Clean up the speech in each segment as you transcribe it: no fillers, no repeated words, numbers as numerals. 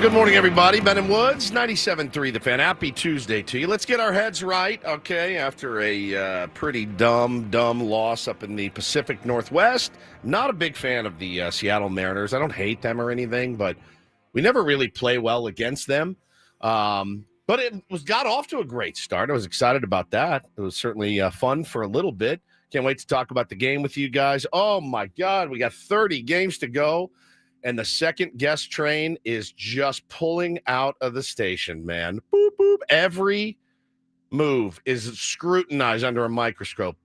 good morning, everybody. Ben and Woods, 97.3 The Fan. Happy Tuesday to you. Let's get our heads right, okay, after a pretty dumb loss up in the Pacific Northwest. Not a big fan of the Seattle Mariners. I don't hate them or anything, but we never really play well against them. But it got off to a great start. I was excited about that. It was certainly fun for a little bit. Can't wait to talk about the game with you guys. Oh, my God. We got 30 games to go. And the second guest train is just pulling out of the station, man. Boop, boop. Every move is scrutinized under a microscope,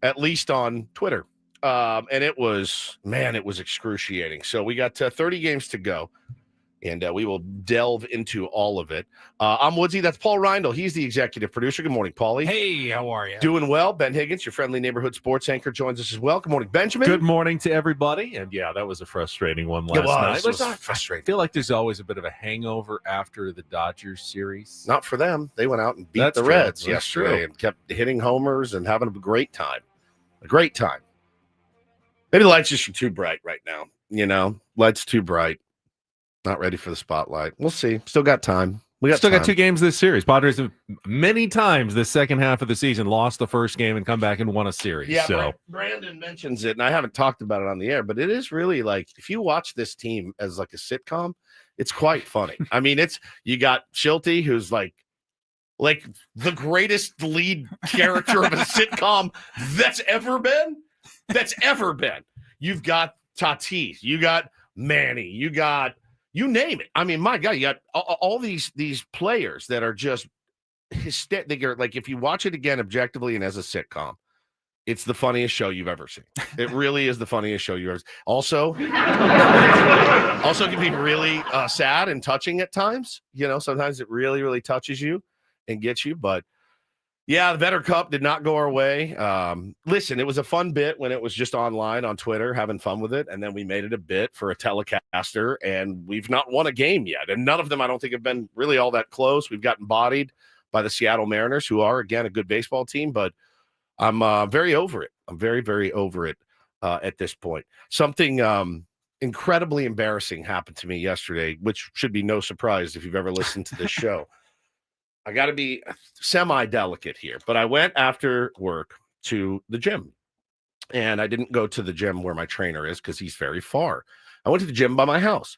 at least on Twitter. And it was excruciating. So we got 30 games to go. And we will delve into all of it. I'm Woodsy. That's Paul Reindl. He's the executive producer. Good morning, Paulie. Hey, how are you? Doing well. Ben Higgins, your friendly neighborhood sports anchor, joins us as well. Good morning, Benjamin. Good morning to everybody. And yeah, that was a frustrating one last night. It was frustrating. I feel like there's always a bit of a hangover after the Dodgers series. Not for them. They went out and beat That's the true. Reds That's yesterday true. and kept hitting homers and having a great time. A great time. Maybe the lights just are too bright right now. Lights too bright. Not ready for the spotlight. We'll see. Still got time. We got got 2 games this series. Padres have many times the second half of the season lost the first game and come back and won a series. Yeah, so Brandon mentions it, and I haven't talked about it on the air, but it is really like, if you watch this team as like a sitcom, it's quite funny. I mean, you got Schulte, who's like the greatest lead character of a sitcom that's ever been. You've got Tatis, you got Manny, you got you name it. I mean, my God, you got all these players that are just hysterical. Like, if you watch it again objectively and as a sitcom, it's the funniest show you've ever seen. It really is the funniest show you've ever seen. Also can be really sad and touching at times. Sometimes it really, really touches you and gets you. But yeah, the Better Cup did not go our way. Listen, it was a fun bit when it was just online on Twitter, having fun with it. And then we made it a bit for a telecaster, and we've not won a game yet. And none of them, I don't think, have been really all that close. We've gotten bodied by the Seattle Mariners, who are, again, a good baseball team. But I'm very over it. I'm very, very over it at this point. Something incredibly embarrassing happened to me yesterday, which should be no surprise if you've ever listened to this show. I got to be semi-delicate here, but I went after work to the gym, and I didn't go to the gym where my trainer is because he's very far. I went to the gym by my house,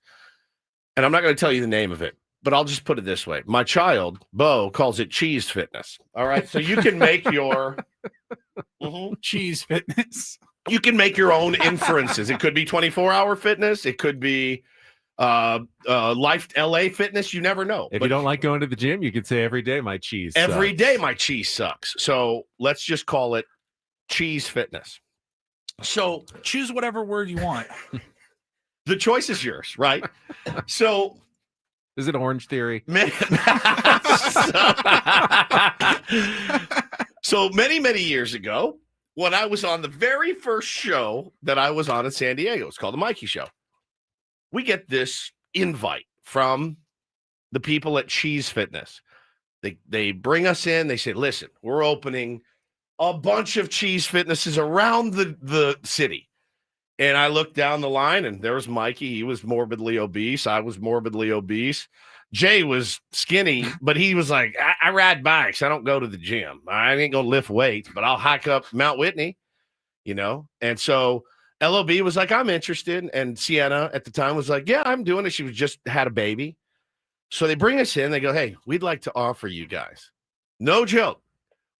and I'm not going to tell you the name of it, but I'll just put it this way. My child, Bo, calls it cheese fitness. All right, so you can make your cheese fitness. You can make your own inferences. It could be 24-hour fitness. It could be Life LA Fitness. You never know. if you don't like going to the gym, you could say every day my cheese Every sucks. day my cheese sucks. So let's just call it cheese fitness. So Choose whatever word you want. the choice is yours, right? So Is it Orange Theory? so many years ago, when I was on the very first show that I was on in San Diego, it's called The Mikey Show. We get this invite from the people at Cheese Fitness. They bring us in. They say, listen, we're opening a bunch of cheese fitnesses around the city. And I looked down the line, and there was Mikey. He was morbidly obese. I was morbidly obese. Jay was skinny, but he was like, I ride bikes. I don't go to the gym. I ain't going to lift weights, but I'll hike up Mount Whitney, And so LOB was like, I'm interested. And Sienna at the time was like, yeah, I'm doing it. She was just had a baby. So they bring us in. They go, hey, we'd like to offer you guys, no joke,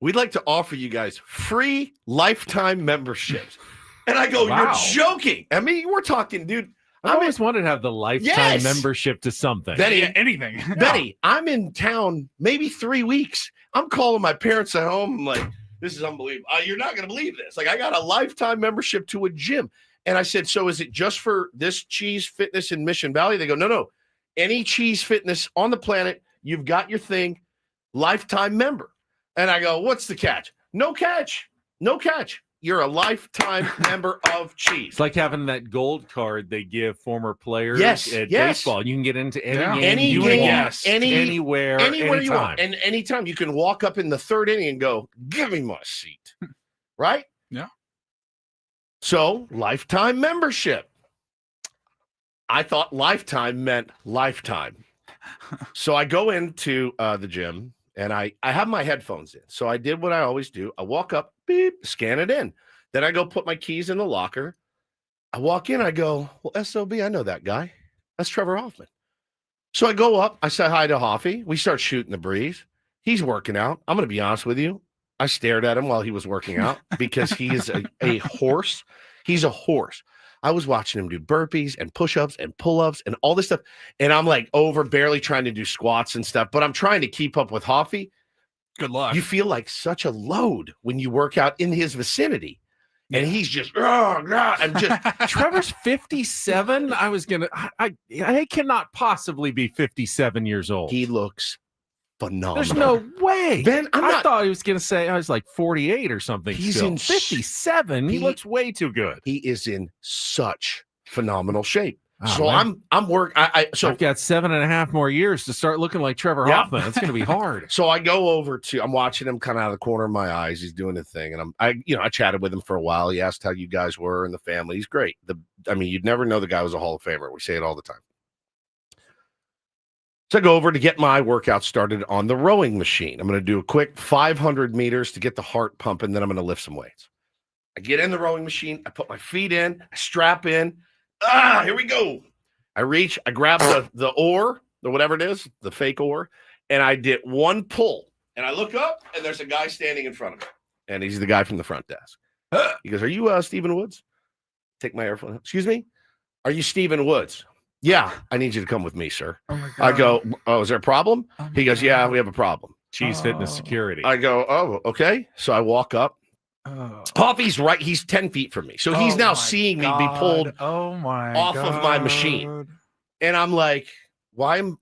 we'd like to offer you guys free lifetime memberships. And I go, Wow. You're joking. I mean, we're talking, dude. I always wanted to have the lifetime membership to something. Benny, Anything. Benny, I'm in town maybe 3 weeks. I'm calling my parents at home. I'm like, this is unbelievable. You're not going to believe this. Like, I got a lifetime membership to a gym. And I said, so is it just for this cheese fitness in Mission Valley? They go, no. Any cheese fitness on the planet, you've got your thing, lifetime member. And I go, what's the catch? No catch. You're a lifetime member of cheese. It's like having that gold card they give former players at yes. baseball. You can get into any game, Any you game, want, anywhere you want. And anytime you can walk up in the third inning and go, give me my seat. Right? Yeah. So, lifetime membership. I thought lifetime meant lifetime. So I go into the gym and I have my headphones in. So I did what I always do. I walk up, beep, scan it in. Then I go put my keys in the locker. I walk in, I go, well, SOB, I know that guy. That's Trevor Hoffman. So I go up, I say hi to Hoffy. We start shooting the breeze. He's working out. I'm going to be honest with you. I stared at him while he was working out because he is a horse. He's a horse. I was watching him do burpees and push-ups and pull-ups and all this stuff. And I'm like barely trying to do squats and stuff, but I'm trying to keep up with Hoffy. Good luck. You feel like such a load when you work out in his vicinity. And he's just, I'm just Trevor's 57. I cannot possibly be 57 years old. He looks phenomenal. There's no way. Ben, I thought he was going to say I was like 48 or something. He's still. in 57. He looks way too good. He is in such phenomenal shape. Oh, so man. I'm working. So I've got 7.5 more years to start looking like Trevor Hoffman. It's going to be hard. So I go over I'm watching him kind of out of the corner of my eyes. He's doing the thing, and I chatted with him for a while. He asked how you guys were and the family. He's great. You'd never know the guy was a Hall of Famer. We say it all the time. So I go over to get my workout started on the rowing machine. I'm going to do a quick 500 meters to get the heart pumping. Then I'm going to lift some weights. I get in the rowing machine. I put my feet in. I strap in. Here we go. I reach. I grab the oar, or whatever it is, the fake oar, and I did one pull. And I look up, and there's a guy standing in front of me. And he's the guy from the front desk. He goes, "Are you Stephen Woods?" Take my earphone. Excuse me? Are you Stephen Woods? Yeah, I need you to come with me, sir. Oh my God. I go, "Oh, is there a problem?" Oh He goes, God. "Yeah, we have a problem." Cheese Fitness Security. I go, "Oh, okay." So I walk up. Oh. Hoffy's right. He's 10 feet from me. So he's Oh now my seeing me be God. pulled off of my machine. And I'm like, why am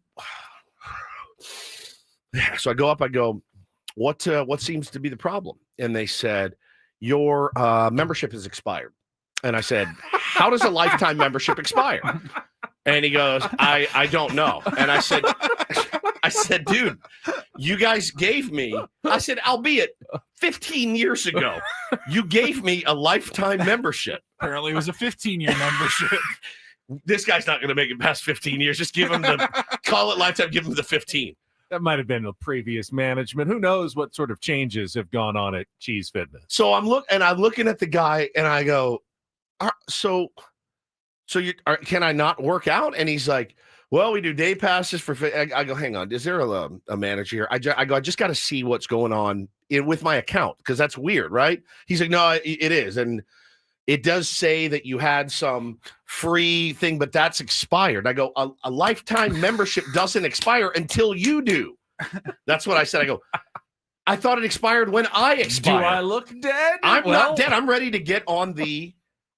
so I go up, I go, what seems to be the problem? And they said, your membership has expired. And I said, how does a lifetime membership expire? And he goes, I don't know. And I said, dude, you guys gave me, I said, albeit 15 years ago, you gave me a lifetime membership. Apparently it was a 15-year membership. This guy's not going to make it past 15 years. Just give him call it lifetime, give him the 15. That might have been the previous management. Who knows what sort of changes have gone on at Cheese Fitness? So I'm looking at the guy and I go, so can I not work out? And he's like, well, we do day passes for. I go, hang on, is there a manager here? I go, I just got to see what's going on with my account because that's weird, right? He's like, no, it is, and it does say that you had some free thing, but that's expired. I go, a lifetime membership doesn't expire until you do. That's what I said. I go, I thought it expired when I expired. Do I look dead? I'm not dead. I'm ready to get on the.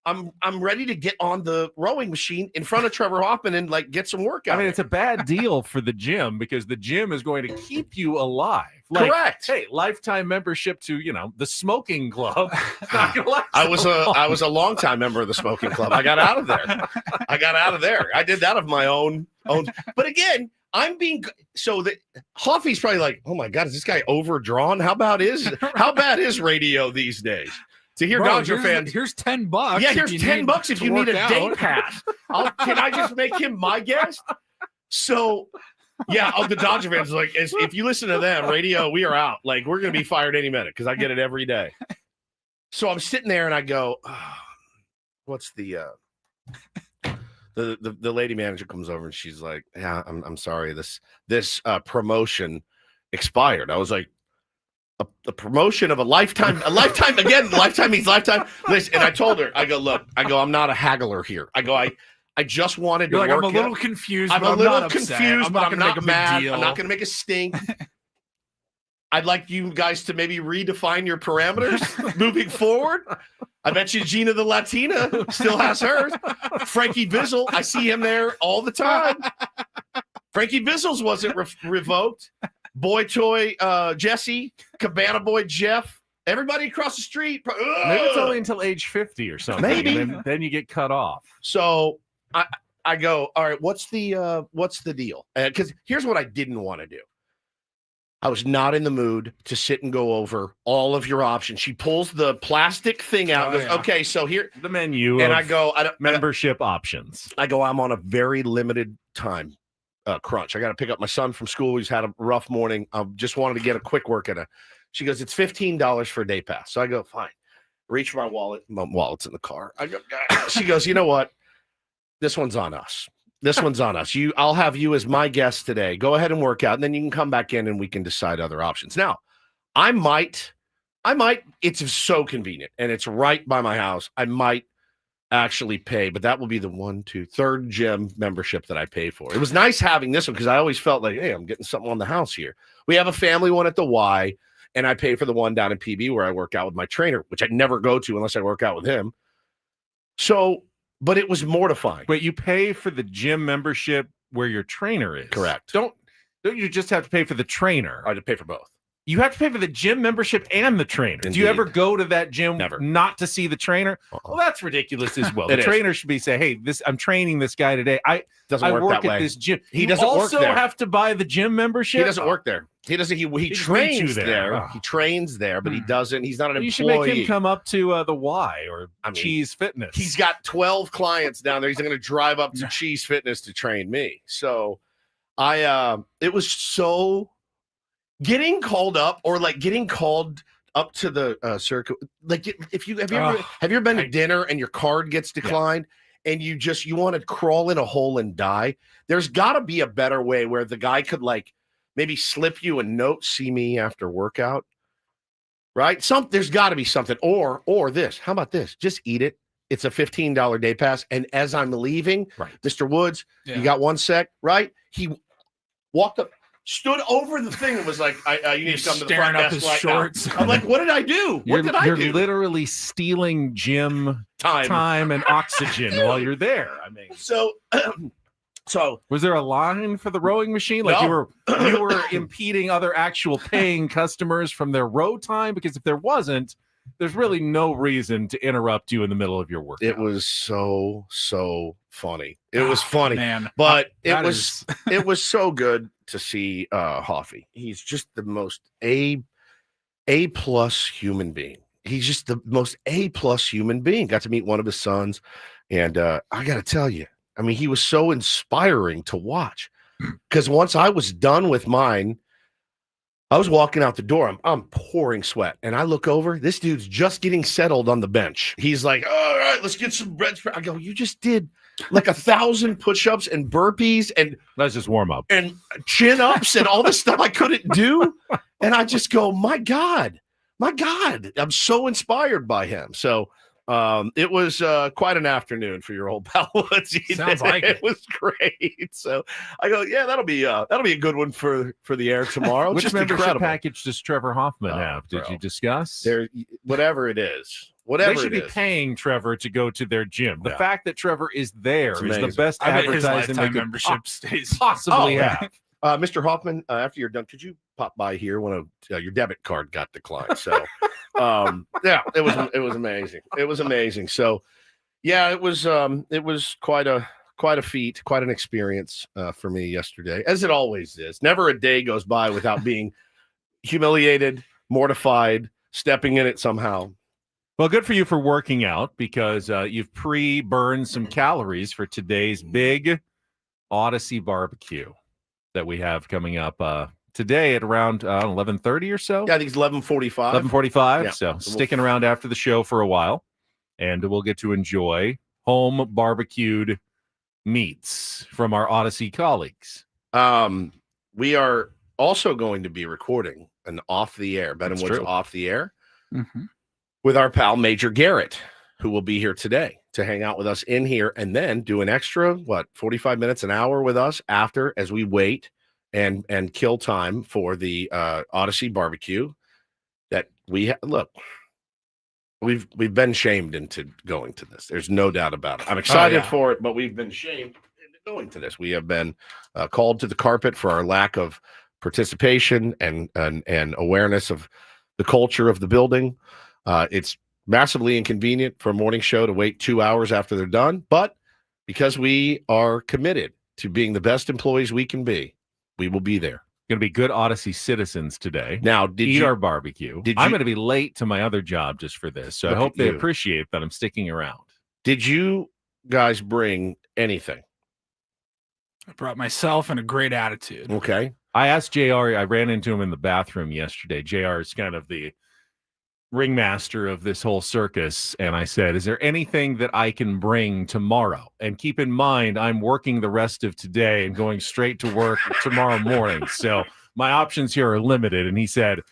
I'm ready to get on the rowing machine in front of Trevor Hoffman and like get some workout. I mean, it's a bad deal for the gym because the gym is going to keep you alive. Like, correct. Hey, lifetime membership to the smoking club. Not gonna last I was so I was a longtime member of the smoking club. I got out of there. I did that of my own. But again, I'm being so that Hoffy's probably like, oh my God, is this guy overdrawn? How bad is radio these days? To hear Dodger fans, here's $10. Yeah, here's $10 if you need a day out. pass. Can I just make him my guest? So, yeah, the Dodger fans like, if you listen to them, radio, we are out. Like, we're gonna be fired any minute because I get it every day. So I'm sitting there and I go, what's the lady manager comes over and she's like, yeah, I'm sorry, this promotion expired. I was like, a promotion of a lifetime again, lifetime means lifetime. Listen, and I told her, I go, I'm not a haggler here. I go, I just wanted to You're like, work. I'm a little confused. I'm but a little not confused, upset. but I'm gonna make not a big mad. deal. I'm not going to make a stink. I'd like you guys to maybe redefine your parameters moving forward. I bet you Gina the Latina still has hers. Frankie Bizzle, I see him there all the time. Frankie Bizzle's wasn't revoked. Boy Toy Jesse, Cabana Boy Jeff, everybody across the street. Maybe it's only until age 50 or something. Maybe. And then you get cut off. So I go, all right, what's the deal? Because here's what I didn't want to do. I was not in the mood to sit and go over all of your options. She pulls the plastic thing out and goes, okay, so here. The menu And of I go, membership options. I go, I'm on a very limited time crunch. I got to pick up my son from school. He's had a rough morning. I just wanted to get a quick work in. She goes, it's $15 for a day pass. So I go, fine. Reach for my wallet. My wallet's in the car. I go, she goes, you know what? This one's on us. This one's on us. I'll have you as my guest today. Go ahead and work out, and then you can come back in and we can decide other options. Now, I might, it's so convenient and it's right by my house. I might actually pay, but that will be the third gym membership that I pay for. It was nice having this one because I always felt like, hey, I'm getting something on the house here. We have a family one at the Y, and I pay for the one down in PB where I work out with my trainer, which I never go to unless I work out with him. So, but it was mortifying. Wait, you pay for the gym membership where your trainer is? Correct. Don't you just have to pay for the trainer? I had to pay for both. You have to pay for the gym membership and the trainer. Indeed. Do you ever go to that gym Never. not to see the trainer? Well, that's ridiculous as well. The It is. trainer should be saying, "Hey, I'm training this guy today. I Doesn't work work that at way. this gym." He You doesn't work also there. have to buy the gym membership. He doesn't work there. He doesn't. He just meets trains you there. there. Oh. He trains there, but he doesn't. He's not an Well, you should employee. make him come up to the Y or Cheese Fitness. He's got 12 clients down there. He's going to drive up to Cheese Fitness to train me. So it was so getting called up or like getting called up to the circuit. Like if you have you ever been to dinner and your card gets declined and you want to crawl in a hole and die? There's got to be a better way where the guy could like maybe slip you a note, see me after workout. Right? There's got to be something. Or this. How about this? Just eat it. It's a $15 day pass. And as I'm leaving, Mr. Woods, you got 1 sec, right? He walked up, stood over the thing and was like, you need to come to the front desk right shorts. now. I'm like, what did I do? What did I do? You're literally stealing gym time and oxygen while you're there. I mean, so was there a line for the rowing machine? Like you were impeding other actual paying customers from their row time? Because if there wasn't, there's really no reason to interrupt you in the middle of your work. It was so funny. It was funny, man. But it was so good to see Hoffy. He's just the most A+ human being. He's just the most A+ human being. Got to meet one of his sons, and I got to tell you, I mean, he was so inspiring to watch. Because once I was done with mine, I was walking out the door. I'm pouring sweat, and I look over. This dude's just getting settled on the bench. He's like, "All right, let's get some bread." I go, "You just did like 1,000 push-ups and burpees, and let's just warm up and chin-ups and all this stuff I couldn't do." And I just go, "My God, I'm so inspired by him." So it was quite an afternoon for your old pal Woodsy. Sounds like it was great. So I go, yeah, that'll be a good one for the air tomorrow. Which just membership incredible. package does Trevor Hoffman have? Did you discuss? There, whatever it is, they should be paying Trevor to go to their gym. The fact that Trevor is there is the best advertising they could membership stays possibly have. Mr. Hoffman, after you're done, could you pop by here when your debit card got declined? So, yeah, it was amazing. It was amazing. So, yeah, it was quite a feat, quite an experience for me yesterday, as it always is. Never a day goes by without being humiliated, mortified, stepping in it somehow. Well, good for you for working out because you've pre-burned some calories for today's big Odyssey barbecue that we have coming up today at around 11:30 or so. Yeah, I think it's 11:45. 11:45. Yeah. So sticking around after the show for a while, and we'll get to enjoy home barbecued meats from our Odyssey colleagues. We are also going to be recording an off the air, Ben and Woods off the air, with our pal Major Garrett, who will be here today to hang out with us in here and then do an extra 45 minutes, an hour with us after as we wait and kill time for the Odyssey barbecue that look. We've been shamed into going to this. There's no doubt about it. I'm excited for it, but we've been shamed into going to this. We have been called to the carpet for our lack of participation and awareness of the culture of the building. It's massively inconvenient for a morning show to wait 2 hours after they're done, but because we are committed to being the best employees we can be, we will be there. Going to be good Odyssey citizens today. Now, Eat our barbecue. Did I'm you- going to be late to my other job just for this, so I Look hope at they you. appreciate that I'm sticking around. Did you guys bring anything? I brought myself and a great attitude. Okay. I asked JR, I ran into him in the bathroom yesterday. JR is kind of the ringmaster of this whole circus. And I said, is there anything that I can bring tomorrow? And keep in mind, I'm working the rest of today and going straight to work tomorrow morning. So my options here are limited. And he said,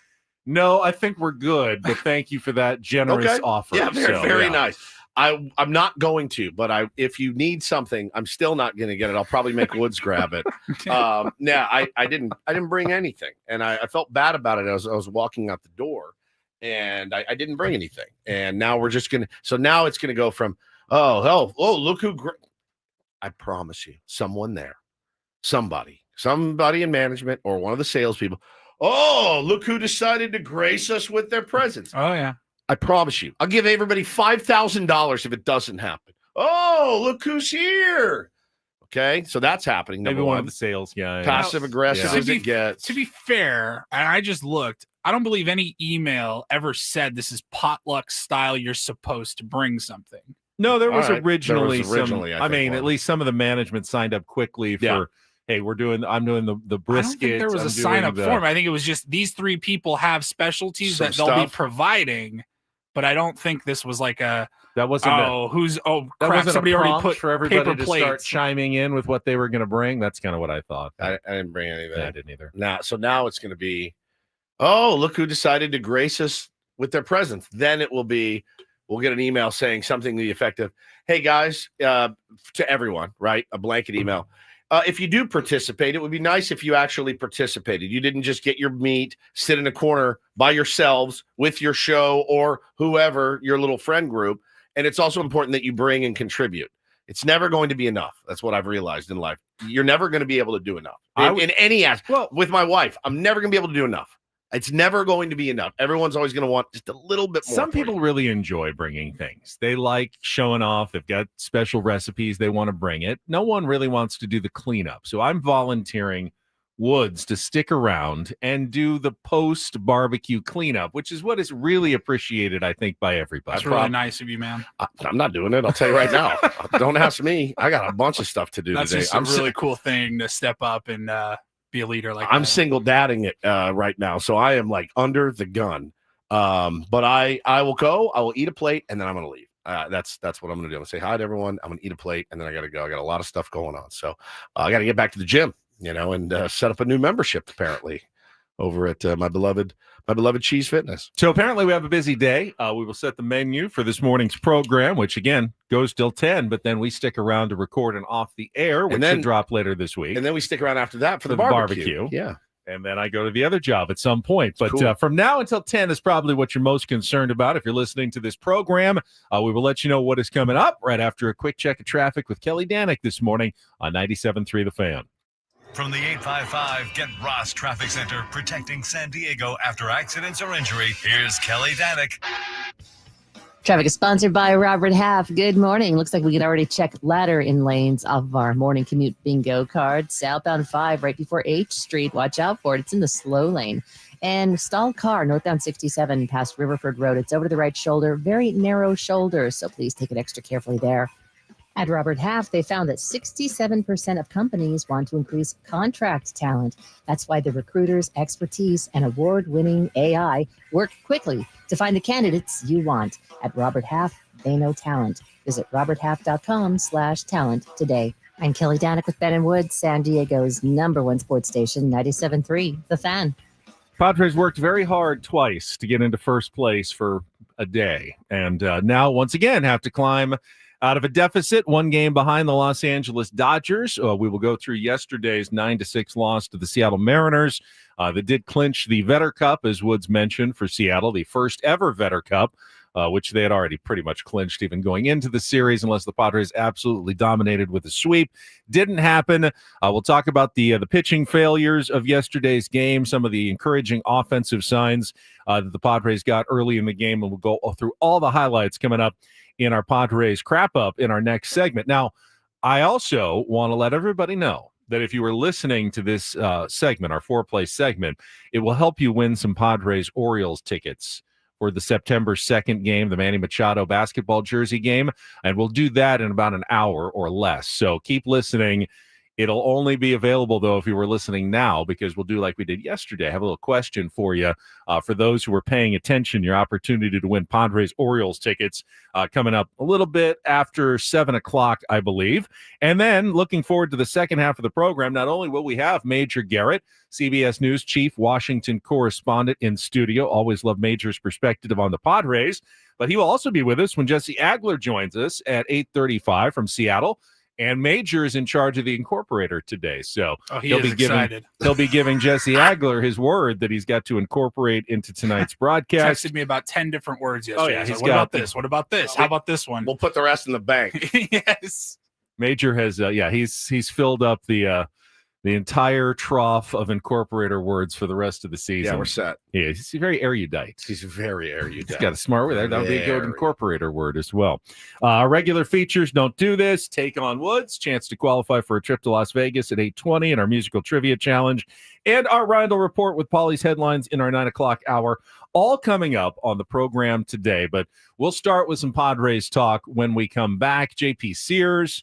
no, I think we're good. But thank you for that generous offer. Yeah, very yeah. nice. I'm not going to, but if you need something, I'm still not going to get it. I'll probably make Woods grab it. I didn't bring anything, and I felt bad about it. I was walking out the door, and I didn't bring anything. And now we're just gonna. So now it's gonna go from look who. I promise you, somebody in management or one of the salespeople. Oh, look who decided to grace us with their presence. Oh yeah. I promise you. I'll give everybody $5,000 if it doesn't happen. Oh, look who's here. Okay, so that's happening. Maybe Number one one of the sales guys. passive aggressive Yeah. as it gets. To be fair, and I just looked, I don't believe any email ever said this is potluck style. You're supposed to bring something. No, there was All right. originally There was originally, some. I I think, mean, one. at least some of the management signed up quickly for. Yeah. Hey, I'm doing the brisket. I don't think there was a sign up form. I think it was just these three people have specialties Some that they'll be stuff. providing. But I don't think this was like a That wasn't. that That crap, wasn't somebody a already prompt put for everybody paper to start plates. chiming in with what they were going to bring. That's kind of what I thought. I didn't bring anything. I didn't either. So now it's going to be, oh, look who decided to grace us with their presence. Then it will be, we'll get an email saying something to the effect of, hey guys, to everyone, right? A blanket email. If you do participate, it would be nice if you actually participated. You didn't just get your meat, sit in a corner by yourselves with your show or whoever, your little friend group. And it's also important that you bring and contribute. It's never going to be enough. That's what I've realized in life. You're never going to be able to do enough in any aspect. Well, with my wife, I'm never going to be able to do enough. It's never going to be enough. Everyone's always going to want just a little bit more. Some people really enjoy bringing things. They like showing off. They've got special recipes. They want to bring it. No one really wants to do the cleanup. So I'm volunteering Woods to stick around and do the post barbecue cleanup, which is what is really appreciated, I think, by everybody. That's really nice of you, man. I'm not doing it. I'll tell you right now. Don't ask me. I got a bunch of stuff to do That's today. just a really cool thing to step up and be a leader like I'm that. single dadding it right now, so I am like under the gun. But I will go. I will eat a plate, and then I'm going to leave. That's what I'm going to do. I'm going to say hi to everyone. I'm going to eat a plate, and then I got to go. I got a lot of stuff going on, so I got to get back to the gym, and set up a new membership apparently over at my beloved Cheese Fitness. So apparently we have a busy day. We will set the menu for this morning's program, which again goes till 10, but then we stick around to record an off the air, which should drop later this week. And then we stick around after that for the barbecue. Yeah. And then I go to the other job at some point. But cool. From now until 10 is probably what you're most concerned about. If you're listening to this program, we will let you know what is coming up right after a quick check of traffic with Kelly Danick this morning on 97.3 The Fan. From the 855 Get Ross Traffic Center, protecting San Diego after accidents or injury, here's Kelly Danick. Traffic is sponsored by Robert Half. Good morning. Looks like we can already check ladder in lanes of our morning commute bingo card. Southbound 5 right before H Street. Watch out for it. It's in the slow lane. And stalled car northbound 67 past Riverford Road. It's over to the right shoulder. Very narrow shoulder, so please take it extra carefully there. At Robert Half, they found that 67% of companies want to increase contract talent. That's why the recruiters' expertise and award-winning AI work quickly to find the candidates you want. At Robert Half, they know talent. Visit roberthalf.com/talent today. I'm Kelly Danick with Ben and Wood, San Diego's #1 sports station, 97.3 The Fan. Padres worked very hard twice to get into first place for a day. And now, once again, have to climb out of a deficit, one game behind the Los Angeles Dodgers. We will go through yesterday's 9-6 loss to the Seattle Mariners. That did clinch the Vetter Cup, as Woods mentioned, for Seattle, the first ever Vetter Cup, which they had already pretty much clinched even going into the series, unless the Padres absolutely dominated with a sweep. Didn't happen. We'll talk about the pitching failures of yesterday's game, some of the encouraging offensive signs that the Padres got early in the game, and we'll go through all the highlights coming up in our Padres crap up in our next segment. Now, I also want to let everybody know that if you were listening to this segment, our foreplay segment, it will help you win some Padres Orioles tickets for the September 2nd game, the Manny Machado basketball jersey game. And we'll do that in about an hour or less. So keep listening. It'll only be available, though, if you were listening now, because we'll do like we did yesterday. I have a little question for you. For those who are paying attention, your opportunity to win Padres Orioles tickets coming up a little bit after 7 o'clock, I believe. And then looking forward to the second half of the program, not only will we have Major Garrett, CBS News chief Washington correspondent in studio. Always love Major's perspective on the Padres. But he will also be with us when Jesse Agler joins us at 8:35 from Seattle. And Major is in charge of the Incorporator today, so he'll be giving Jesse Agler his word that he's got to incorporate into tonight's broadcast. Texted me about 10 different words yesterday. Oh yeah, he's like, what about this? What about this? How about this one? We'll put the rest in the bank. Yes. Major has he's filled up the entire trough of Incorporator words for the rest of the season. Yeah, we're set. Yeah, he's very erudite. He's very erudite. He's got a smart word there. That would be a good Incorporator word as well. Regular features, don't do this. Take on Woods, chance to qualify for a trip to Las Vegas at 8:20, and our musical trivia challenge, and our Rindle report with Paulie's headlines in our 9 o'clock hour, all coming up on the program today. But we'll start with some Padres talk when we come back. JP Sears.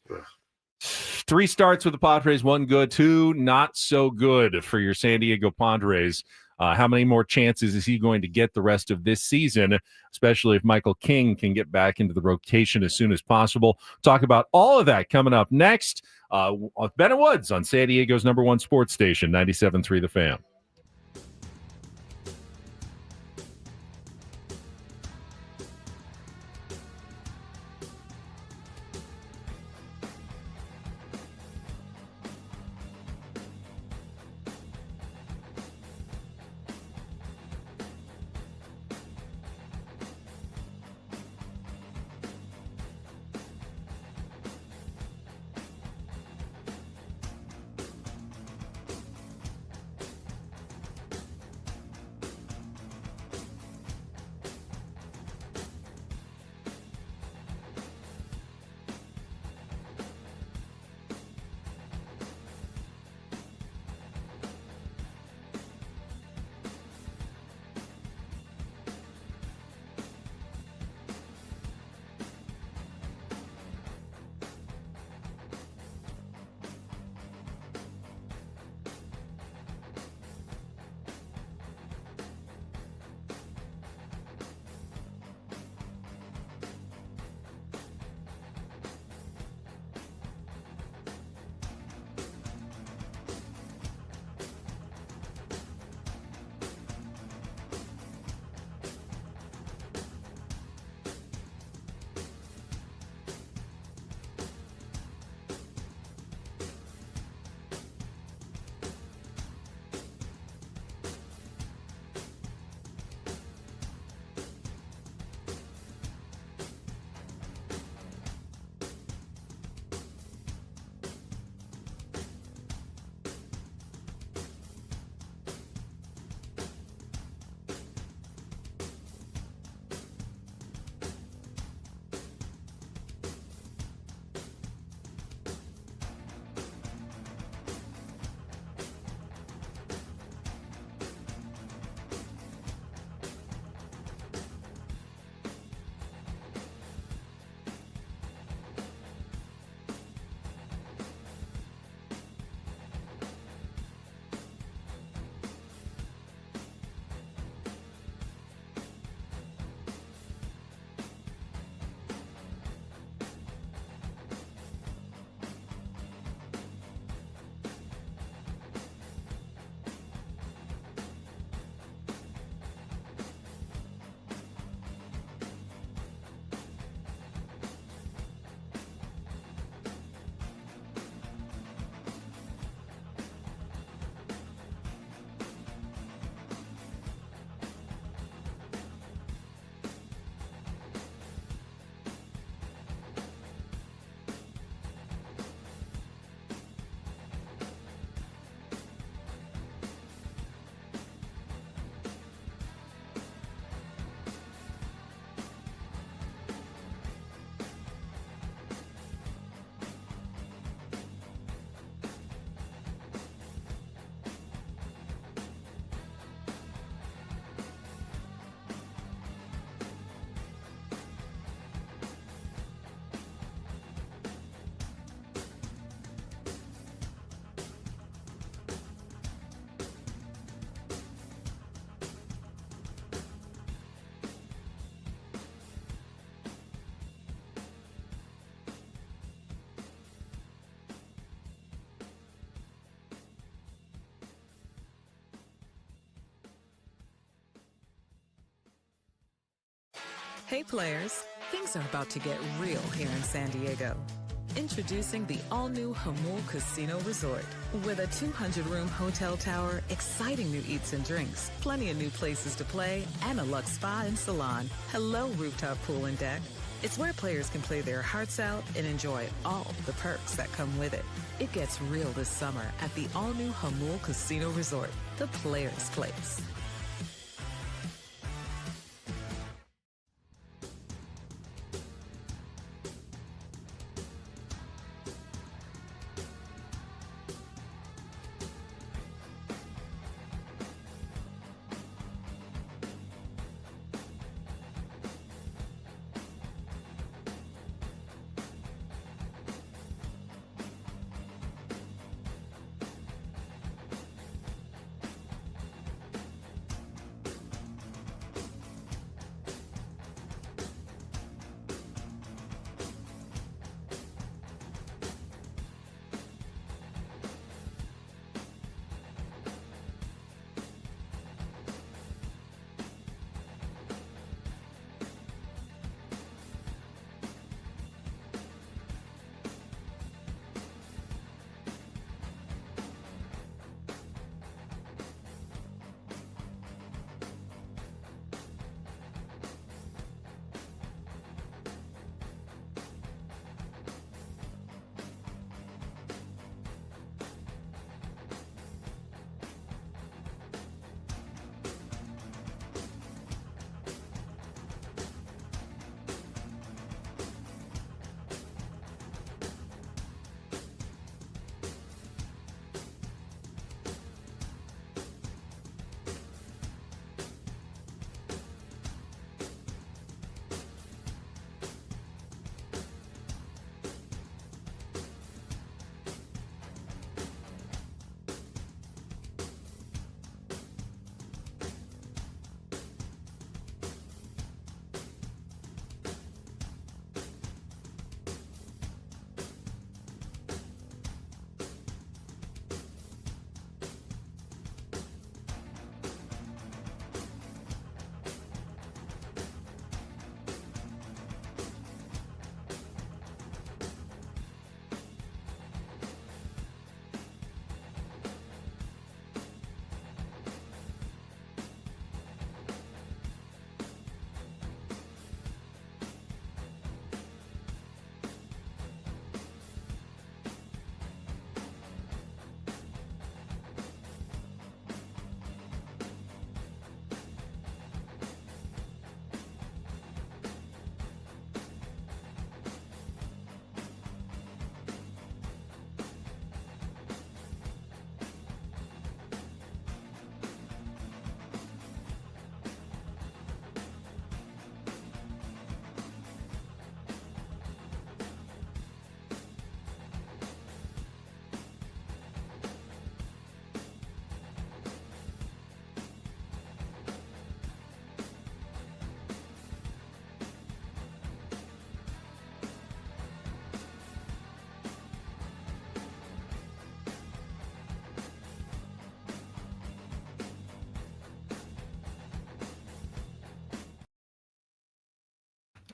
3 starts with the Padres, 1 good, 2 not so good for your San Diego Padres. How many more chances is he going to get the rest of this season, especially if Michael King can get back into the rotation as soon as possible? Talk about all of that coming up next. Ben and Woods on San Diego's #1 sports station, 97.3 The Fan. Hey players, things are about to get real here in San Diego. Introducing the all-new Jamul Casino Resort. With a 200-room hotel tower, exciting new eats and drinks, plenty of new places to play, and a luxe spa and salon. Hello, rooftop pool and deck. It's where players can play their hearts out and enjoy all the perks that come with it. It gets real this summer at the all-new Jamul Casino Resort, the players' place.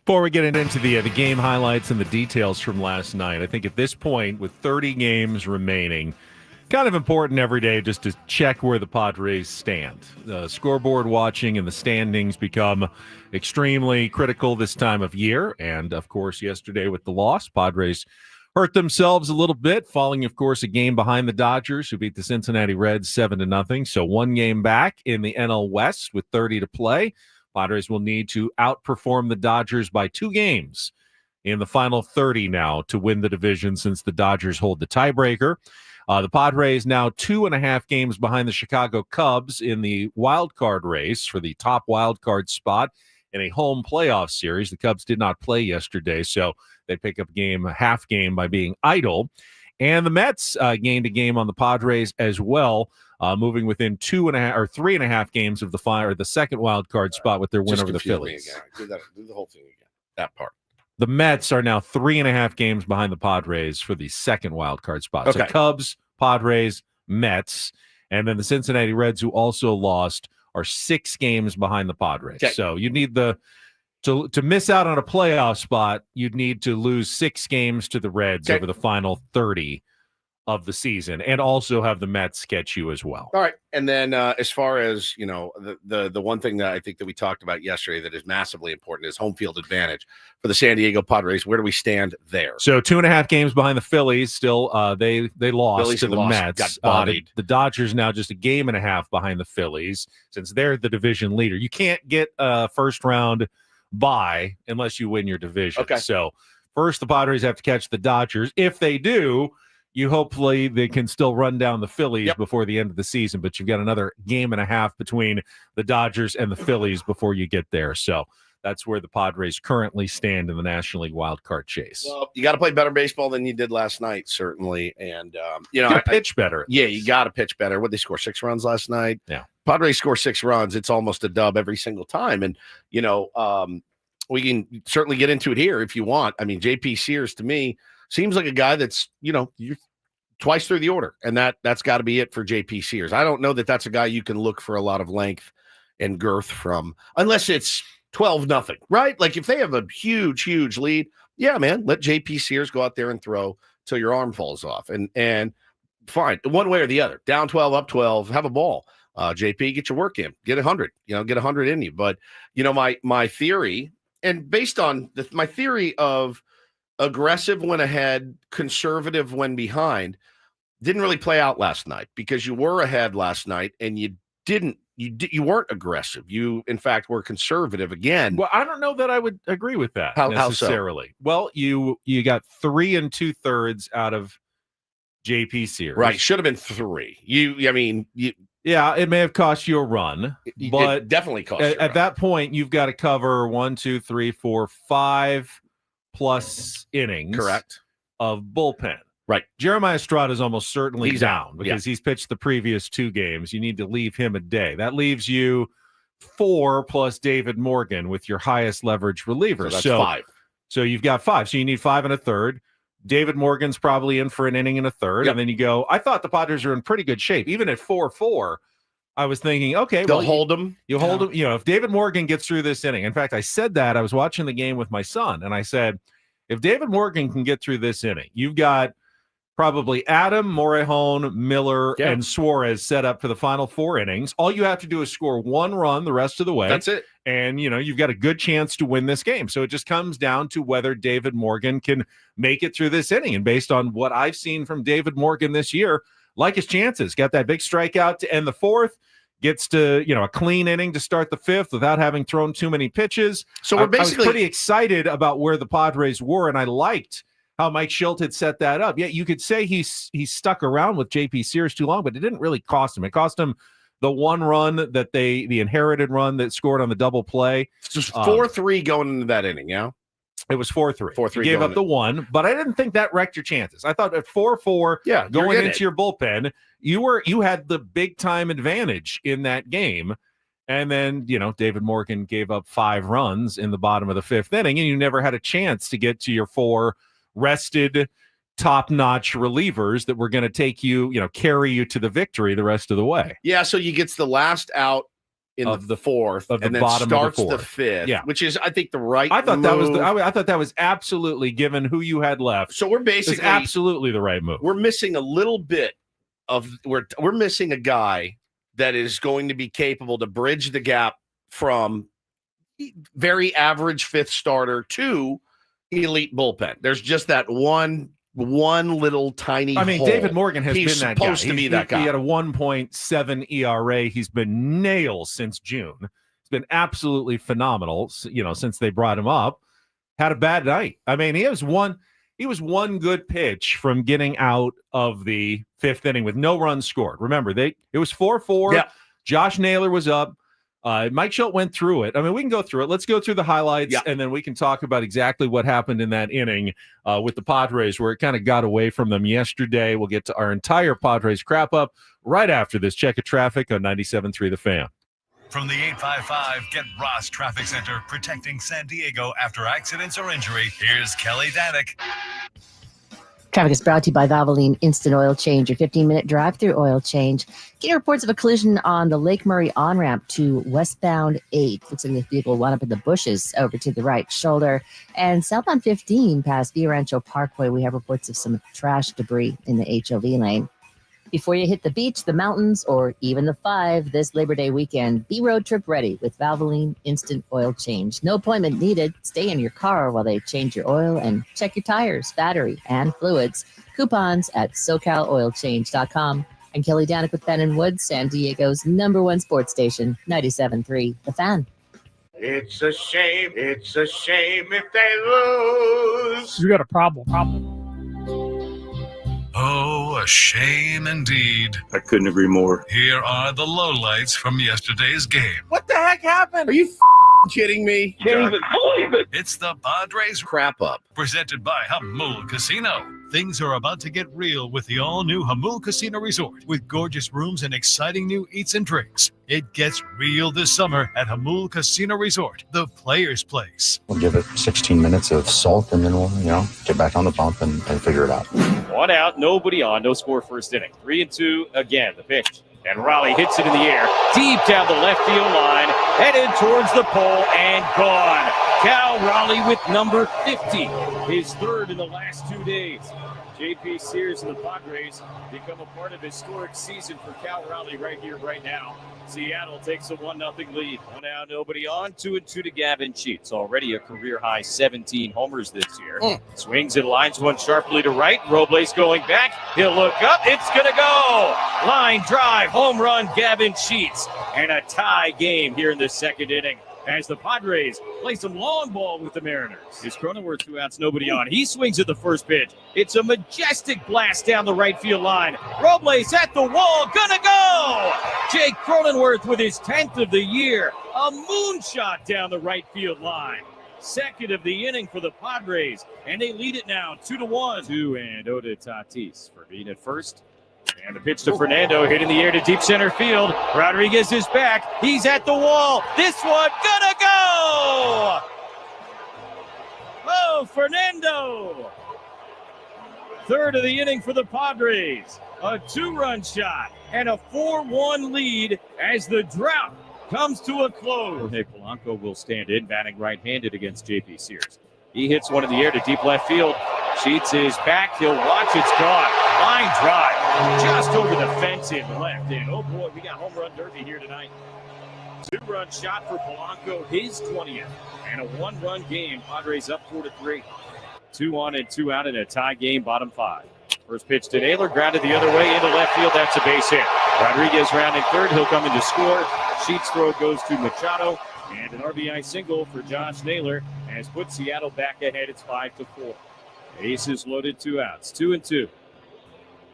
Before we get into the game highlights and the details from last night, I think at this point, with 30 games remaining, kind of important every day just to check where the Padres stand. The scoreboard watching and the standings become extremely critical this time of year. And, of course, yesterday with the loss, Padres hurt themselves a little bit, falling, of course, a game behind the Dodgers, who beat the Cincinnati Reds 7-0. So one game back in the NL West with 30 to play. Padres will need to outperform the Dodgers by 2 games in the final 30 now to win the division, since the Dodgers hold the tiebreaker. The Padres now 2.5 games behind the Chicago Cubs in the wild card race for the top wild card spot in a home playoff series. The Cubs did not play yesterday, so they pick up a half game by being idle. And the Mets gained a game on the Padres as well, moving within 2.5 or 3.5 games of the second wild card spot with their win over the Phillies. Do the whole thing again. That part. The Mets are now 3.5 games behind the Padres for the second wild card spot. Okay. So Cubs, Padres, Mets, and then the Cincinnati Reds, who also lost, are 6 games behind the Padres. Okay. So you need the To miss out on a playoff spot, you'd need to lose 6 games to the Reds over the final 30 of the season, and also have the Mets sketch you as well. All right. And then as far as, the one thing that I think that we talked about yesterday that is massively important is home field advantage for the San Diego Padres. Where do we stand there? So 2.5 games behind the Phillies. Still, they lost Phillies to the Mets. Got bodied. The Dodgers now just a game and a half behind the Phillies, since they're the division leader. You can't get a first round bye unless you win your division. Okay. So first, the Padres have to catch the Dodgers. If they do, you hopefully they can still run down the Phillies before the end of the season, but you've got another game and a half between the Dodgers and the Phillies before you get there. So that's where the Padres currently stand in the National League wild card chase. Well, you got to play better baseball than you did last night, certainly. And, pitch better. Yeah, you got to pitch better. What, they score 6 runs last night? Yeah. Padres score 6 runs. It's almost a dub every single time. And, we can certainly get into it here if you want. I mean, JP Sears, to me, seems like a guy that's, you're twice through the order, and that's got to be it for JP Sears. I don't know that that's a guy you can look for a lot of length and girth from, unless it's 12-0, right? Like if they have a huge lead, yeah, man, let JP Sears go out there and throw till your arm falls off, and fine, one way or the other, down 12, up 12, have a ball. JP, get your work in, get 100, get 100 in you. But my theory, and based on my theory of aggressive when ahead, conservative when behind, didn't really play out last night, because you were ahead last night and you weren't aggressive. You, in fact, were conservative again. Well, I don't know that I would agree with that How necessarily. so? Well, you got 3 2/3 out of JP Sears. Right. Should have been 3. Yeah, it may have cost you a run, but it definitely cost you a run. At that point, you've got to cover 1, 2, 3, 4, 5 plus innings. Correct. Of bullpen. Right. Jeremiah Estrada is almost certainly He's down out, because he's pitched the previous 2 games. You need to leave him a day. That leaves you 4 plus David Morgan with your highest leverage reliever. So that's 5. So you've got 5. So you need 5 1/3. David Morgan's probably in for an inning and a third. Yep. And then you go, I thought the Padres are in pretty good shape. Even at 4-4, I was thinking, okay, they'll hold him. You hold him. If David Morgan gets through this inning. In fact, I said that. I was watching the game with my son, and I said, if David Morgan can get through this inning, you've got probably Adam, Morejon, Miller, and Suarez set up for the final 4 innings. All you have to do is score 1 run the rest of the way. That's it. And, you've got a good chance to win this game. So it just comes down to whether David Morgan can make it through this inning. And based on what I've seen from David Morgan this year, like his chances. Got that big strikeout to end the 4th. Gets to, a clean inning to start the 5th without having thrown too many pitches. So I was pretty excited about where the Padres were, and I liked how Mike Schilt had set that up. Yeah, you could say he's stuck around with JP Sears too long, but it didn't really cost him. It cost him the 1 run that the inherited run that scored on the double play. Just 4-3 going into that inning, yeah? It was 4-3. 4-3. You gave up the 1, but I didn't think that wrecked your chances. I thought at 4-4, going into your bullpen, you had the big time advantage in that game. And then, David Morgan gave up 5 runs in the bottom of the 5th inning, and you never had a chance to get to your 4 rested, top-notch relievers that were going to take you, carry you to the victory the rest of the way. Yeah, so he gets the last out in the 4th, of the and then bottom starts of the 5th, yeah, which is, I think, the right I thought move. I thought that was absolutely, given who you had left. So we're basically absolutely the right move. We're missing a little bit of we're missing a guy that is going to be capable to bridge the gap from very average 5th starter to elite bullpen. There's just that one little tiny hole. David Morgan has He's been that guy. Supposed to be that guy. He had a 1.7 ERA. He's been nails since June. It's been absolutely phenomenal, since they brought him up. Had a bad night. He was one good pitch from getting out of the 5th inning with no runs scored. Remember, it was 4-4. Yeah. Josh Naylor was up. Mike Schilt went through it. We can go through it. Let's go through the highlights, and then we can talk about exactly what happened in that inning with the Padres, where it kind of got away from them yesterday. We'll get to our entire Padres crap up right after this check of traffic on 97.3 The Fan. From the 855 Get Ross Traffic Center, protecting San Diego after accidents or injury, here's Kelly Danick. Traffic is brought to you by Valvoline Instant Oil Change, your 15-minute drive-through oil change. Getting reports of a collision on the Lake Murray on-ramp to westbound 8. Looks like the vehicle wound up in the bushes over to the right shoulder. And southbound 15 past Via Rancho Parkway, we have reports of some trash debris in the HOV lane. Before you hit the beach, the mountains, or even the 5 this Labor Day weekend, be road trip ready with Valvoline Instant Oil Change. No appointment needed. Stay in your car while they change your oil and check your tires, battery, and fluids. Coupons at SoCalOilChange.com. I'm Kelly Danek with Ben and Woods, San Diego's #1 sports station, 97.3 The Fan. It's a shame if they lose. You got a problem. Oh, a shame indeed. I couldn't agree more. Here are the lowlights from yesterday's game. What the heck happened? Are you kidding me? Can't even believe it. It's the Padres Crap up. presented by Hamul Casino. Things are about to get real with the all-new Hamul Casino Resort with gorgeous rooms and exciting new eats and drinks. It gets real this summer at Hamul Casino Resort, the player's place. We'll give it 16 minutes of salt, and then we'll, get back on the pump and figure it out. 1 out, nobody on, no score first inning. 3-2 again, the pitch. And Raleigh hits it in the air, deep down the left field line, headed towards the pole and gone. Cal Raleigh with number 50, his third in the last 2 days. J.P. Sears and the Padres become a part of historic season for Cal Raleigh right here, right now. Seattle takes a 1-0 lead. 1 out, nobody on. 2-2 to Gavin Sheets. Already a career-high 17 homers this year. Swings and lines one sharply to right. Robles going back. He'll look up. It's going to go. Line drive, home run, Gavin Sheets. And a tie game here in the second inning as the Padres play some long ball with the Mariners. It's Cronenworth, 2 outs, nobody on. He swings at the first pitch. It's a majestic blast down the right field line. Robles at the wall, gonna go! Jake Cronenworth with his 10th of the year. A moonshot down the right field line. Second of the inning for the Padres, and they lead it now 2-1. 2 and Oda Tatis for being at first. And the pitch to Fernando, hit in the air to deep center field. Rodriguez is back. He's at the wall. This one gonna go! Oh, Fernando! Third of the inning for the Padres. A 2-run shot and a 4-1 lead as the drought comes to a close. Nick Polanco will stand in, batting right-handed against J.P. Sears. He hits one in the air to deep left field. Sheets is back. He'll watch. It's gone. Line drive just over the fence in left. And oh boy, we got home run derby here tonight. 2-run shot for Polanco, his 20th. And a 1-run game. Padres up 4-3. 2 on and 2 out in a tie game, bottom 5. First pitch to Naylor, grounded the other way into left field. That's a base hit. Rodriguez rounding third. He'll come in to score. Sheets throw goes to Machado. And an RBI single for Josh Naylor has put Seattle back ahead. It's 5-4. Aces loaded, 2 outs, 2-2.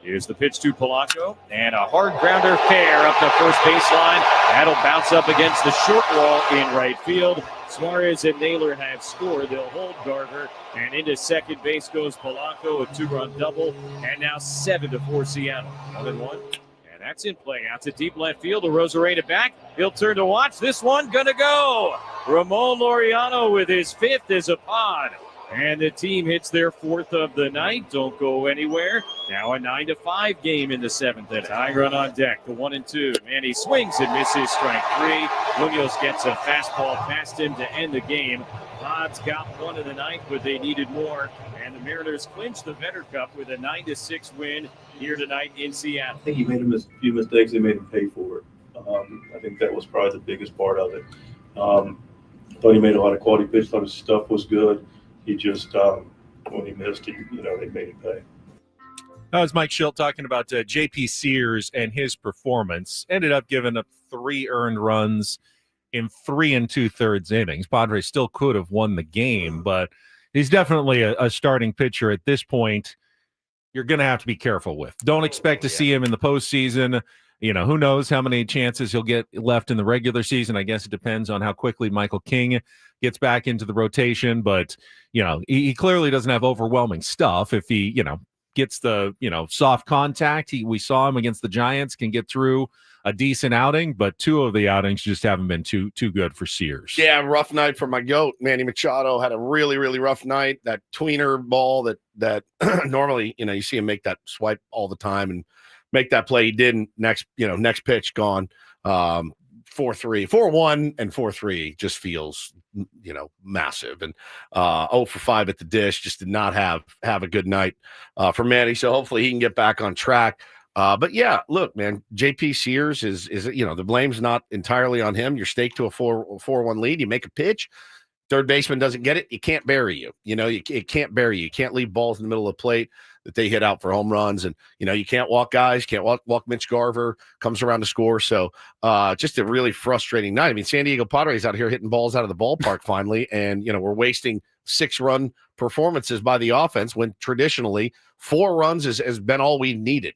Here's the pitch to Polanco, and a hard grounder fair up the first baseline. That'll bounce up against the short wall in right field. Suarez and Naylor have scored. They'll hold Garver, and into second base goes Polanco, a 2-run double, and now 7-4 Seattle. 1-1. That's in play. Out to deep left field. Rosarena back. He'll turn to watch. This one gonna go. Ramon Laureano with his 5th as a pod. And the team hits their 4th of the night. Don't go anywhere. Now a 9-5 game in the 7th inning. Tying run on deck. The 1-2. And he swings and misses strike 3. Munoz gets a fastball past him to end the game. Pods got 1 of the ninth, but they needed more. And the Mariners clinched the Vetter Cup with a 9-6 win here tonight in Seattle. I think he made a few mistakes. They made him pay for it. I think that was probably the biggest part of it. Thought he made a lot of quality pitch. Thought his stuff was good. He just, when he missed, they made him pay. That was Mike Schilt talking about J.P. Sears and his performance. Ended up giving up 3 earned runs in 3 2/3 innings. Padres still could have won the game, but he's definitely a starting pitcher at this point. You're going to have to be careful with. Don't expect to see him in the postseason. Who knows how many chances he'll get left in the regular season. I guess it depends on how quickly Michael King gets back into the rotation. But, he clearly doesn't have overwhelming stuff. If he, gets the soft contact. We saw him against the Giants, can get through a decent outing, but 2 of the outings just haven't been too good for Sears. Yeah, rough night for my goat. Manny Machado had a really, really rough night. That tweener ball that normally, you see him make that swipe all the time and make that play. He didn't. Next pitch gone. 4-3, 4-1 and 4-3 just feels, massive. And 0 for 5 at the dish, just did not have a good night for Manny. So hopefully he can get back on track. But yeah, look, man, JP Sears is the blame's not entirely on him. You're staked to a 4-1 lead. You make a pitch, third baseman doesn't get it. It can't bury you. It can't bury you. You can't leave balls in the middle of the plate that they hit out for home runs. And, you can't walk guys, can't walk Mitch Garver, comes around to score. So just a really frustrating night. I mean, San Diego Padres out here hitting balls out of the ballpark finally. And, we're wasting 6-run performances by the offense when traditionally 4 runs has been all we needed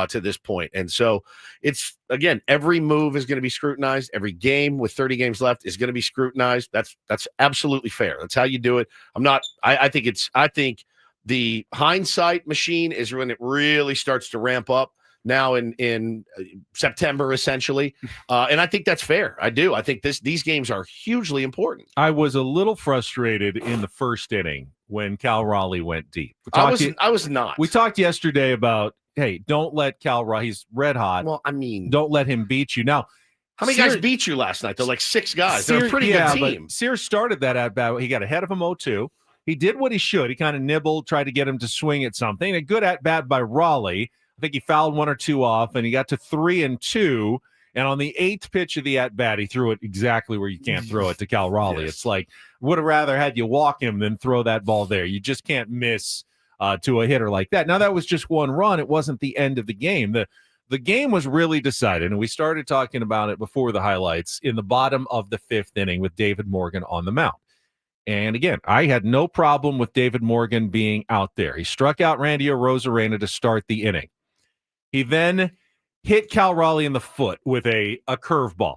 to this point. And so it's, again, every move is going to be scrutinized. Every game with 30 games left is going to be scrutinized. That's absolutely fair. That's how you do it. I think the hindsight machine is when it really starts to ramp up now in September, essentially. And I think that's fair. I do. I think these games are hugely important. I was a little frustrated in the first inning when Cal Raleigh went deep. I was not. We talked yesterday about, hey, don't let Cal Raleigh, he's red hot. Well, I mean, don't let him beat you. Now, how many guys beat you last night? They're like 6 guys. They're a pretty good team. Sears started that at bat. He got ahead of him 0-2. He did what he should. He kind of nibbled, tried to get him to swing at something. A good at bat by Raleigh. I think he fouled 1 or 2 off, and he got to 3-2. And on the 8th pitch of the at bat, he threw it exactly where you can't throw it to Cal Raleigh. Yes. It's like, would have rather had you walk him than throw that ball there. You just can't miss to a hitter like that. Now, that was just 1 run. It wasn't the end of the game. The game was really decided, and we started talking about it before the highlights in the bottom of the 5th inning with David Morgan on the mound. And again, I had no problem with David Morgan being out there. He struck out Randy Arozarena to start the inning. He then hit Cal Raleigh in the foot with a curveball.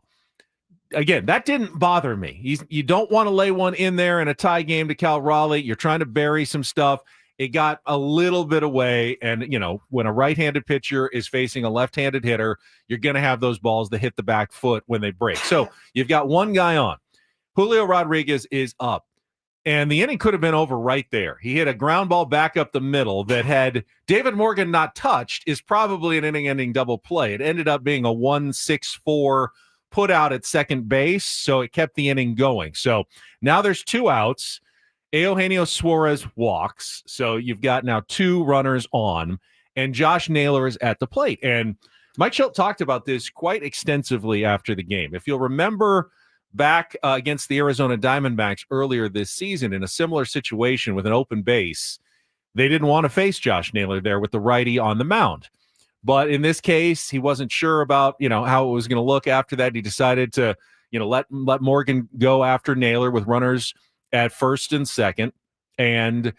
Again, that didn't bother me. You don't want to lay one in there in a tie game to Cal Raleigh. You're trying to bury some stuff. It got a little bit away. And, when a right-handed pitcher is facing a left-handed hitter, you're going to have those balls that hit the back foot when they break. So you've got one guy on. Julio Rodriguez is up. And the inning could have been over right there. He hit a ground ball back up the middle that, had David Morgan not touched, is probably an inning-ending double play. It ended up being a 1-6-4 put out at second base, so it kept the inning going. So now there's 2 outs. Eugenio Suarez walks, so you've got now 2 runners on, and Josh Naylor is at the plate. And Mike Schilt talked about this quite extensively after the game. If you'll remember, back against the Arizona Diamondbacks earlier this season in a similar situation with an open base, they didn't want to face Josh Naylor there with the righty on the mound. But in this case, he wasn't sure about, how it was going to look after that. He decided to, let Morgan go after Naylor with runners at first and second. And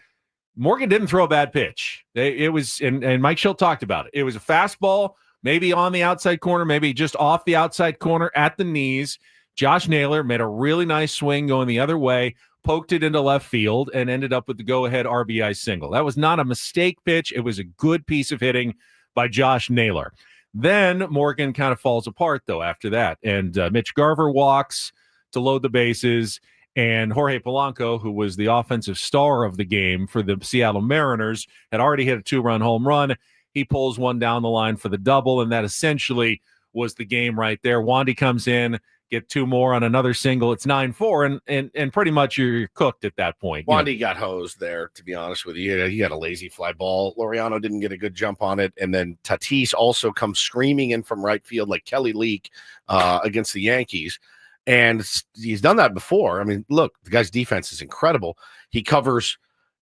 Morgan didn't throw a bad pitch. It was, and Mike Schilt talked about it. It was a fastball, maybe on the outside corner, maybe just off the outside corner at the knees. Josh Naylor made a really nice swing going the other way, poked it into left field, and ended up with the go-ahead RBI single. That was not a mistake pitch. It was a good piece of hitting by Josh Naylor. Then Morgan kind of falls apart, though, after that. And Mitch Garver walks to load the bases, and Jorge Polanco, who was the offensive star of the game for the Seattle Mariners, had already hit a 2-run home run. He pulls one down the line for the double, and that essentially was the game right there. Wandy comes in, get 2 more on another single. It's 9-4, and pretty much you're cooked at that point. Wandy got hosed there, to be honest with you. He had a lazy fly ball. Laureano didn't get a good jump on it, and then Tatis also comes screaming in from right field like Kelly Leak against the Yankees, and he's done that before. I mean, look, the guy's defense is incredible. He covers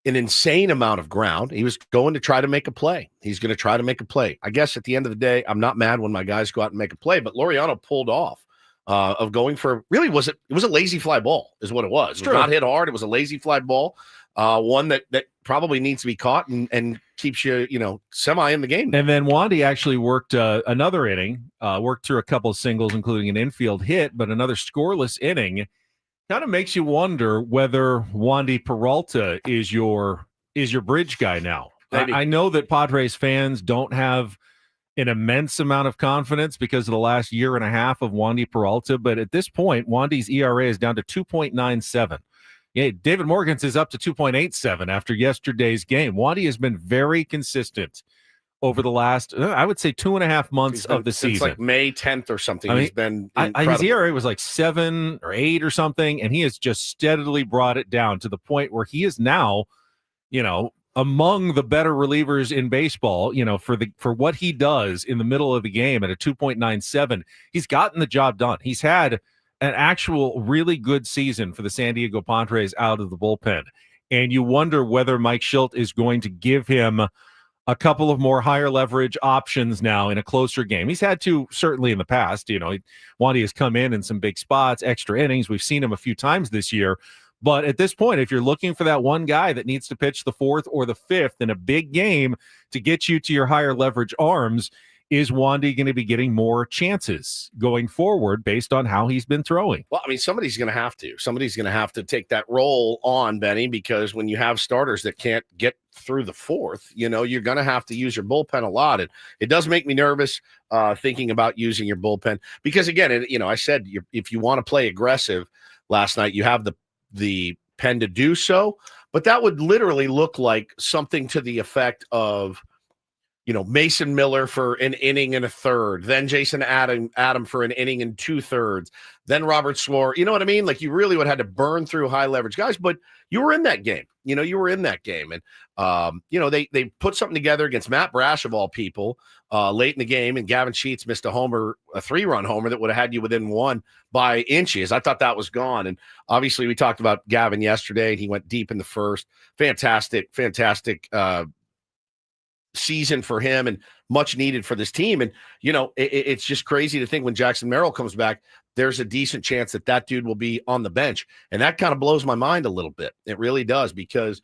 an insane amount of ground. He was going to try to make a play. He's going to try to make a play. I guess at the end of the day, I'm not mad when my guys go out and make a play, but Laureano pulled off of going for, really, it was a lazy fly ball is what it was. It was not hit hard. It was a lazy fly ball, one that probably needs to be caught and keeps you, semi in the game. And then Wandy actually worked another inning, worked through a couple of singles, including an infield hit, but another scoreless inning. Kind of makes you wonder whether Wandy Peralta is your bridge guy now. Maybe. I know that Padres fans don't have an immense amount of confidence because of the last year and a half of Wandy Peralta, but at this point, Wandy's ERA is down to 2.97. Yeah, David Morgan's is up to 2.87 after yesterday's game. Wandy has been very consistent over the last, I would say, 2.5 months of the since season. like May 10th or something. I mean, He's been his ERA was like 7 or 8 or something, and he has just steadily brought it down to the point where he is now, among the better relievers in baseball, for what he does in the middle of the game at a 2.97. He's gotten the job done. He's had an actual really good season for the San Diego Padres out of the bullpen. And you wonder whether Mike Shildt is going to give him a couple of more higher leverage options now in a closer game. He's had to, certainly in the past. Wandy has come in some big spots, extra innings. We've seen him a few times this year. But at this point, if you're looking for that one guy that needs to pitch the 4th or the 5th in a big game to get you to your higher leverage arms, is Wandy going to be getting more chances going forward based on how he's been throwing? Well, I mean, somebody's going to have to. Somebody's going to have to take that role on, Benny, because when you have starters that can't get through the 4th, you're going to have to use your bullpen a lot. And it does make me nervous thinking about using your bullpen because, again, I said if you want to play aggressive last night, you have the pen to do so. But that would literally look like something to the effect of, Mason Miller for an inning and a third, then Jason Adam for an inning and 2/3, then Robert Swore. You know what I mean? Like you really would have had to burn through high leverage guys, but you were in that game. You were in that game. And, they put something together against Matt Brash of all people late in the game, and Gavin Sheets missed a 3-run homer that would have had you within 1 by inches. I thought that was gone. And obviously we talked about Gavin yesterday, and he went deep in the first. Fantastic season for him and much needed for this team. And, it's just crazy to think when Jackson Merrill comes back, there's a decent chance that dude will be on the bench. And that kind of blows my mind a little bit. It really does, because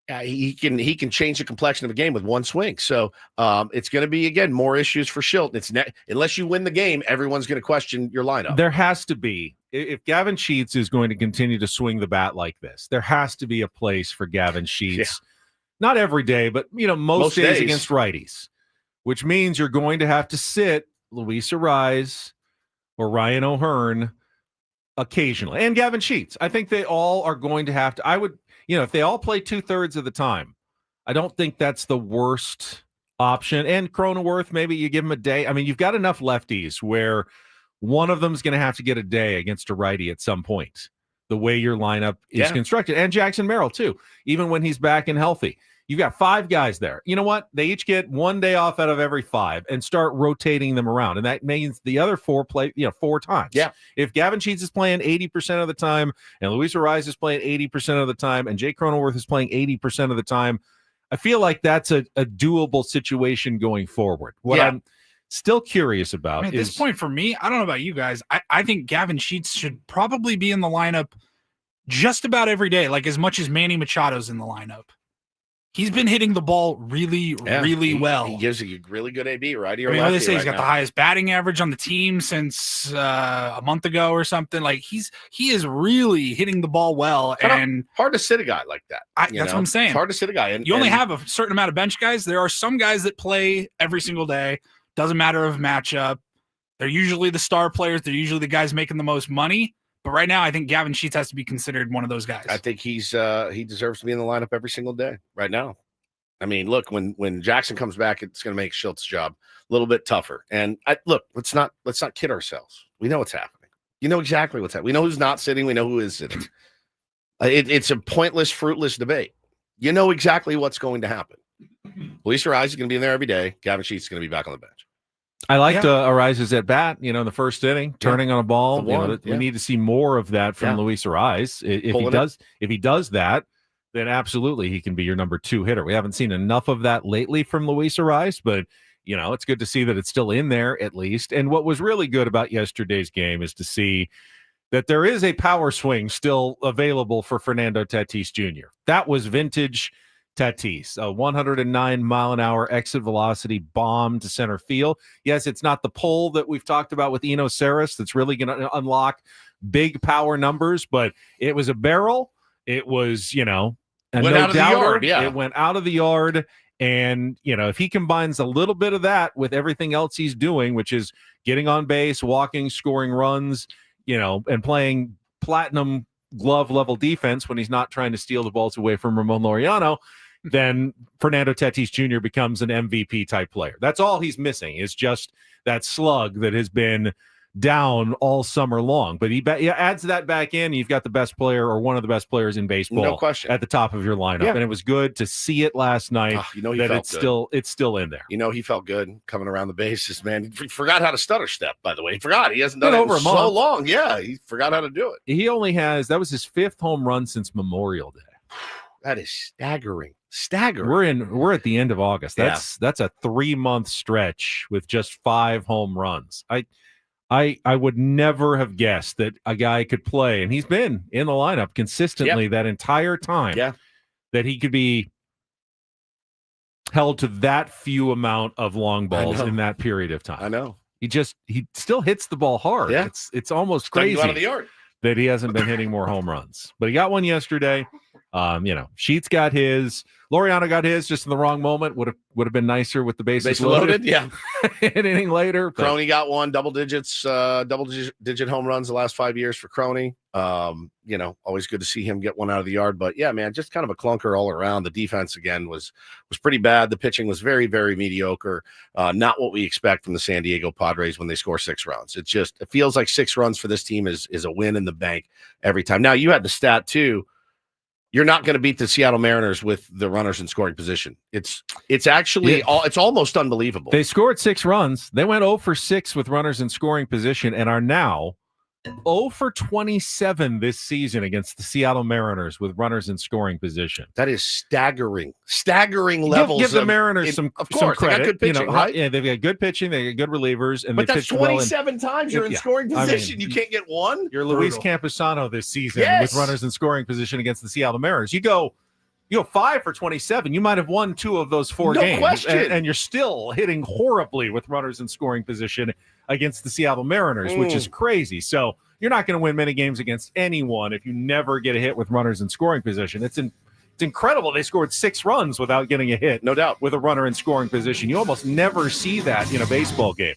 he can change the complexion of a game with one swing. So it's going to be, again, more issues for Shildt. Unless you win the game, everyone's going to question your lineup. There has to be. If Gavin Sheets is going to continue to swing the bat like this, there has to be a place for Gavin Sheets. Yeah. Not every day, but most days against righties, which means you're going to have to sit Luis Arraez or Ryan O'Hearn occasionally, and Gavin Sheets. I think they all are going to have to. If they all play 2/3 of the time, I don't think that's the worst option. And Cronenworth, maybe you give him a day. I mean, you've got enough lefties where one of them is going to have to get a day against a righty at some point, the way your lineup is constructed. And Jackson Merrill, too, even when he's back and healthy. You've got 5 guys there. You know what? They each get 1 day off out of every 5 and start rotating them around. And that means the other 4 play, 4 times. Yeah. If Gavin Sheets is playing 80% of the time and Luis Arraez is playing 80% of the time and Jay Cronenworth is playing 80% of the time, I feel like that's a doable situation going forward. What I'm still curious about at this point for me, I don't know about you guys. I think Gavin Sheets should probably be in the lineup just about every day, like as much as Manny Machado's in the lineup. He's been hitting the ball really well. He gives you a really good AB, righty or lefty. lefty. They say he's got now. the highest batting average on the team since a month ago or something. Like he is really hitting the ball well, and hard to sit a guy like that. That's what I'm saying. It's hard to sit a guy. And you only have a certain amount of bench guys. There are some guys that play every single day. Doesn't matter of matchup. They're usually the star players. They're usually the guys making the most money. But right now, I think Gavin Sheets has to be considered one of those guys. I think he deserves to be in the lineup every single day right now. I mean, look, when Jackson comes back, it's going to make Shilt's job a little bit tougher. And let's not kid ourselves. We know what's happening. You know exactly what's happening. We know who's not sitting. We know who is sitting. It's a pointless, fruitless debate. You know exactly what's going to happen. Luis Arraez is going to be in there every day. Gavin Sheets is going to be back on the bench. I liked Arraez's at bat, in the first inning, turning on a ball. We need to see more of that from Luis Arraez. If he does that, then absolutely he can be your number 2 hitter. We haven't seen enough of that lately from Luis Arraez, but it's good to see that it's still in there at least. And what was really good about yesterday's game is to see that there is a power swing still available for Fernando Tatis Jr. That was vintage Tatis, a 109-mile-an-hour exit velocity bomb to center field. Yes, it's not the pull that we've talked about with Eno Saris that's really going to unlock big power numbers, but it was a barrel. It was, went out of the yard. Yeah. It went out of the yard, And, if he combines a little bit of that with everything else he's doing, which is getting on base, walking, scoring runs, and playing platinum glove level defense when he's not trying to steal the balls away from Ramon Laureano, then Fernando Tatis Jr. becomes an MVP type player. That's all he's missing is just that slug that has been down all summer long. But he adds that back in. You've got the best player or one of the best players in baseball, no question, at the top of your lineup. Yeah. And it was good to see it last night. He felt it's still in there. He felt good coming around the bases, man. He forgot how to stutter step, by the way. He forgot. He hasn't done Been it over in a so month. long. Yeah, he forgot how to do it. He only that was his 5th home run since Memorial Day. That is staggering. We're at the end of August. That's a 3-month stretch with just 5 home runs. I would never have guessed that a guy could play, and he's been in the lineup consistently that entire time. Yeah, that he could be held to that few amount of long balls in that period of time. I know. He still hits the ball hard. Yeah. It's almost Go crazy out of the yard. that he hasn't been hitting more home runs. But he got one yesterday. Sheets got his. Laureano got his just in the wrong moment. Would have been nicer with the bases loaded. Yeah. An inning later. Crony got one, double digit home runs the last 5 years for Crony. Always good to see him get one out of the yard. But yeah, man, just kind of a clunker all around. The defense again was pretty bad. The pitching was very, very mediocre. Not what we expect from the San Diego Padres when they score 6 runs. It feels like 6 runs for this team is a win in the bank every time. Now you had the stat too. You're not going to beat the Seattle Mariners with the runners in scoring position. It's actually it's almost unbelievable. They scored 6 runs. They went 0 for 6 with runners in scoring position and are now 0 for 27 this season against the Seattle Mariners with runners in scoring position. That is staggering levels. Give the Mariners some credit. They got good pitching, right? Yeah, they've got good pitching. They got good relievers, and but they that's pitched 27 times you're in scoring position. You can't get one. You're Luis Campusano this season with runners in scoring position against the Seattle Mariners. You go 5 for 27. You might have won 2 of those 4 games. Question. And you're still hitting horribly with runners in scoring position against the Seattle Mariners, which is crazy. So you're not going to win many games against anyone if you never get a hit with runners in scoring position. It's incredible. They scored 6 runs without getting a hit, no doubt, with a runner in scoring position. You almost never see that in a baseball game.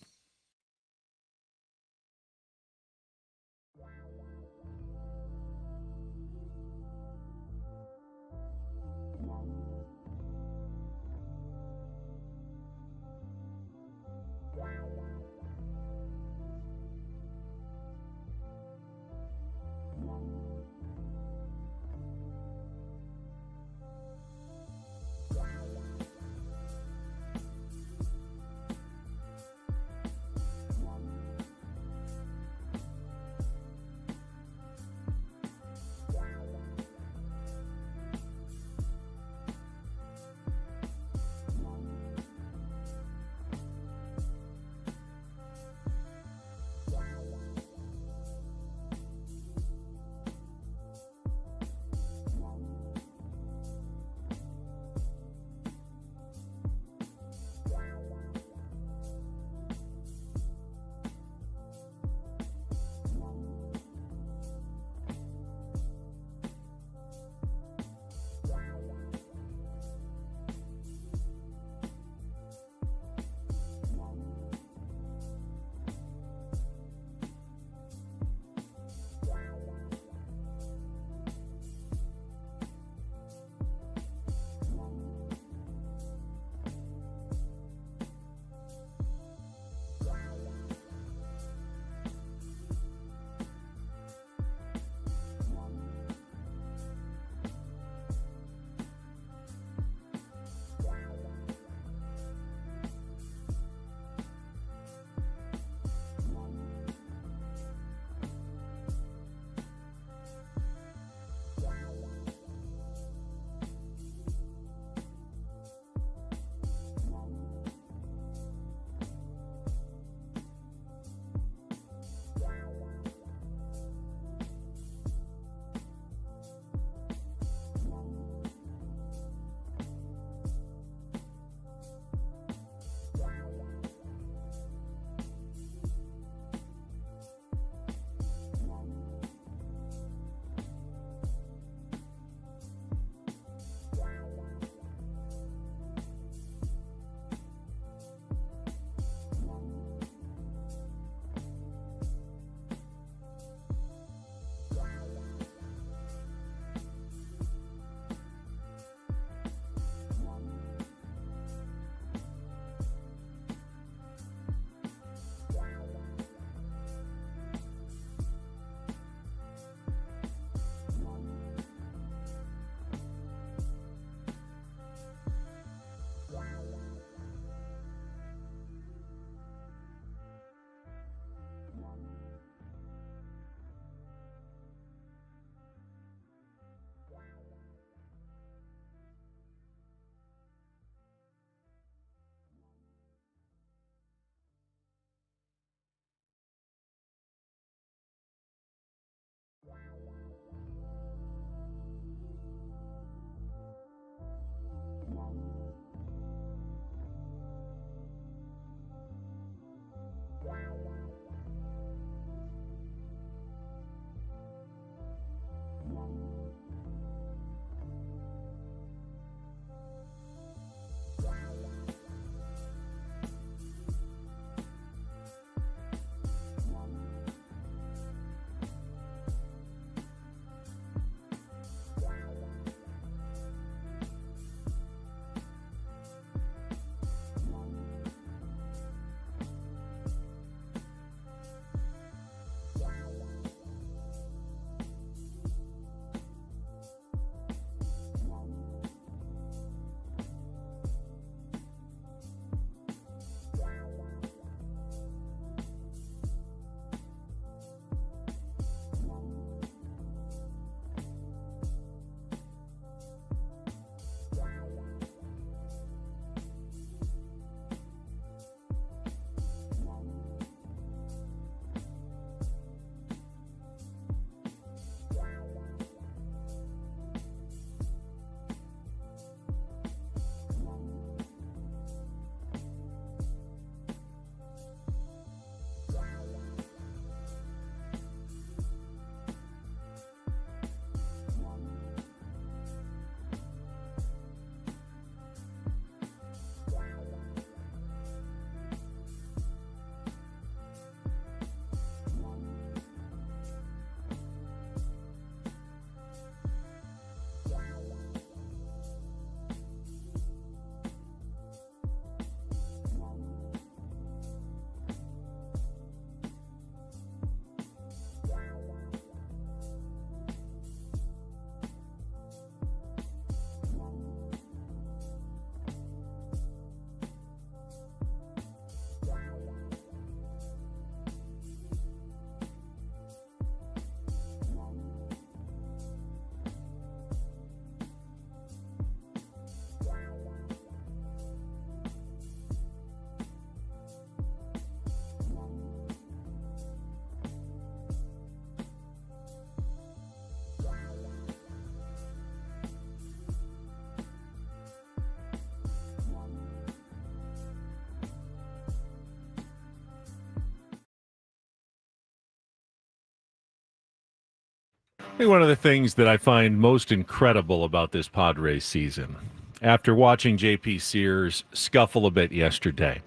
think one of the things that I find most incredible about this Padres season, after watching J.P. Sears scuffle a bit yesterday,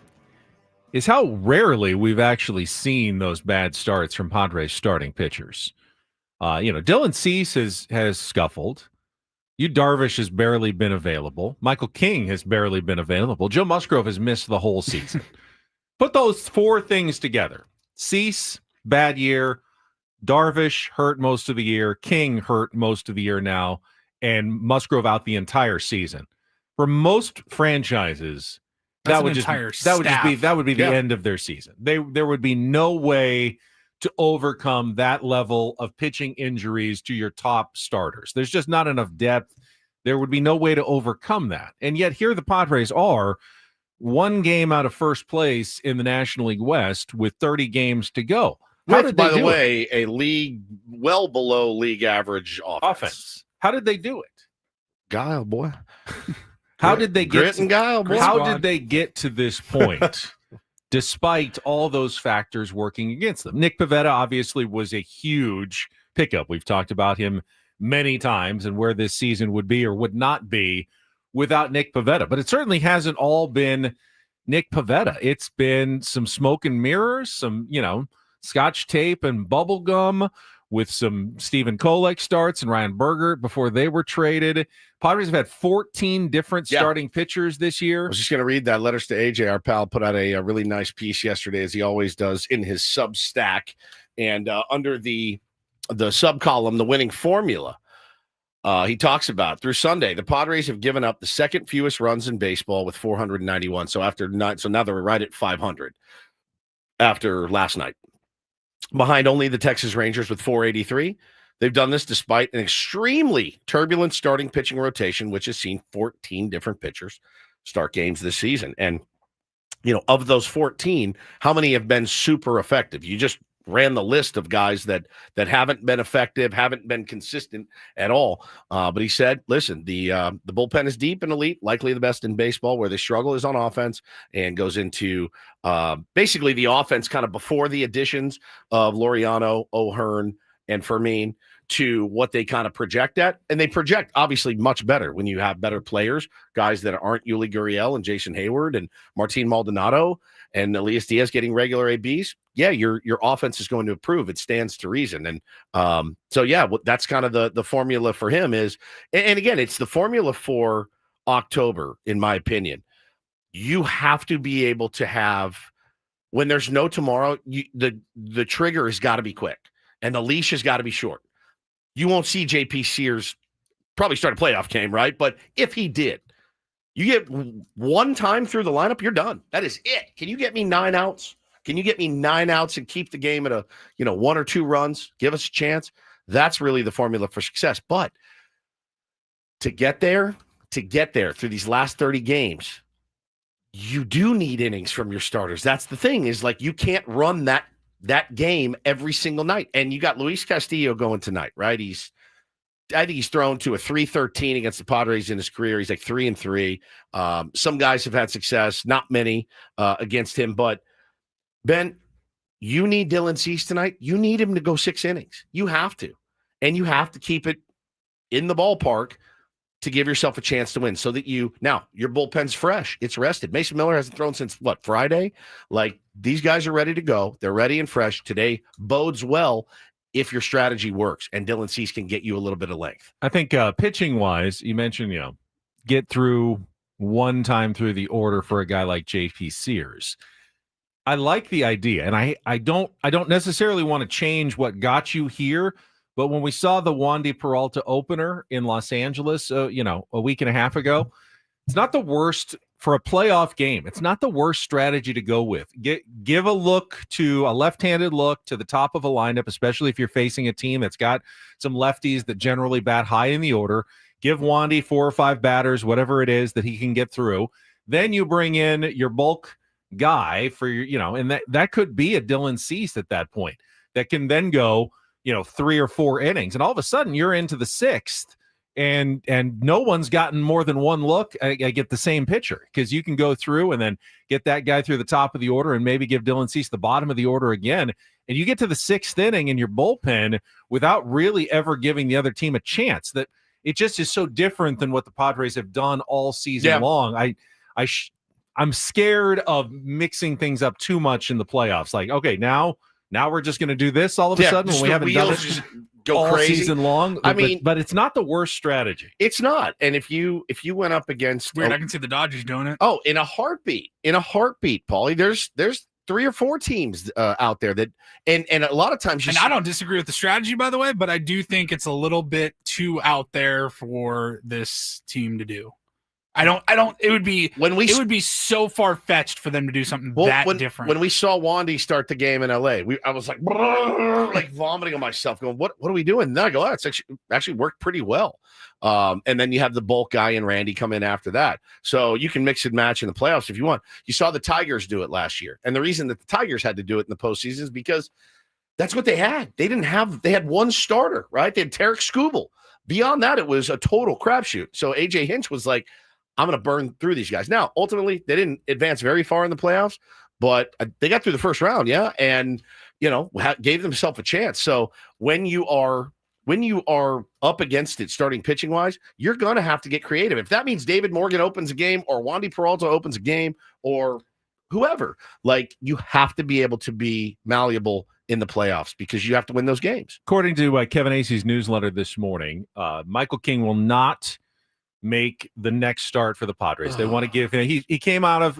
is how rarely we've actually seen those bad starts from Padres starting pitchers. Dylan Cease has scuffled. Yu Darvish has barely been available. Michael King has barely been available. Joe Musgrove has missed the whole season. Put those four things together. Cease, bad year. Darvish hurt most of the year. King hurt most of the year now. And Musgrove out the entire season. For most franchises, that would be the end of their season. There would be no way to overcome that level of pitching injuries to your top starters. There's just not enough depth. There would be no way to overcome that. And yet here the Padres are, one game out of first place in the National League West with 30 games to go. By the way, a league well below league average offense. How did they do it? Guile, boy. How did they get and guile, boy. How did they get to this point? Despite all those factors working against them. Nick Pivetta obviously was a huge pickup. We've talked about him many times and where this season would be or would not be without Nick Pivetta. But it certainly hasn't all been Nick Pivetta. It's been some smoke and mirrors, some, scotch tape and bubble gum with some Stephen Kolek starts and Ryan Berger before they were traded. Padres have had 14 different starting pitchers this year. I was just going to read that. Letters to AJ, our pal, put out a really nice piece yesterday, as he always does, in his Substack. And under the sub-column, the winning formula, he talks about, through Sunday, the Padres have given up the second fewest runs in baseball with 491. So now they're right at 500 after last night. Behind only the Texas Rangers with 483. They've done this despite an extremely turbulent starting pitching rotation, which has seen 14 different pitchers start games this season. And, of those 14, how many have been super effective? You just ran the list of guys that haven't been effective, haven't been consistent at all. But he said, listen, the bullpen is deep and elite, likely the best in baseball. Where they struggle is on offense, and goes into basically the offense kind of before the additions of Laureano, O'Hearn, and Fermin to what they kind of project at. And they project obviously much better when you have better players, guys that aren't Yuli Gurriel and Jason Hayward and Martin Maldonado and Elias Diaz getting regular ABs. Yeah, your offense is going to improve. It stands to reason. And that's kind of the formula for him is, and again, it's the formula for October, in my opinion. You have to be able to have, when there's no tomorrow, the trigger has got to be quick and the leash has got to be short. You won't see J.P. Sears probably start a playoff game, right? But if he did, you get one time through the lineup, you're done. That is it. Can you get me 9 outs? Can you get me 9 outs and keep the game at 1 or 2 runs? Give us a chance. That's really the formula for success. But to get there through these last 30 games, you do need innings from your starters. That's the thing, is like you can't run that game every single night. And you got Luis Castillo going tonight, right? I think he's thrown to a 313 against the Padres in his career. He's like 3-3. Some guys have had success, not many against him. But Ben, you need Dylan Cease tonight. You need him to go 6 innings. You have to. And you have to keep it in the ballpark to give yourself a chance to win, so that your bullpen's fresh. It's rested. Mason Miller hasn't thrown since Friday? Like, these guys are ready to go. They're ready and fresh. Today bodes well if your strategy works and Dylan Cease can get you a little bit of length. I think pitching wise, you mentioned, get through one time through the order for a guy like J.P. Sears. I like the idea, and I don't necessarily want to change what got you here. But when we saw the Wandy Peralta opener in Los Angeles, a week and a half ago, it's not the worst for a playoff game. It's not the worst strategy to go with. Give a left-handed look to the top of a lineup, especially if you're facing a team that's got some lefties that generally bat high in the order. Give Wandy 4 or 5 batters, whatever it is that he can get through. Then you bring in your bulk guy for your, and that could be a Dylan Cease at that point that can then go 3 or 4 innings, and all of a sudden you're into the 6th and no one's gotten more than one look. I get the same pitcher, because you can go through and then get that guy through the top of the order and maybe give Dylan Cease the bottom of the order again, and you get to the 6th inning in your bullpen without really ever giving the other team a chance. That it just is so different than what the Padres have done all season long. I'm scared of mixing things up too much in the playoffs. Like, okay, now we're just going to do this all of a sudden when we haven't done it go all crazy season long. I mean, but it's not the worst strategy. It's not. And if you went up against Weird, I can see the Dodgers doing it. Oh, in a heartbeat, Paulie, there's 3 or 4 teams out there that, and a lot of times, I don't disagree with the strategy, by the way, but I do think it's a little bit too out there for this team to do. It would be so far fetched for them to do something different. When we saw Wandy start the game in LA, I was like vomiting on myself, going, "What are we doing?" And then I go, "Oh, it's actually worked pretty well." And then you have the bulk guy and Randy come in after that, so you can mix and match in the playoffs if you want. You saw the Tigers do it last year, and the reason that the Tigers had to do it in the postseason is because that's what they had. They had one starter, right? They had Tarek Skubal. Beyond that, it was a total crapshoot. So AJ Hinch was like, I'm going to burn through these guys. Now, ultimately, they didn't advance very far in the playoffs, but they got through the first round, and gave themselves a chance. So when you are up against it, starting pitching wise, you're going to have to get creative. If that means David Morgan opens a game, or Wandy Peralta opens a game, or whoever, like, you have to be able to be malleable in the playoffs because you have to win those games. According to Kevin Acey's newsletter this morning, Michael King will not make the next start for the Padres. They want to give him, he came out of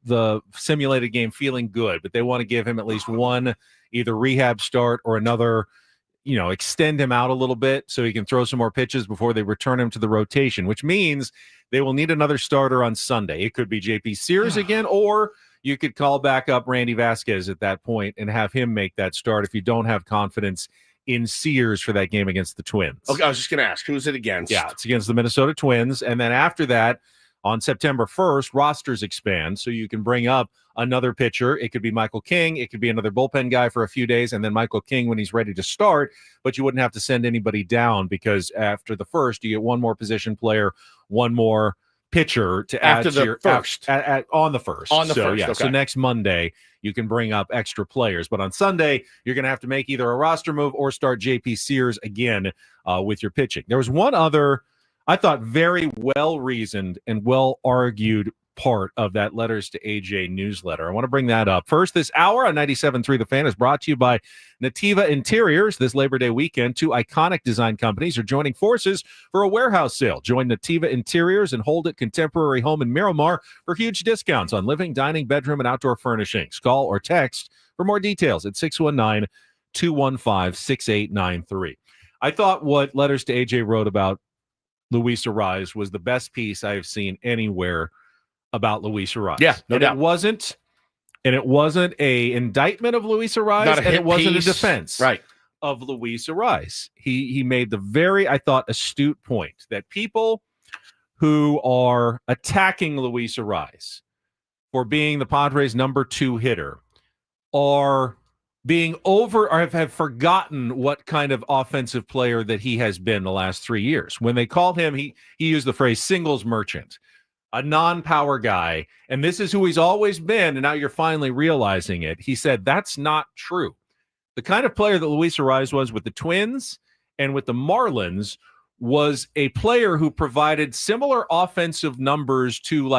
the simulated game feeling good, but they want to give him at least one either rehab start or another, extend him out a little bit so he can throw some more pitches before they return him to the rotation, which means they will need another starter on Sunday. It could be JP Sears again, or you could call back up Randy Vasquez at that point and have him make that start if you don't have confidence in Sears for that game against the Twins. Okay, I was just going to ask, who's it against? Yeah, it's against the Minnesota Twins. And then after that, on September 1st, rosters expand, so you can bring up another pitcher. It could be Michael King. It could be another bullpen guy for a few days, and then Michael King when he's ready to start, but you wouldn't have to send anybody down because after the first, you get one more position player, one more pitcher to add to your first. On the first. Okay. So next Monday, you can bring up extra players. But on Sunday, you're going to have to make either a roster move or start JP Sears again with your pitching. There was one other, I thought, very well-reasoned and well-argued part of that Letters to AJ newsletter. I want to bring that up. First, this hour on 97.3 The Fan is brought to you by Nativa Interiors. This Labor Day weekend, 2 iconic design companies are joining forces for a warehouse sale. Join Nativa Interiors and Hold It Contemporary Home in Miramar for huge discounts on living, dining, bedroom, and outdoor furnishings. Call or text for more details at 619-215-6893. I thought what Letters to AJ wrote about Luis Arraez was the best piece I have seen anywhere about Luis Arraez. Yeah, no doubt. It wasn't a indictment of Luis Arraez, and it wasn't a defense of Luis Arraez. He made the very, I thought, astute point that people who are attacking Luis Arraez for being the Padres' number 2 hitter are being over or have forgotten what kind of offensive player that he has been the last 3 years. When they called him, he used the phrase singles merchant, a non-power guy, and this is who he's always been, and now you're finally realizing it. He said that's not true. The kind of player that Luis Arraez was with the Twins and with the Marlins was a player who provided similar offensive numbers to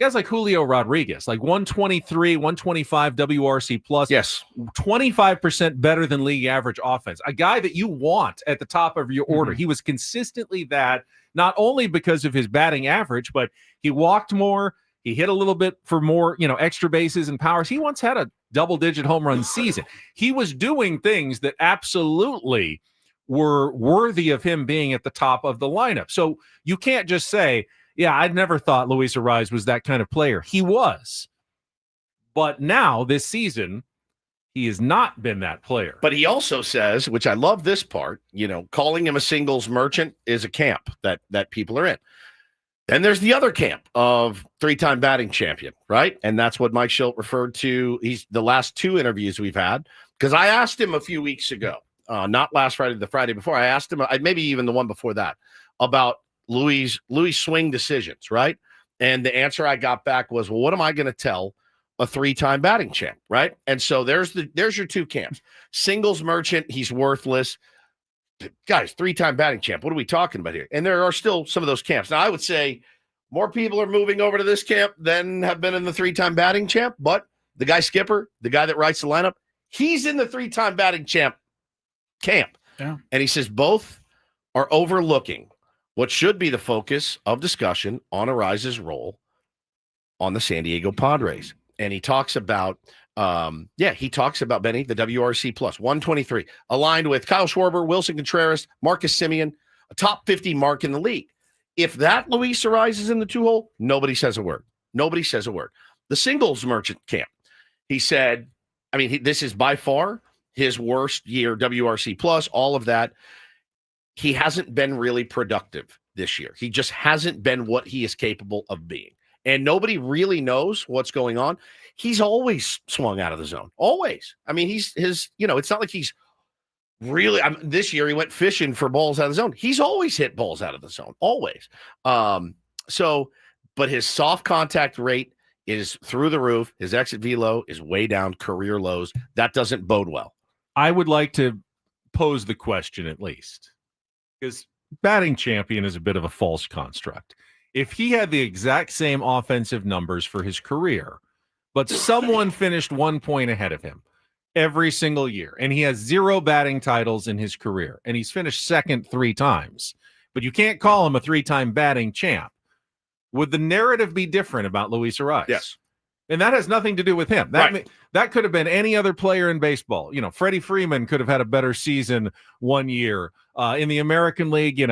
guys like Julio Rodriguez, like 123, 125 WRC plus. Yes. 25% better than league average offense. A guy that you want at the top of your order. He was consistently that, not only because of his batting average, but he walked more. He hit a little bit for more, extra bases and powers. He once had a double-digit home run season. He was doing things that absolutely were worthy of him being at the top of the lineup. So you can't just say, yeah, I'd never thought Luis Arraez was that kind of player. He was. But now, this season, he has not been that player. But he also says, which I love this part, calling him a singles merchant is a camp that people are in. Then there's the other camp of 3-time batting champion, right? And that's what Mike Schilt referred to. He's the last 2 interviews we've had, because I asked him a few weeks ago, not last Friday, the Friday before, I asked him, maybe even the one before that, about Louis' swing decisions, right? And the answer I got back was, well, what am I going to tell a 3-time batting champ, right? And so there's your two camps. Singles merchant, he's worthless. Guys, 3-time batting champ. What are we talking about here? And there are still some of those camps. Now, I would say more people are moving over to this camp than have been in the 3-time batting champ, but the guy Skipper, the guy that writes the lineup, he's in the 3-time batting champ camp. Yeah. And he says both are overlooking what should be the focus of discussion on Arraez's role on the San Diego Padres. And he talks about, Benny, the WRC plus 123, aligned with Kyle Schwarber, Wilson Contreras, Marcus Semien, a top 50 mark in the league. If that Luis Arraez is in the 2-hole, nobody says a word. Nobody says a word. The singles merchant camp, he said, this is by far his worst year, WRC plus, all of that. He hasn't been really productive this year. He just hasn't been what he is capable of being. And nobody really knows what's going on. He's always swung out of the zone. Always. It's not like he's really, this year he went fishing for balls out of the zone. He's always hit balls out of the zone. Always. But his soft contact rate is through the roof. His exit velo is way down, career lows. That doesn't bode well. I would like to pose the question at least, because batting champion is a bit of a false construct. If he had the exact same offensive numbers for his career, but someone finished 1 point ahead of him every single year, and he has 0 batting titles in his career, and he's finished second 3 times, but you can't call him a 3-time batting champ, would the narrative be different about Luis Arraez? Yes. And that has nothing to do with him. That could have been any other player in baseball. Freddie Freeman could have had a better season one year. In the American League,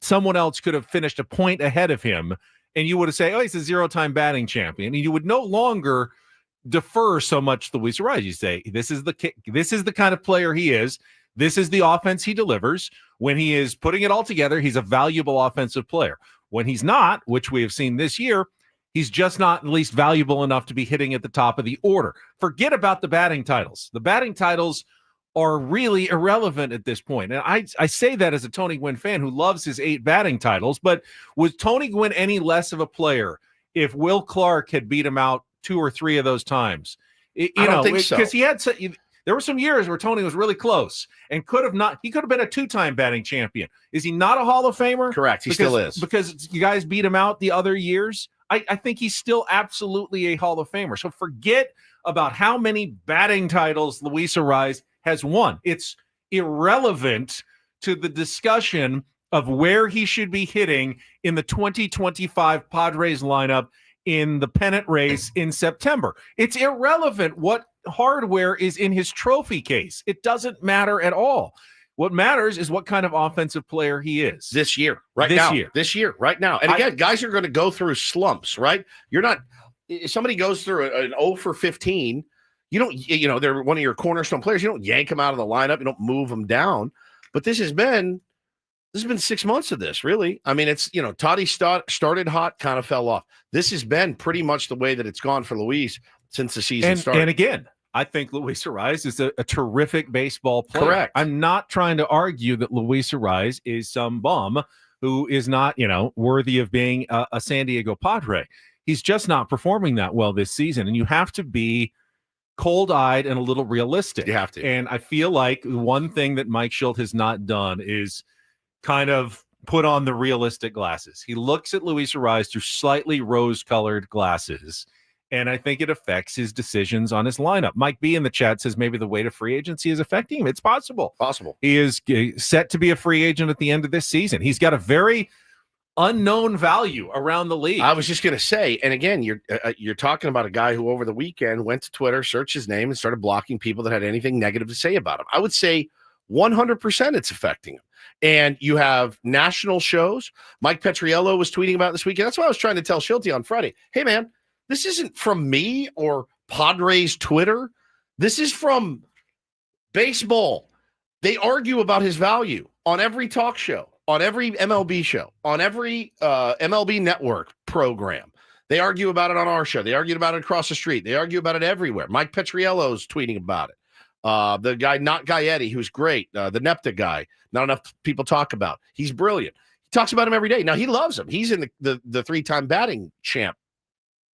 someone else could have finished a point ahead of him, and you would have said, oh, he's a 0-time batting champion. And you would no longer defer so much to Luis Arraez. You say, this is the kind of player he is. This is the offense he delivers. When he is putting it all together, he's a valuable offensive player. When he's not, which we have seen this year, he's just not at least valuable enough to be hitting at the top of the order. Forget about the batting titles. The batting titles are really irrelevant at this point. And I say that as a Tony Gwynn fan who loves his 8 batting titles, but was Tony Gwynn any less of a player if Will Clark had beat him out 2 or 3 of those times? I don't think so. Because there were some years where Tony was really close and he could have been a 2-time batting champion. Is he not a Hall of Famer? Correct. He still is. Because you guys beat him out the other years. I think he's still absolutely a Hall of Famer. So forget about how many batting titles Luis Arraez has won. It's irrelevant to the discussion of where he should be hitting in the 2025 Padres lineup in the pennant race in September. It's irrelevant what hardware is in his trophy case. It doesn't matter at all. What matters is what kind of offensive player he is. This year, right now. And again, guys are going to go through slumps, right? If somebody goes through an 0 for 15, you don't, they're one of your cornerstone players. You don't yank them out of the lineup. You don't move them down. But this has been 6 months of this, really. It's, Toddy started hot, kind of fell off. This has been pretty much the way that it's gone for Luis since the season started. And again, I think Luis Arraez is a terrific baseball player. Correct. I'm not trying to argue that Luis Arraez is some bum who is not, worthy of being a San Diego Padre. He's just not performing that well this season. And you have to be cold-eyed and a little realistic. You have to. And I feel like one thing that Mike Schilt has not done is kind of put on the realistic glasses. He looks at Luis Arraez through slightly rose-colored glasses, and I think it affects his decisions on his lineup. Mike B in the chat says maybe the weight of free agency is affecting him. It's possible. He is set to be a free agent at the end of this season. He's got a very unknown value around the league. I was just going to say, and again, you're talking about a guy who over the weekend went to Twitter, searched his name, and started blocking people that had anything negative to say about him. I would say 100% it's affecting him. And you have national shows. Mike Petriello was tweeting about it this weekend. That's why I was trying to tell Schilte on Friday, hey, man, this isn't from me or Padres Twitter. This is from baseball. They argue about his value on every talk show, on every MLB show, on every MLB network program. They argue about it on our show. They argued about it across the street. They argue about it everywhere. Mike Petriello's tweeting about it. The guy, not Gaetti, who's great, the NEPTA guy, not enough people talk about. He's brilliant. Talks about him every day. Now, he loves him. He's in the 3-time batting champ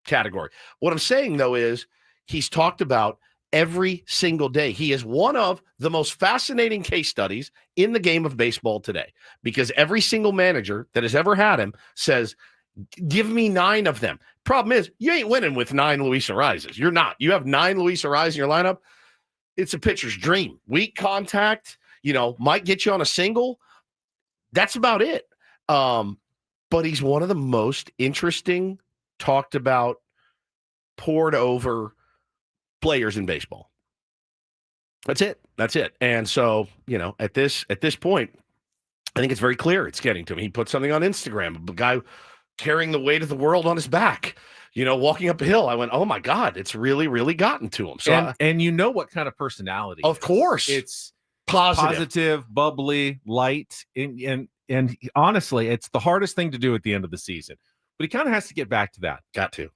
category. What I'm saying, though, is he's talked about every single day. He is one of the most fascinating case studies in the game of baseball today, because every single manager that has ever had him says, give me 9 of them. Problem is, you ain't winning with 9 Luis Arraezes. You're not. You have 9 Luis Arraez in your lineup. It's a pitcher's dream. Weak contact, might get you on a single. That's about it. But he's one of the most interesting, talked about, poured over players in baseball. That's it. And so, at this point, I think it's very clear it's getting to him. He put something on Instagram, a guy carrying the weight of the world on his back, walking up a hill. I went, oh my God, it's really, really gotten to him. So, and what kind of personality? Of course, it's positive, bubbly, light, and honestly, it's the hardest thing to do at the end of the season. But he kind of has to get back to that. Got to.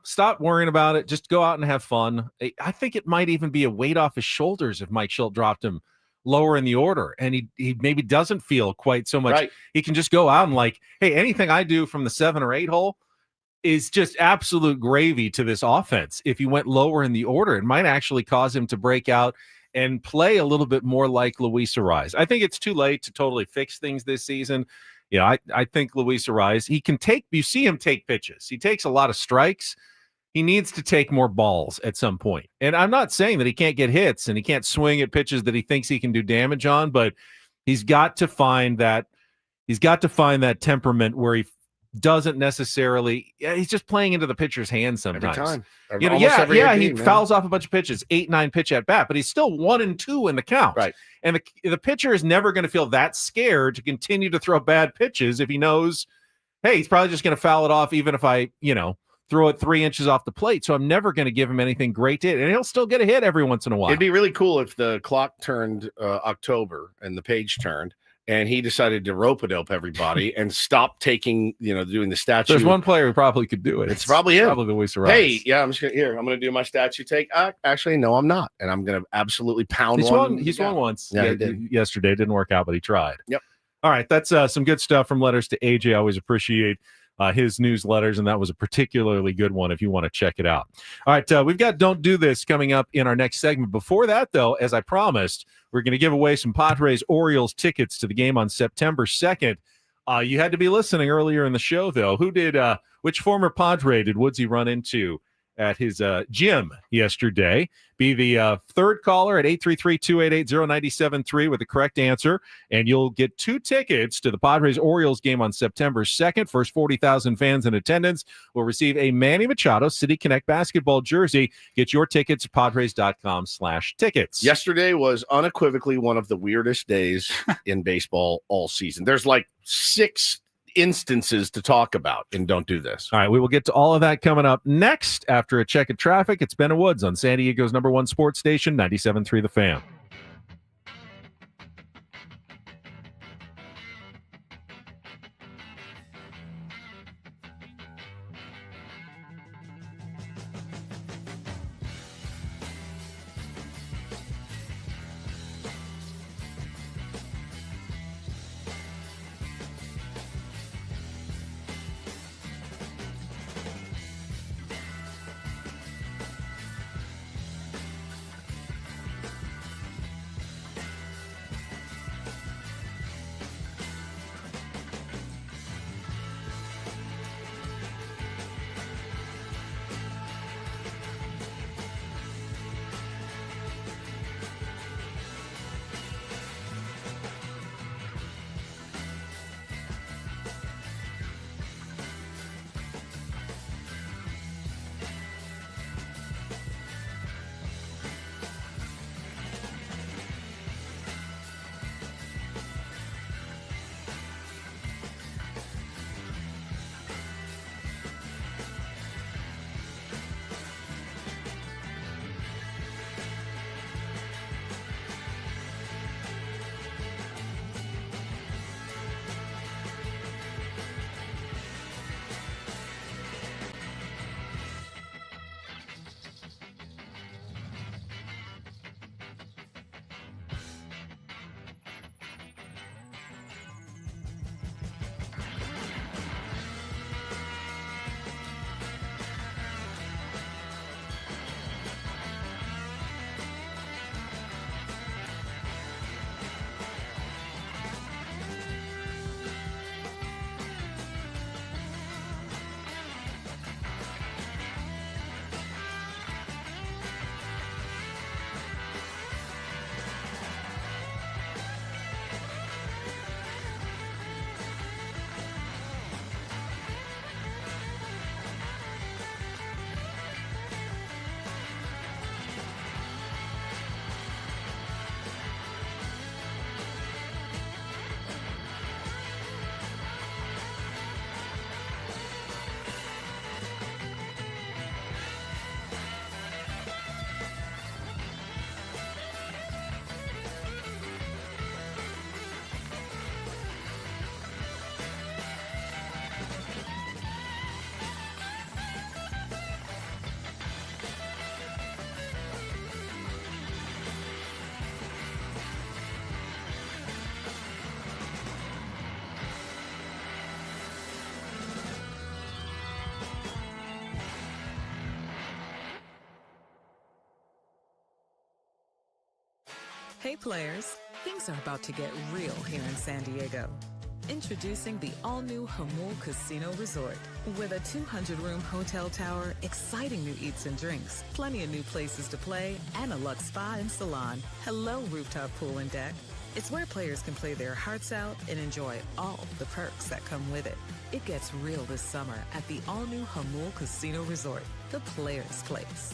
Stop worrying about it. Just go out and have fun. I think it might even be a weight off his shoulders if Mike Shildt dropped him lower in the order, and he maybe doesn't feel quite so much. Right. He can just go out and hey, anything I do from the 7 or 8 hole is just absolute gravy to this offense. If he went lower in the order, it might actually cause him to break out and play a little bit more like Luis Arraez. I think it's too late to totally fix things this season. I think Luis Arraez, you see him take pitches. He takes a lot of strikes. He needs to take more balls at some point. And I'm not saying that he can't get hits and he can't swing at pitches that he thinks he can do damage on, but he's got to find that temperament where he doesn't necessarily, he's just playing into the pitcher's hands sometimes. Every time. He fouls off a bunch of pitches, 8-9 pitch at bat, but he's still 1-2 in the count. Right. And the pitcher is never going to feel that scared to continue to throw bad pitches if he knows, hey, he's probably just going to foul it off even if I, throw it 3 inches off the plate. So I'm never going to give him anything great to hit, and he'll still get a hit every once in a while. It'd be really cool if the clock turned October and the page turned, and he decided to rope-a-dope everybody and stop taking, doing the statue. There's one player who probably could do it. It's probably him. Probably Luis Arraez. Hey, yeah, I'm going to do my statue take. Actually, no, I'm not. And I'm going to absolutely pound one. He's won once. Yeah, he did. Yesterday. Didn't work out, but he tried. Yep. All right. That's some good stuff from Letters to AJ. I always appreciate his newsletters, and that was a particularly good one if you want to check it out. All right, we've got Don't Do This coming up in our next segment. Before that, though, as I promised, we're going to give away some Padres-Orioles tickets to the game on September 2nd. You had to be listening earlier in the show, though. Which former Padre did Woodsy run into at his gym yesterday? Be the third caller at 833-288-0973 with the correct answer, and you'll get 2 tickets to the Padres-Orioles game on September 2nd. First 40,000 fans in attendance will receive a Manny Machado City Connect basketball jersey. Get your tickets at padres.com/tickets. Yesterday was unequivocally one of the weirdest days in baseball all season. There's 6 instances to talk about and Don't Do This. All right, we will get to all of that coming up next after a check of traffic. It's Ben and Woods on San Diego's #1 sports station, 97.3 The Fan. Hey players, things are about to get real here in San Diego. Introducing the all-new Jamul Casino Resort. With a 200-room hotel tower, exciting new eats and drinks, plenty of new places to play, and a luxe spa and salon. Hello, rooftop pool and deck. It's where players can play their hearts out and enjoy all the perks that come with it. It gets real this summer at the all-new Jamul Casino Resort, the players' place.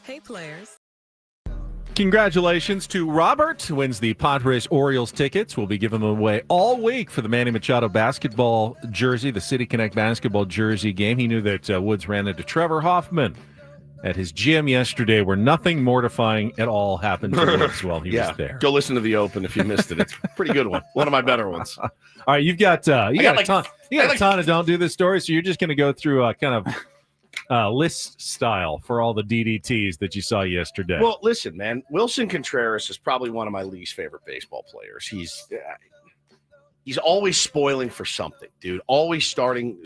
Hey players. Congratulations to Robert, who wins the Padres Orioles tickets. We'll be giving them away all week for the Manny Machado basketball jersey, the City Connect basketball jersey game. He knew that Woods ran into Trevor Hoffman at his gym yesterday, where nothing mortifying at all happened to Woods while he was there. Go listen to the Open if you missed it. It's a pretty good one. One of my better ones. All right, you've got a ton of don't do this stories, so you're just going to go through kind of list style for all the DDTs that you saw yesterday. Well, listen, man, Wilson Contreras is probably one of my least favorite baseball players. He's always spoiling for something, dude. Always starting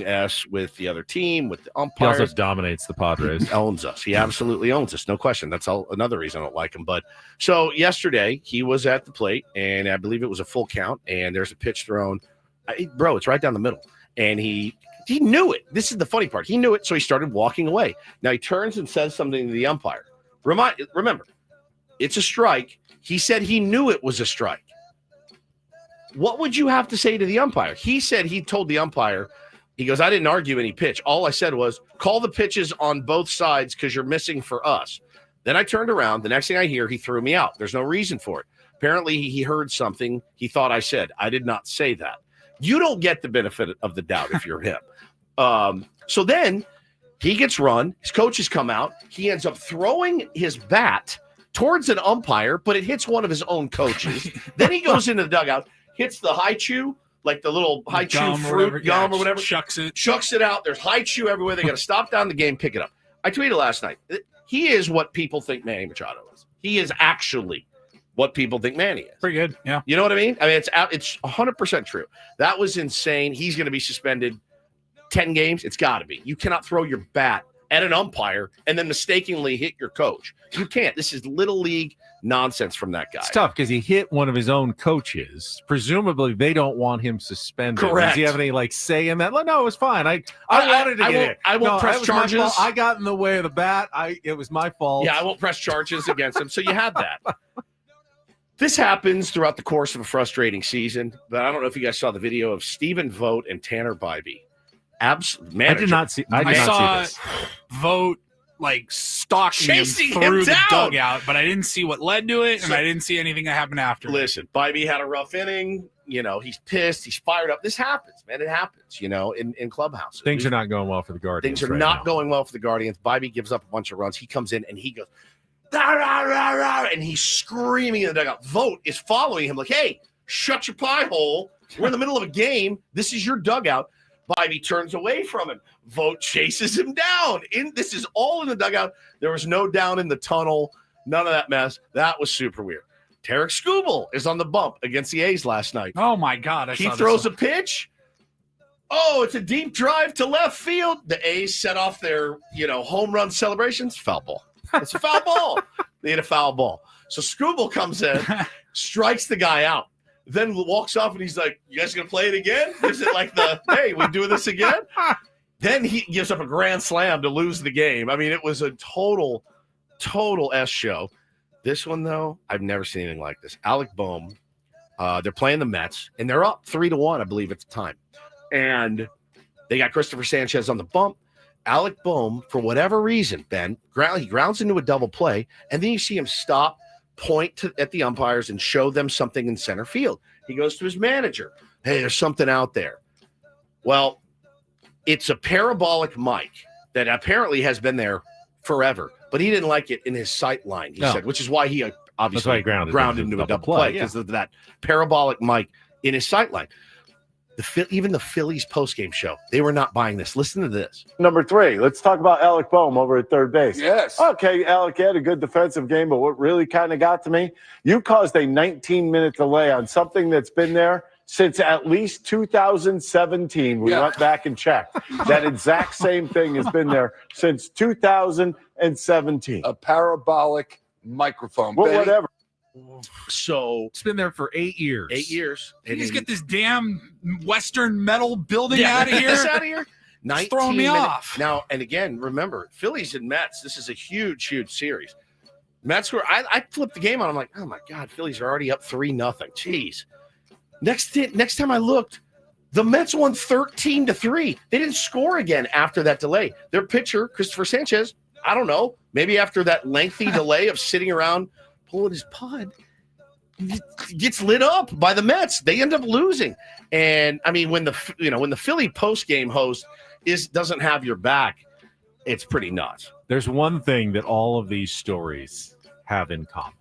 S with the other team, with the umpires. He also dominates the Padres. He owns us. He absolutely owns us. No question. That's another reason I don't like him. But so yesterday he was at the plate, and I believe it was a full count, and there's a pitch thrown. Bro, it's right down the middle. And he knew it. This is the funny part. He knew it, so he started walking away. Now he turns and says something to the umpire. Remember, it's a strike. He said he knew it was a strike. What would you have to say to the umpire? He said he told the umpire, he goes, I didn't argue any pitch. All I said was, call the pitches on both sides because you're missing for us. Then I turned around. The next thing I hear, he threw me out. There's no reason for it. Apparently, he heard something he thought I said. I did not say that. You don't get the benefit of the doubt if you're him. So then He gets run. His coaches come out. He ends up throwing his bat towards an umpire, but it hits one of his own coaches. Then he goes into the dugout, hits the high chew, like the little high chew fruit gum or whatever. Shucks it out. There's high chew everywhere. They got to stop down the game, pick it up. I tweeted last night. He is what people think Manny Machado is. He is actually what people think Manny is. Pretty good, yeah. You know what I mean? I mean, it's 100% true. That was insane. He's going to be suspended 10 games. It's got to be. You cannot throw your bat at an umpire and then mistakenly hit your coach. You can't. This is little league nonsense from that guy. It's tough because he hit one of his own coaches. Presumably, they don't want him suspended. Correct. Does he have any say in that? No, it was fine. I wanted to get it. I won't press charges. I got in the way of the bat. It was my fault. Yeah, I won't press charges against him. So you had that. This happens throughout the course of a frustrating season, but I don't know if you guys saw the video of Stephen Vogt and Tanner Bybee. I did not see. I saw this. Vogt stalking him Chasing through him the down. dugout, but I didn't see what led to it, and I didn't see anything that happened after. Listen, Bybee had a rough inning. He's pissed. He's fired up. This happens, man. It happens, in clubhouse. Things are not going well for the Guardians. Things are not going well for the Guardians. Bybee gives up a bunch of runs. He comes in and he goes, rah, rah, rah, rah, and he's screaming in the dugout. Vogt is following him like, hey, shut your pie hole. We're in the middle of a game. This is your dugout. Bybee turns away from him. Vogt chases him down. This is all in the dugout. There was no down in the tunnel. None of that mess. That was super weird. Tarek Skubal is on the bump against the A's last night. Oh, my God. He throws a pitch. Oh, it's a deep drive to left field. The A's set off their, home run celebrations. Foul ball. It's a foul ball. They hit a foul ball. So Skubal comes in, strikes the guy out. Then walks off and he's like, you guys going to play it again? Is it like hey, we do this again? Then he gives up a grand slam to lose the game. I mean, it was a total S show. This one, though, I've never seen anything like this. Alec Boehm, they're playing the Mets, and they're up 3-1, I believe, at the time. And they got Christopher Sanchez on the bump. Alec Boehm, for whatever reason, Ben, he grounds into a double play, and then you see him stop, point at the umpires and show them something in center field. He goes to his manager. Hey, there's something out there. Well, it's a parabolic mic that apparently has been there forever, but he didn't like it in his sight line, he said, which is why he obviously grounded into a double play because of that parabolic mic in his sight line. Even the Phillies postgame show, they were not buying this. Listen to this. Number 3, let's talk about Alec Boehm over at third base. Yes. Okay, Alec had a good defensive game, but what really kind of got to me, you caused a 19-minute delay on something that's been there since at least 2017. We went back and checked. That exact same thing has been there since 2017. A parabolic microphone. Well, whatever. So it's been there for 8 years. 8 years. Can you just get this damn Western metal building out of here? Get this out of here. It's throwing me off. Now, and again, remember, Phillies and Mets, this is a huge, huge series. Mets were, I flipped the game on. I'm like, oh my God, Phillies are already up 3-0. Jeez. Next time I looked, the Mets won 13-3. They didn't score again after that delay. Their pitcher, Christopher Sanchez, I don't know, maybe after that lengthy delay of sitting around pulling his pod, gets lit up by the Mets. They end up losing. And I mean, when the Philly post-game host doesn't have your back, it's pretty nuts. There's one thing that all of these stories have in common.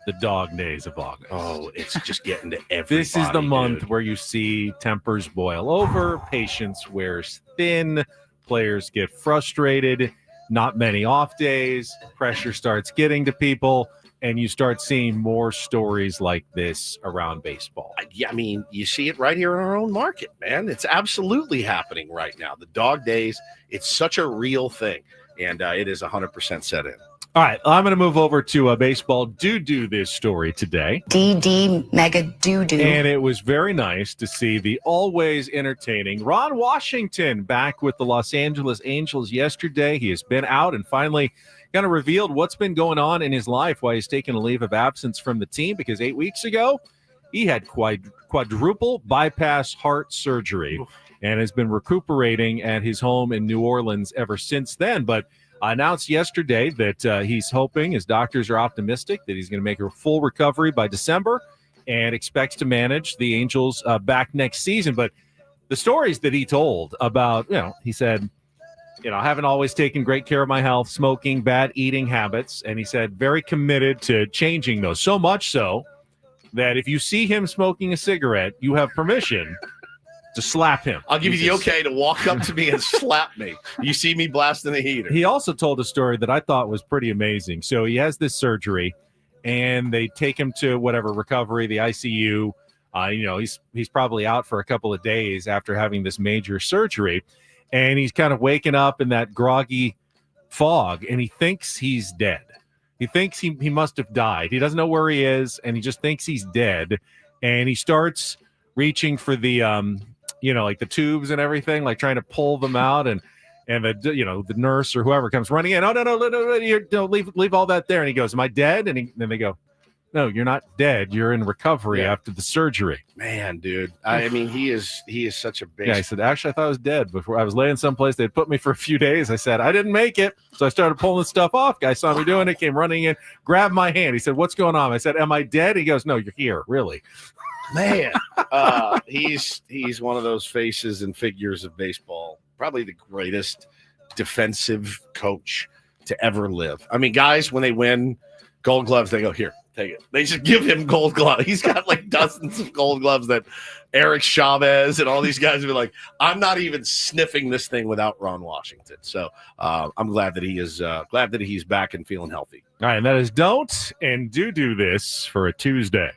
The dog days of August. Oh, it's just getting to everybody. This is the month where you see tempers boil over, patience wears thin, players get frustrated, not many off days, pressure starts getting to people, and you start seeing more stories like this around baseball. Yeah, I mean, you see it right here in our own market, man. It's absolutely happening right now. The dog days, it's such a real thing, and it is 100% set in. All right, I'm going to move over to baseball. Do this story today. DD Mega Doo-Doo. And it was very nice to see the always entertaining Ron Washington back with the Los Angeles Angels yesterday. He has been out and finally kind of revealed what's been going on in his life, why he's taken a leave of absence from the team, because 8 weeks ago, he had quadruple bypass heart surgery and has been recuperating at his home in New Orleans ever since then. But announced yesterday that he's hoping, his doctors are optimistic, that he's going to make a full recovery by December and expects to manage the Angels back next season. But the stories that he told about, he said, I haven't always taken great care of my health, smoking, bad eating habits. And he said, very committed to changing those. So much so that if you see him smoking a cigarette, you have permission to slap him. I'll give you the okay to walk up to me and slap me. You see me blasting the heater. He also told a story that I thought was pretty amazing. So he has this surgery, and they take him to whatever recovery, the ICU. He's probably out for a couple of days after having this major surgery, and he's kind of waking up in that groggy fog, and he thinks he's dead. He thinks he must have died. He doesn't know where he is, and he just thinks he's dead. And he starts reaching for the, like the tubes and everything, like trying to pull them out. And the nurse or whoever comes running in. Oh, no, leave all that there. And he goes, am I dead? And then they go, no, you're not dead. You're in recovery after the surgery. Man, dude. I mean, he is such a base. Yeah, I said, actually, I thought I was dead before. I was laying someplace. They'd put me for a few days. I said, I didn't make it. So I started pulling stuff off. Guy saw me doing it, came running in, grabbed my hand. He said, what's going on? I said, am I dead? He goes, no, you're here. Really? Man, he's one of those faces and figures of baseball. Probably the greatest defensive coach to ever live. I mean, guys, when they win Gold Gloves, they go, here, take it. They just give him Gold Gloves. He's got like dozens of Gold Gloves that Eric Chavez and all these guys would be like, I'm not even sniffing this thing without Ron Washington. So I'm glad that he's back and feeling healthy. All right, and that is don't and do this for a Tuesday.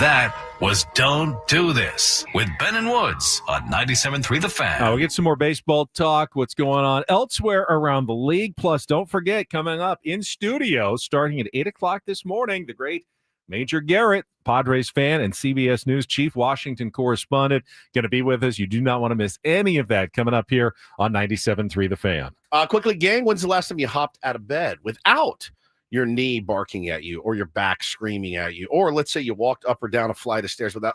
That was Don't Do This with Ben and Woods on 97.3 The Fan. We'll get some more baseball talk, what's going on elsewhere around the league. Plus, don't forget, coming up in studio, starting at 8 o'clock this morning, the great Major Garrett, Padres fan and CBS News chief Washington correspondent, going to be with us. You do not want to miss any of that coming up here on 97.3 The Fan. Quickly, gang, when's the last time you hopped out of bed without your knee barking at you or your back screaming at you? Or let's say you walked up or down a flight of stairs without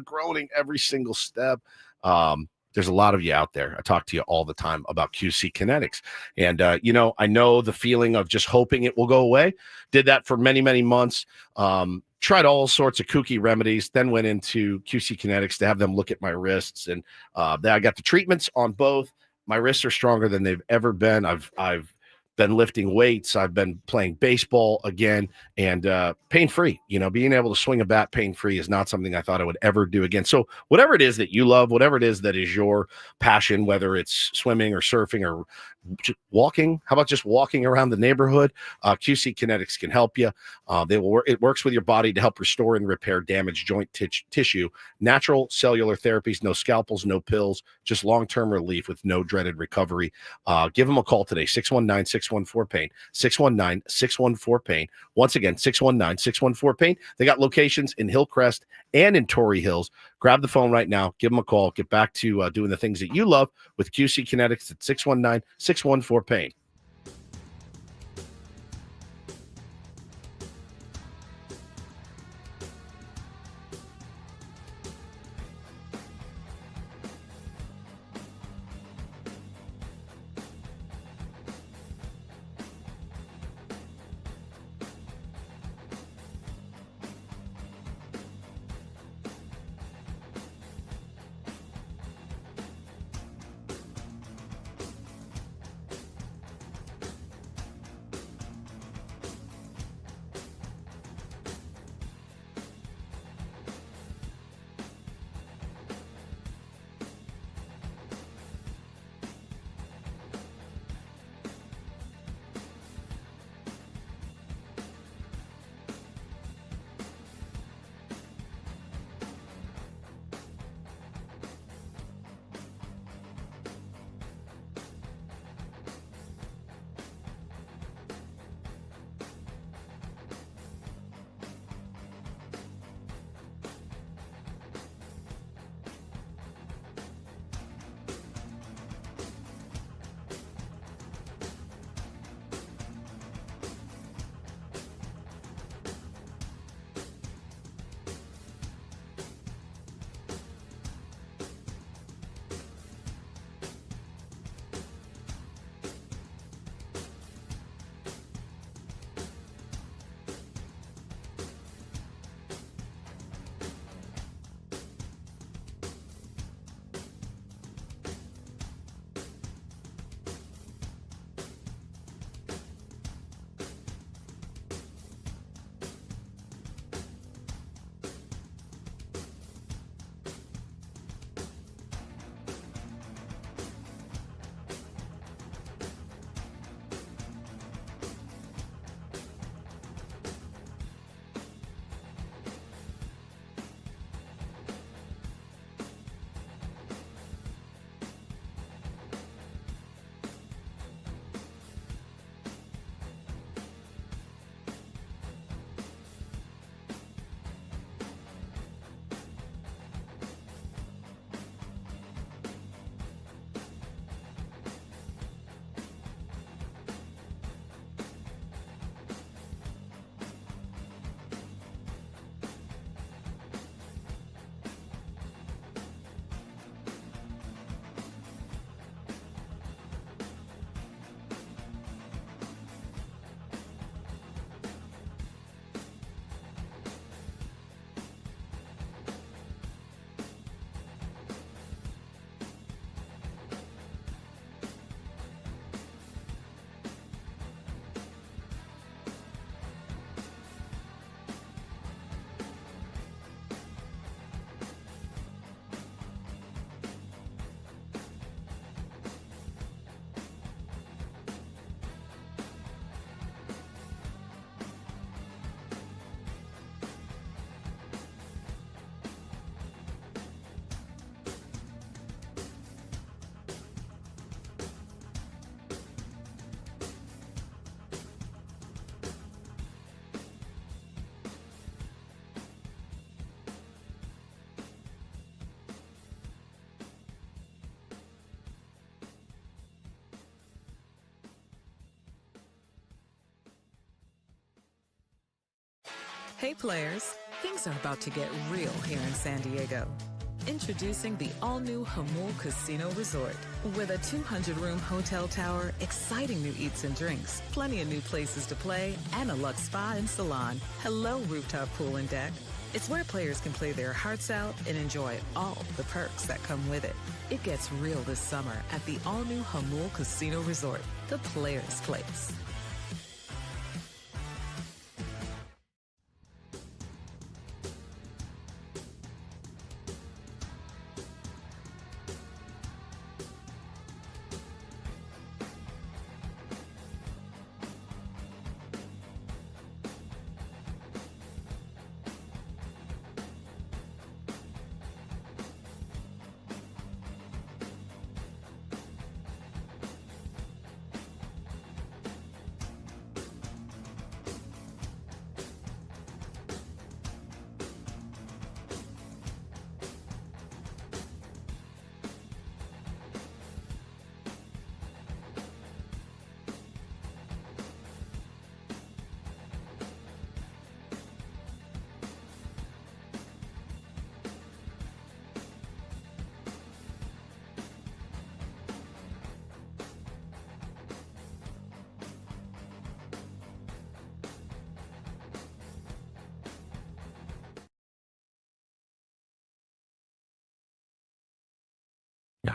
groaning every single step. There's a lot of you out there. I talk to you all the time about QC Kinetics. And, I know the feeling of just hoping it will go away. Did that for many, many months. Tried all sorts of kooky remedies, then went into QC Kinetics to have them look at my wrists. And then I got the treatments on both. My wrists are stronger than they've ever been. I've been lifting weights. I've been playing baseball again, and pain-free. Being able to swing a bat pain-free is not something I thought I would ever do again. So whatever it is that you love, whatever it is that is your passion, whether it's swimming or surfing or just walking, how about just walking around the neighborhood? QC Kinetics can help you. It works with your body to help restore and repair damaged joint tissue. Natural cellular therapies, no scalpels, no pills, just long-term relief with no dreaded recovery. Give them a call today, 619-614-PAIN, 619-614-PAIN. Once again, 619-614-PAIN. They got locations in Hillcrest and in Torrey Hills. Grab the phone right now. Give them a call. Get back to doing the things that you love with QC Kinetics at 619-614-PAIN. Hey players, things are about to get real here in San Diego. Introducing the all-new Jamul Casino Resort. With a 200-room hotel tower, exciting new eats and drinks, plenty of new places to play, and a luxe spa and salon. Hello, rooftop pool and deck. It's where players can play their hearts out and enjoy all the perks that come with it. It gets real this summer at the all-new Jamul Casino Resort, the players' place.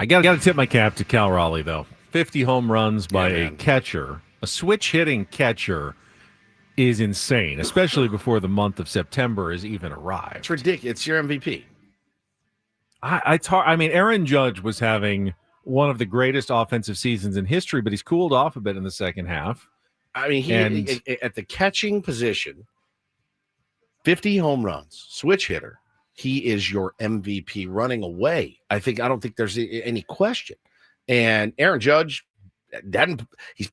I got to tip my cap to Cal Raleigh, though. 50 home runs by a catcher, a switch-hitting catcher, is insane, especially before the month of September has even arrived. It's ridiculous. It's your MVP. I mean, Aaron Judge was having one of the greatest offensive seasons in history, but he's cooled off a bit in the second half. I mean, at the catching position, 50 home runs, switch hitter. He is your MVP running away. I don't think there's any question. And Aaron Judge, you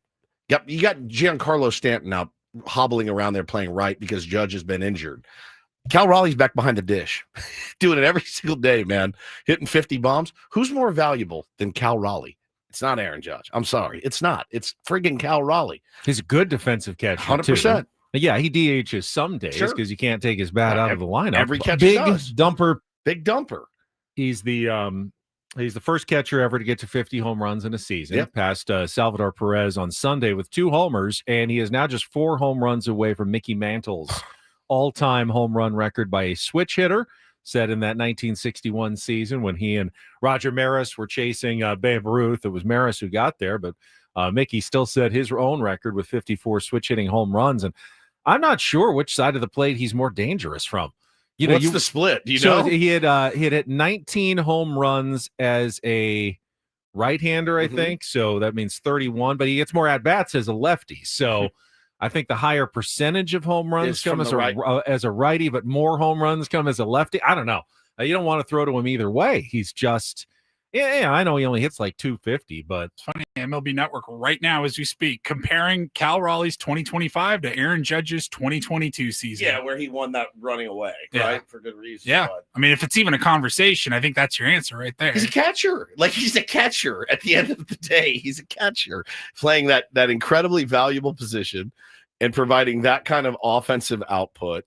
got Giancarlo Stanton out hobbling around there playing right because Judge has been injured. Cal Raleigh's back behind the dish, doing it every single day, man, hitting 50 bombs. Who's more valuable than Cal Raleigh? It's not Aaron Judge. I'm sorry. It's not. It's friggin' Cal Raleigh. He's a good defensive catcher, 100%. Yeah, he DHs some days because you can't take his bat out of the lineup. Every catcher big does. Big dumper. He's the first catcher ever to get to 50 home runs in a season. Yep. Passed Salvador Perez on Sunday with 2 homers, and he is now just 4 home runs away from Mickey Mantle's all-time home run record by a switch hitter, set in that 1961 season when he and Roger Maris were chasing Babe Ruth. It was Maris who got there, but Mickey still set his own record with 54 switch-hitting home runs, and I'm not sure which side of the plate he's more dangerous from. What's the split? Do you know? He had hit 19 home runs as a right-hander, I think. So that means 31, but he gets more at-bats as a lefty. So I think the higher percentage of home runs come as a righty, but more home runs come as a lefty. I don't know. You don't want to throw to him either way. He's just I know he only hits like 250, but it's funny. MLB Network right now as we speak comparing Cal Raleigh's 2025 to Aaron Judge's 2022 season. Yeah, where he won that running away, right? For good reason. Yeah. But I mean, if it's even a conversation, I think that's your answer right there. he's a catcher. He's a catcher at the end of the day. He's a catcher playing that incredibly valuable position and providing that kind of offensive output.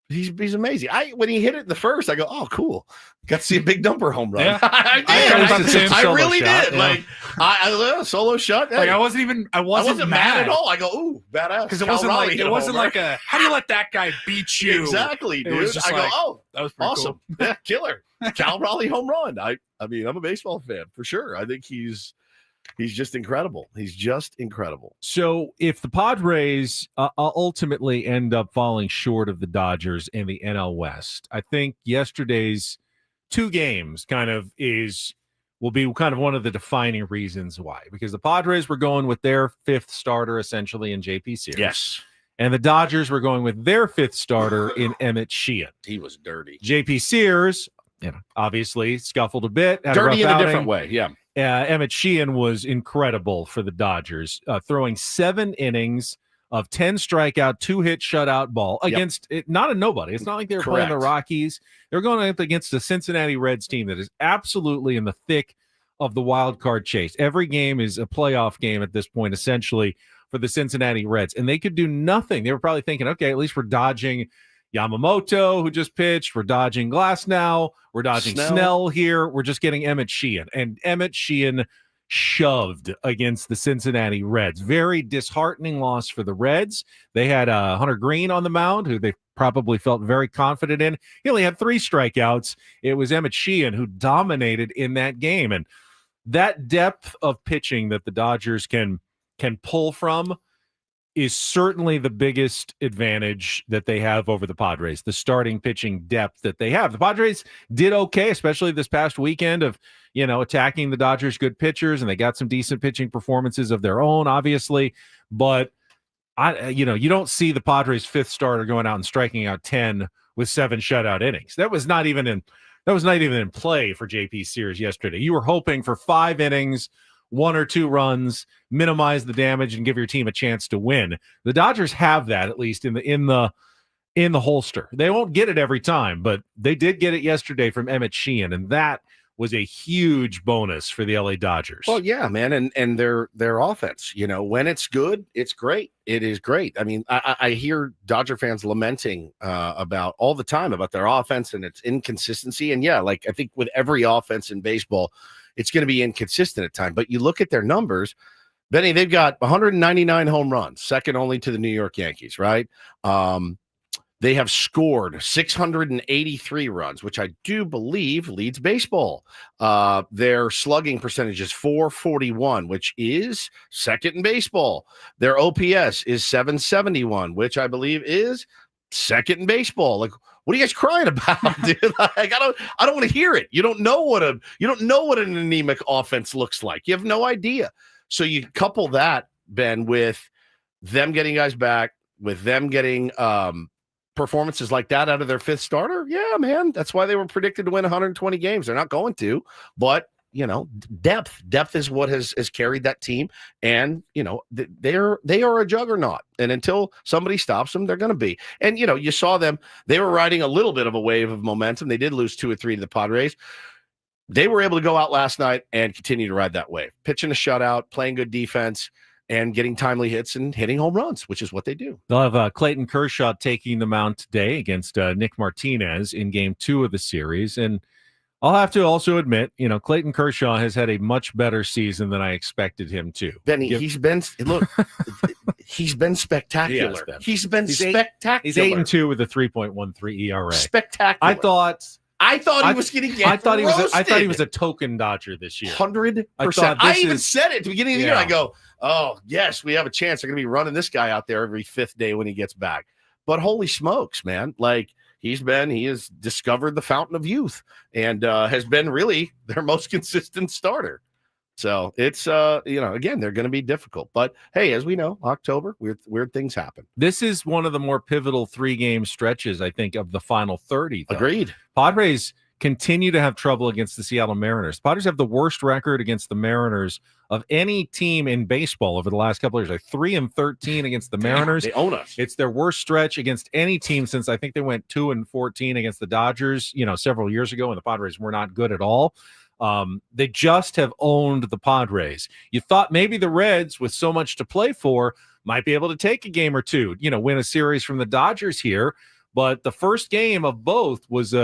He's amazing. When he hit it in the first, I go, oh, cool. Got to see a big dumper home run. Yeah. I really did. Yeah. I solo shot. Hey, I wasn't mad at all. I go, ooh, badass. Because it wasn't like a how do you let that guy beat you? Exactly, dude. I go, oh, that was pretty awesome. Cool. Yeah, killer. Cal Raleigh home run. I mean, I'm a baseball fan for sure. I think he's just incredible. He's just incredible. So if the Padres ultimately end up falling short of the Dodgers in the NL West, I think yesterday's 2 games will be kind of one of the defining reasons why. Because the Padres were going with their 5th starter essentially in JP Sears. Yes. And the Dodgers were going with their 5th starter in Emmett Sheehan. He was dirty. JP Sears, obviously scuffled a bit. Had dirty a rough in a outing. different way, yeah. Emmett Sheehan was incredible for the Dodgers, throwing 7 innings of 10 strikeout, 2-hit shutout ball against not a nobody. It's not like they were playing the Rockies. They were going up against the Cincinnati Reds team that is absolutely in the thick of the wild card chase. Every game is a playoff game at this point, essentially, for the Cincinnati Reds. And they could do nothing. They were probably thinking, okay, at least we're dodging Yamamoto, who just pitched. We're dodging Glasnow. We're dodging Snell here. We're just getting Emmett Sheehan. And Emmett Sheehan shoved against the Cincinnati Reds. Very disheartening loss for the Reds. They had Hunter Green on the mound, who they probably felt very confident in. He only had 3 strikeouts. It was Emmett Sheehan who dominated in that game. And that depth of pitching that the Dodgers can pull from is certainly the biggest advantage that they have over the Padres, the starting pitching depth that they have. The Padres did okay, especially this past weekend of, attacking the Dodgers' good pitchers, and they got some decent pitching performances of their own, obviously. But you don't see the Padres' 5th starter going out and striking out 10 with 7 shutout innings. That was not even in play for JP Sears yesterday. You were hoping for 5 innings, 1 or 2 runs, minimize the damage, and give your team a chance to win. The Dodgers have that, at least in the holster. They won't get it every time, but they did get it yesterday from Emmett Sheehan, and that was a huge bonus for the LA Dodgers. Well, yeah, man, and their offense, when it's good, it's great. It is great. I mean, I hear Dodger fans lamenting about all the time about their offense and its inconsistency. And yeah, like I think with every offense in baseball, it's going to be inconsistent at times. But you look at their numbers, Benny, they've got 199 home runs, second only to the New York Yankees, right? They have scored 683 runs, which I do believe leads baseball. Their slugging percentage is .441, which is second in baseball. Their OPS is .771, which I believe is second in baseball. Like, what are you guys crying about, dude? Like, I don't want to hear it. You don't know what an anemic offense looks like. You have no idea. So you couple that, Ben, with them getting guys back, with them getting performances like that out of their 5th starter. Yeah, man. That's why they were predicted to win 120 games. They're not going to, but depth is what has carried that team. And, they are a juggernaut. And until somebody stops them, they're going to be. And, you saw them, they were riding a little bit of a wave of momentum. They did lose 2 or 3 to the Padres. They were able to go out last night and continue to ride that wave, pitching a shutout, playing good defense, and getting timely hits and hitting home runs, which is what they do. They'll have Clayton Kershaw taking the mound today against Nick Martinez in Game 2 of the series. And I'll have to also admit, Clayton Kershaw has had a much better season than I expected him to. Benny, he's been spectacular. He's been spectacular. He's 8-2 with a 3.13 ERA. Spectacular. I thought he was going to get I thought he was a token Dodger this year. 100%. I even said it at the beginning of the year. I go, oh, yes, we have a chance. They're going to be running this guy out there every 5th day when he gets back. But holy smokes, man. Like, he has discovered the fountain of youth and has been really their most consistent starter. So it's, again, they're going to be difficult. But, hey, as we know, October, weird things happen. This is one of the more pivotal 3-game stretches, I think, of the final 30. Though. Agreed. Padres continue to have trouble against the Seattle Mariners. The Padres have the worst record against the Mariners of any team in baseball over the last couple of years. Like 3-13 against the Mariners. They own us. It's their worst stretch against any team since I think they went 2-14 against the Dodgers, several years ago when the Padres were not good at all. They just have owned the Padres. You thought maybe the Reds, with so much to play for, might be able to take a game or two, win a series from the Dodgers here. But the first game of both was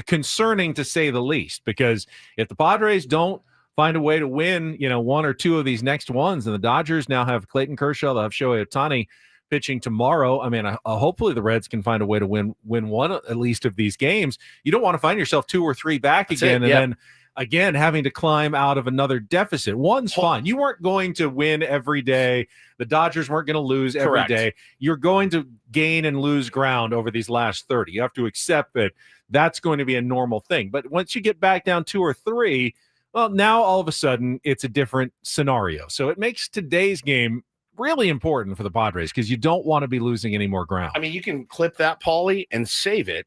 concerning, to say the least, because if the Padres don't find a way to win, 1 or 2 of these next ones, and the Dodgers now have Clayton Kershaw, they'll have Shohei Ohtani pitching tomorrow. I mean, hopefully the Reds can find a way to win one at least of these games. You don't want to find yourself 2 or 3 back again, and then again having to climb out of another deficit. One's fine. You weren't going to win every day. The Dodgers weren't going to lose every day. You're going to gain and lose ground over these last 30. You have to accept that that's going to be a normal thing. But once you get back down 2 or 3, well, now all of a sudden it's a different scenario. So it makes today's game really important for the Padres because you don't want to be losing any more ground. I mean, you can clip that, Paulie, and save it,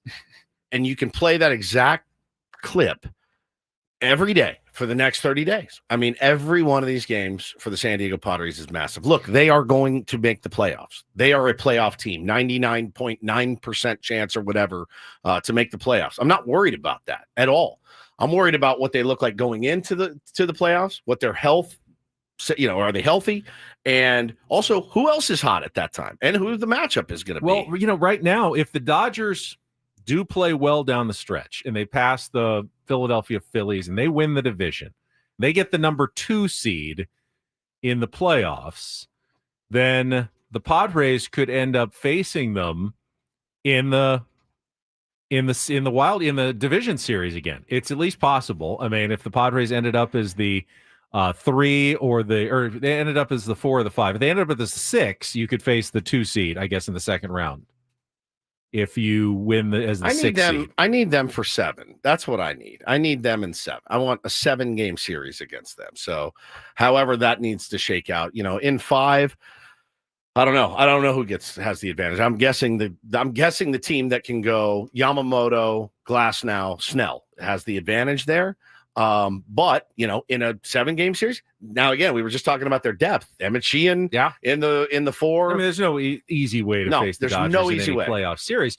and you can play that exact clip every day for the next 30 days. I mean, every one of these games for the San Diego Padres is massive. Look, they are going to make the playoffs. They are a playoff team, 99.9% chance or whatever to make the playoffs. I'm not worried about that at all. I'm worried about what they look like going into the playoffs, what their health, are they healthy? And also who else is hot at that time and who the matchup is going to be. Well, right now, if the Dodgers do play well down the stretch and they pass the Philadelphia Phillies and they win the division, they get the number 2 seed in the playoffs, then the Padres could end up facing them in the division series again. It's at least possible. I mean, if the Padres ended up as the 3 or they ended up as the 4 or the 5, if they ended up as the 6, you could face the 2 seed, I guess, in the second round. If you win as the 6 seed. I need them for 7. That's what I need. I need them in 7. I want a 7-game series against them. So however that needs to shake out, in 5, I don't know. I don't know who has the advantage. I'm guessing the team that can go Yamamoto, Glasnow, Snell has the advantage there. But in a 7-game series, now again, we were just talking about their depth. Emmett Sheehan, in the 4. I mean, there's no easy way to face the Dodgers in any playoff series.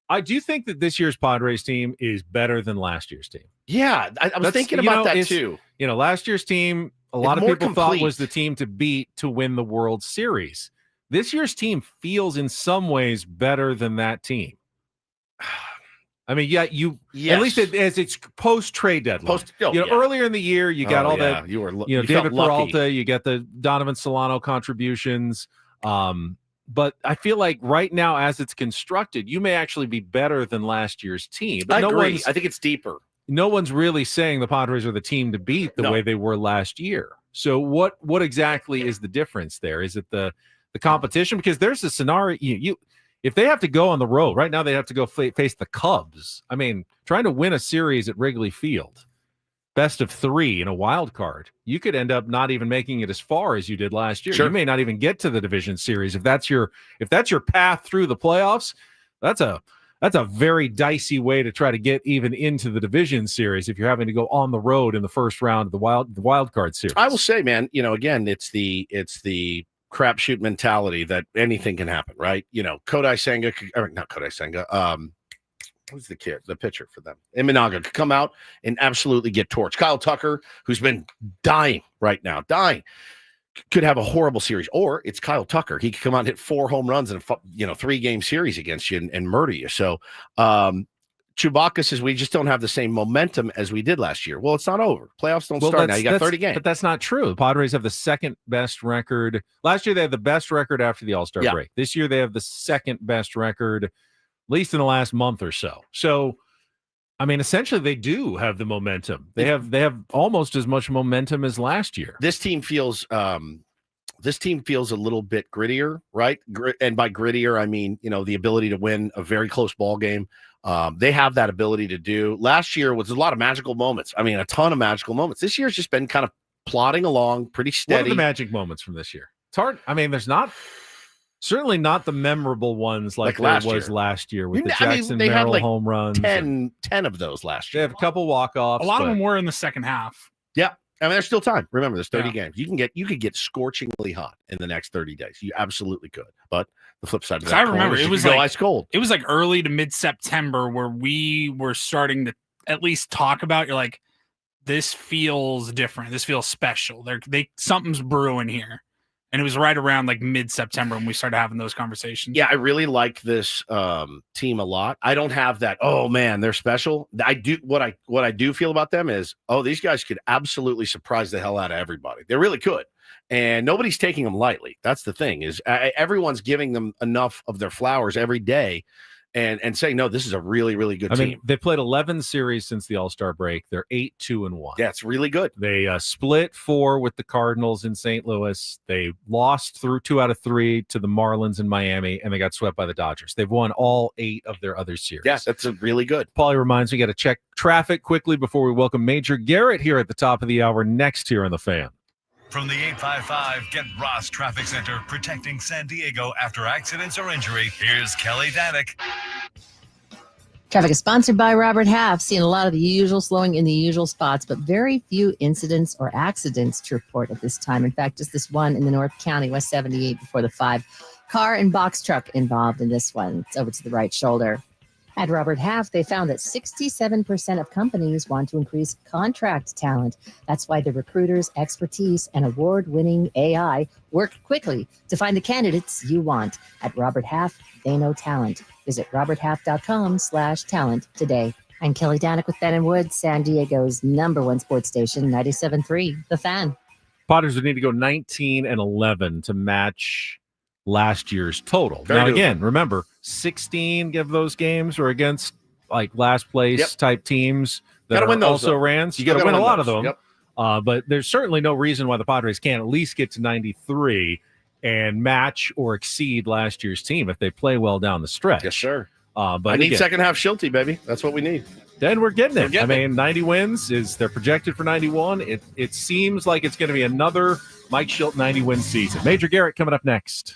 I do think that this year's Padres team is better than last year's team. Yeah, I was thinking about that too. Last year's team, a lot of people thought was the team to beat to win the World Series. This year's team feels in some ways better than that team. I mean, at least as it's post-trade deadline. Earlier in the year, you got that. You David Peralta, you get the Donovan Solano contributions. But I feel like right now, as it's constructed, you may actually be better than last year's team. But I agree. I think it's deeper. No one's really saying the Padres are the team to beat the way they were last year. So what exactly is the difference there? Is it the competition? Because there's a scenario if they have to go on the road right now, they have to go face the Cubs. I mean, trying to win a series at Wrigley Field, best of 3 in a wild card, you could end up not even making it as far as you did last year. Sure. You may not even get to the division series if that's your path through the playoffs. That's a very dicey way to try to get even into the division series if you're having to go on the road in the first round of the wild card series. I will say, man, again, it's the crapshoot mentality that anything can happen, right? Kodai Senga, not Kodai Senga. Who's the pitcher for them? Imanaga could come out and absolutely get torched. Kyle Tucker, who's been dying right now, could have a horrible series. Or it's Kyle Tucker. He could come out and hit 4 home runs in a 3-game series against you and murder you. So Chewbacca says we just don't have the same momentum as we did last year. Well, it's not over. Playoffs don't start now. You got 30 games. But that's not true. The Padres have the second best record. Last year, they had the best record after the All-Star break. This year, they have the second best record, at least in the last month or so. So, I mean, essentially, they do have the momentum. They have almost as much momentum as last year. This team feels a little bit grittier, right? And by grittier, I mean, the ability to win a very close ball game. They have that ability to do. Last year was a lot of magical moments. I mean, a ton of magical moments. This year's just been kind of plodding along, pretty steady. What are the magic moments from this year? It's hard. I mean, there's certainly not the memorable ones like there was last year with the Jackson Merrill home runs. 10 of those last year. They have a couple walk-offs. A lot of them were in the second half. Yeah. I mean, there's still time. Remember, there's 30 games. You could get scorchingly hot in the next 30 days. You absolutely could. But the flip side of that, I remember it was like ice cold. It was like early to mid-September where we were starting to at least talk about. You're like, this feels different. This feels special. Something's brewing here. And it was right around like mid-September when we started having those conversations. Yeah, I really like this team a lot. I don't have that, oh man, they're special. I do what I do feel about them is, these guys could absolutely surprise the hell out of everybody. They really could. And nobody's taking them lightly. That's the thing is everyone's giving them enough of their flowers every day and saying, no, this is a really, really good team. Mean, they played 11 series since the All-Star break. They're 8-2-1. Yeah, it's really good. They split 4 with the Cardinals in St. Louis. They lost through 2 out of 3 to the Marlins in Miami, and they got swept by the Dodgers. They've won all 8 of their other series. Yes, that's really good. Paulie reminds me, got to check traffic quickly before we welcome Major Garrett here at the top of the hour next here on The Fan. From the 855 Get Ross Traffic Center, protecting San Diego after accidents or injury, here's Kelly Danick. Traffic is sponsored by Robert Half. Seeing a lot of the usual slowing in the usual spots, but very few incidents or accidents to report at this time. In fact, just this one in the North County, West 78 before the 5. Car and box truck involved in this one. It's over to the right shoulder. At Robert Half, they found that 67% of companies want to increase contract talent. That's why the recruiters' expertise and award-winning AI work quickly to find the candidates you want. At Robert Half, they know talent. Visit roberthalf.com/talent today. I'm Kelly Danick with Ben and Woods, San Diego's #1 sports station, 97.3, The Fan. Padres would need to go 19-11 to match last year's total. Very now, doable. again, remember, 16 of those games were against like last place type teams that Gotta are win those, also though. Rans. You Still got to win a gotta lot win of them. those. Yep. But there's certainly no reason why the Padres can't at least get to 93 and match or exceed last year's team if they play well down the stretch. Yes, sir. But I need again, second half Schulte, baby. That's what we need. then we're getting it. We're getting I mean, 90 wins is they're projected for 91. It seems like it's going to be another Mike Schilt 90-win season. Major Garrett coming up next.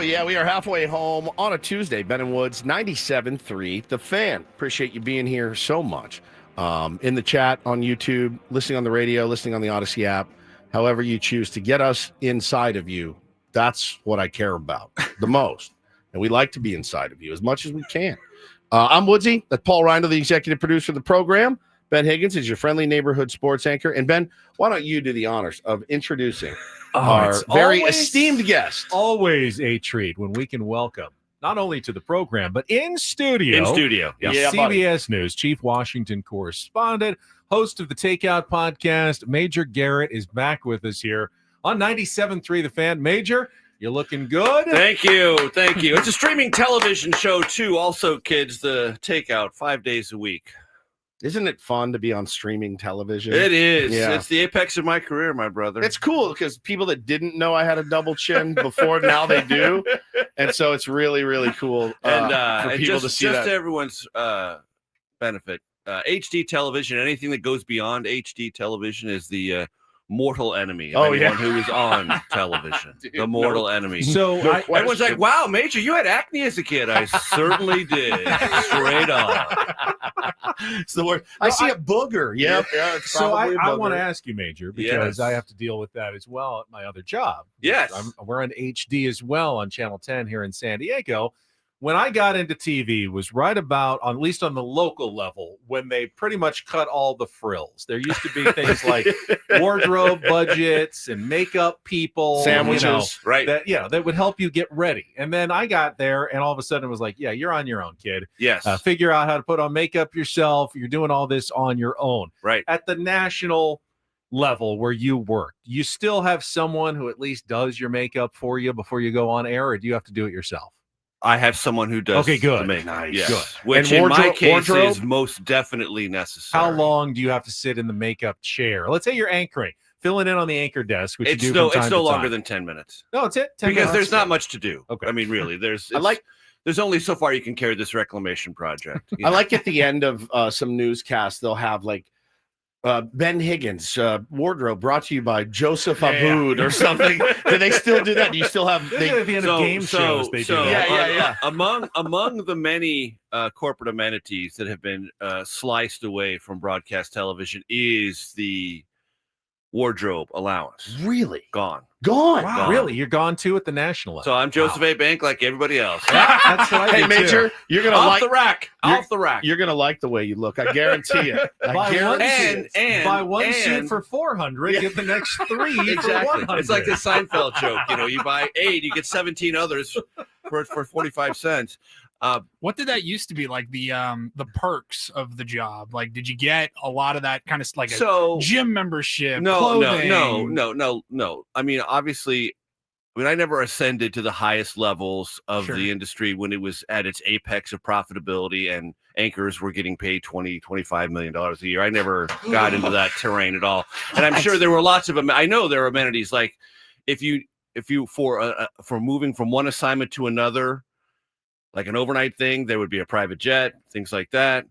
yeah, we are halfway home on a Tuesday. Ben and Woods, 97.3. The Fan. Appreciate you being here so much. In the chat on YouTube, listening on the radio, listening on the Odyssey app, however you choose to get us inside of you. That's what I care about the most. And we like to be inside of you as much as we can. I'm Woodsy. That's Paul Reindl, the executive producer of the program. Ben Higgins is your friendly neighborhood sports anchor. And Ben, why don't you do the honors of introducing our very esteemed guest? Always a treat when we can welcome not only to the program, but in studio. CBS News Chief Washington correspondent, host of the Takeout podcast, Major Garrett is back with us here on 97.3 The Fan. Major, you're looking good. Thank you. It's a streaming television show, too. Also, kids, the Takeout, 5 days a week. Isn't it fun to be on streaming television? It is. Yeah. It's the apex of my career, my brother. It's cool because people that didn't know I had a double chin before, now they do. And so it's really, really cool for people to see that. Just to everyone's benefit, HD television, anything that goes beyond HD television is the mortal enemy of anyone who is on television. Dude, the mortal enemy. So everyone's like, wow, Major, you had acne as a kid. I certainly did. Straight on. It's the word. I see a booger. Yep. Yeah, it's so I booger. want to ask you, Major, because I have to deal with that as well at my other job. Yes. We're on HD as well on Channel 10 here in San Diego. When I got into TV was right about, at least on the local level, when they pretty much cut all the frills. There used to be things like wardrobe budgets and makeup people. Sandwiches. Right. That would help you get ready. And then I got there and all of a sudden it was like, yeah, you're on your own, kid. Yes. Figure out how to put on makeup yourself. You're doing all this on your own. Right. At the national level where you work, you still have someone who at least does your makeup for you before you go on air, or do you have to do it yourself? I have someone who does. Okay, good. The makeup. Nice. Yes. Good. Which And in my case wardrobe? is most definitely necessary. How long do you have to sit in the makeup chair? Let's say you're anchoring, filling in on the anchor desk, which It's you do from time no to longer time. than 10 minutes. No, it's it. 10 Because minutes. there's not much to do. Okay. I mean, really, there's only so far you can carry this reclamation project. I like at the end of some newscasts, they'll have like Ben Higgins wardrobe brought to you by Joseph Aboud or something. Do they still do that? Do you still have? At the end of game shows, they do that. Yeah. Among the many corporate amenities that have been sliced away from broadcast television is the wardrobe allowance. Really? Gone. Wow, really? You're gone too at the national level. So I'm Joseph A. Bank like everybody else. That's what I Hey, do Major, too. you're gonna Off the rack. You're gonna like the way you look. I guarantee you. Buy one suit for $400, get the next three for $100. It's like the Seinfeld joke. You buy 8, you get 17 others for 45 cents. What did that used to be like? The perks of the job. Like, did you get a lot of that kind of like a gym membership? No. I mean, obviously, I never ascended to the highest levels of the industry when it was at its apex of profitability and anchors were getting paid $20-25 million a year. I never got into that terrain at all. And I'm sure there were lots of I know there are amenities like if you for moving from one assignment to another, like an overnight thing, there would be a private jet, things like that.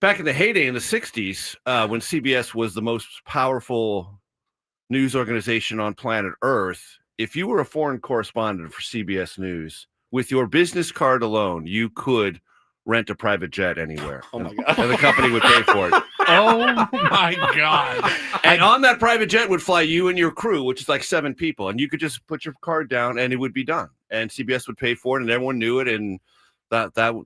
Back in the heyday in the 60s, when CBS was the most powerful news organization on planet Earth, if you were a foreign correspondent for CBS News, with your business card alone, you could rent a private jet anywhere. Oh my God. And the company would pay for it. Oh my God. And on that private jet would fly you and your crew, which is like 7 people. And you could just put your card down and it would be done. And CBS would pay for it and everyone knew it. And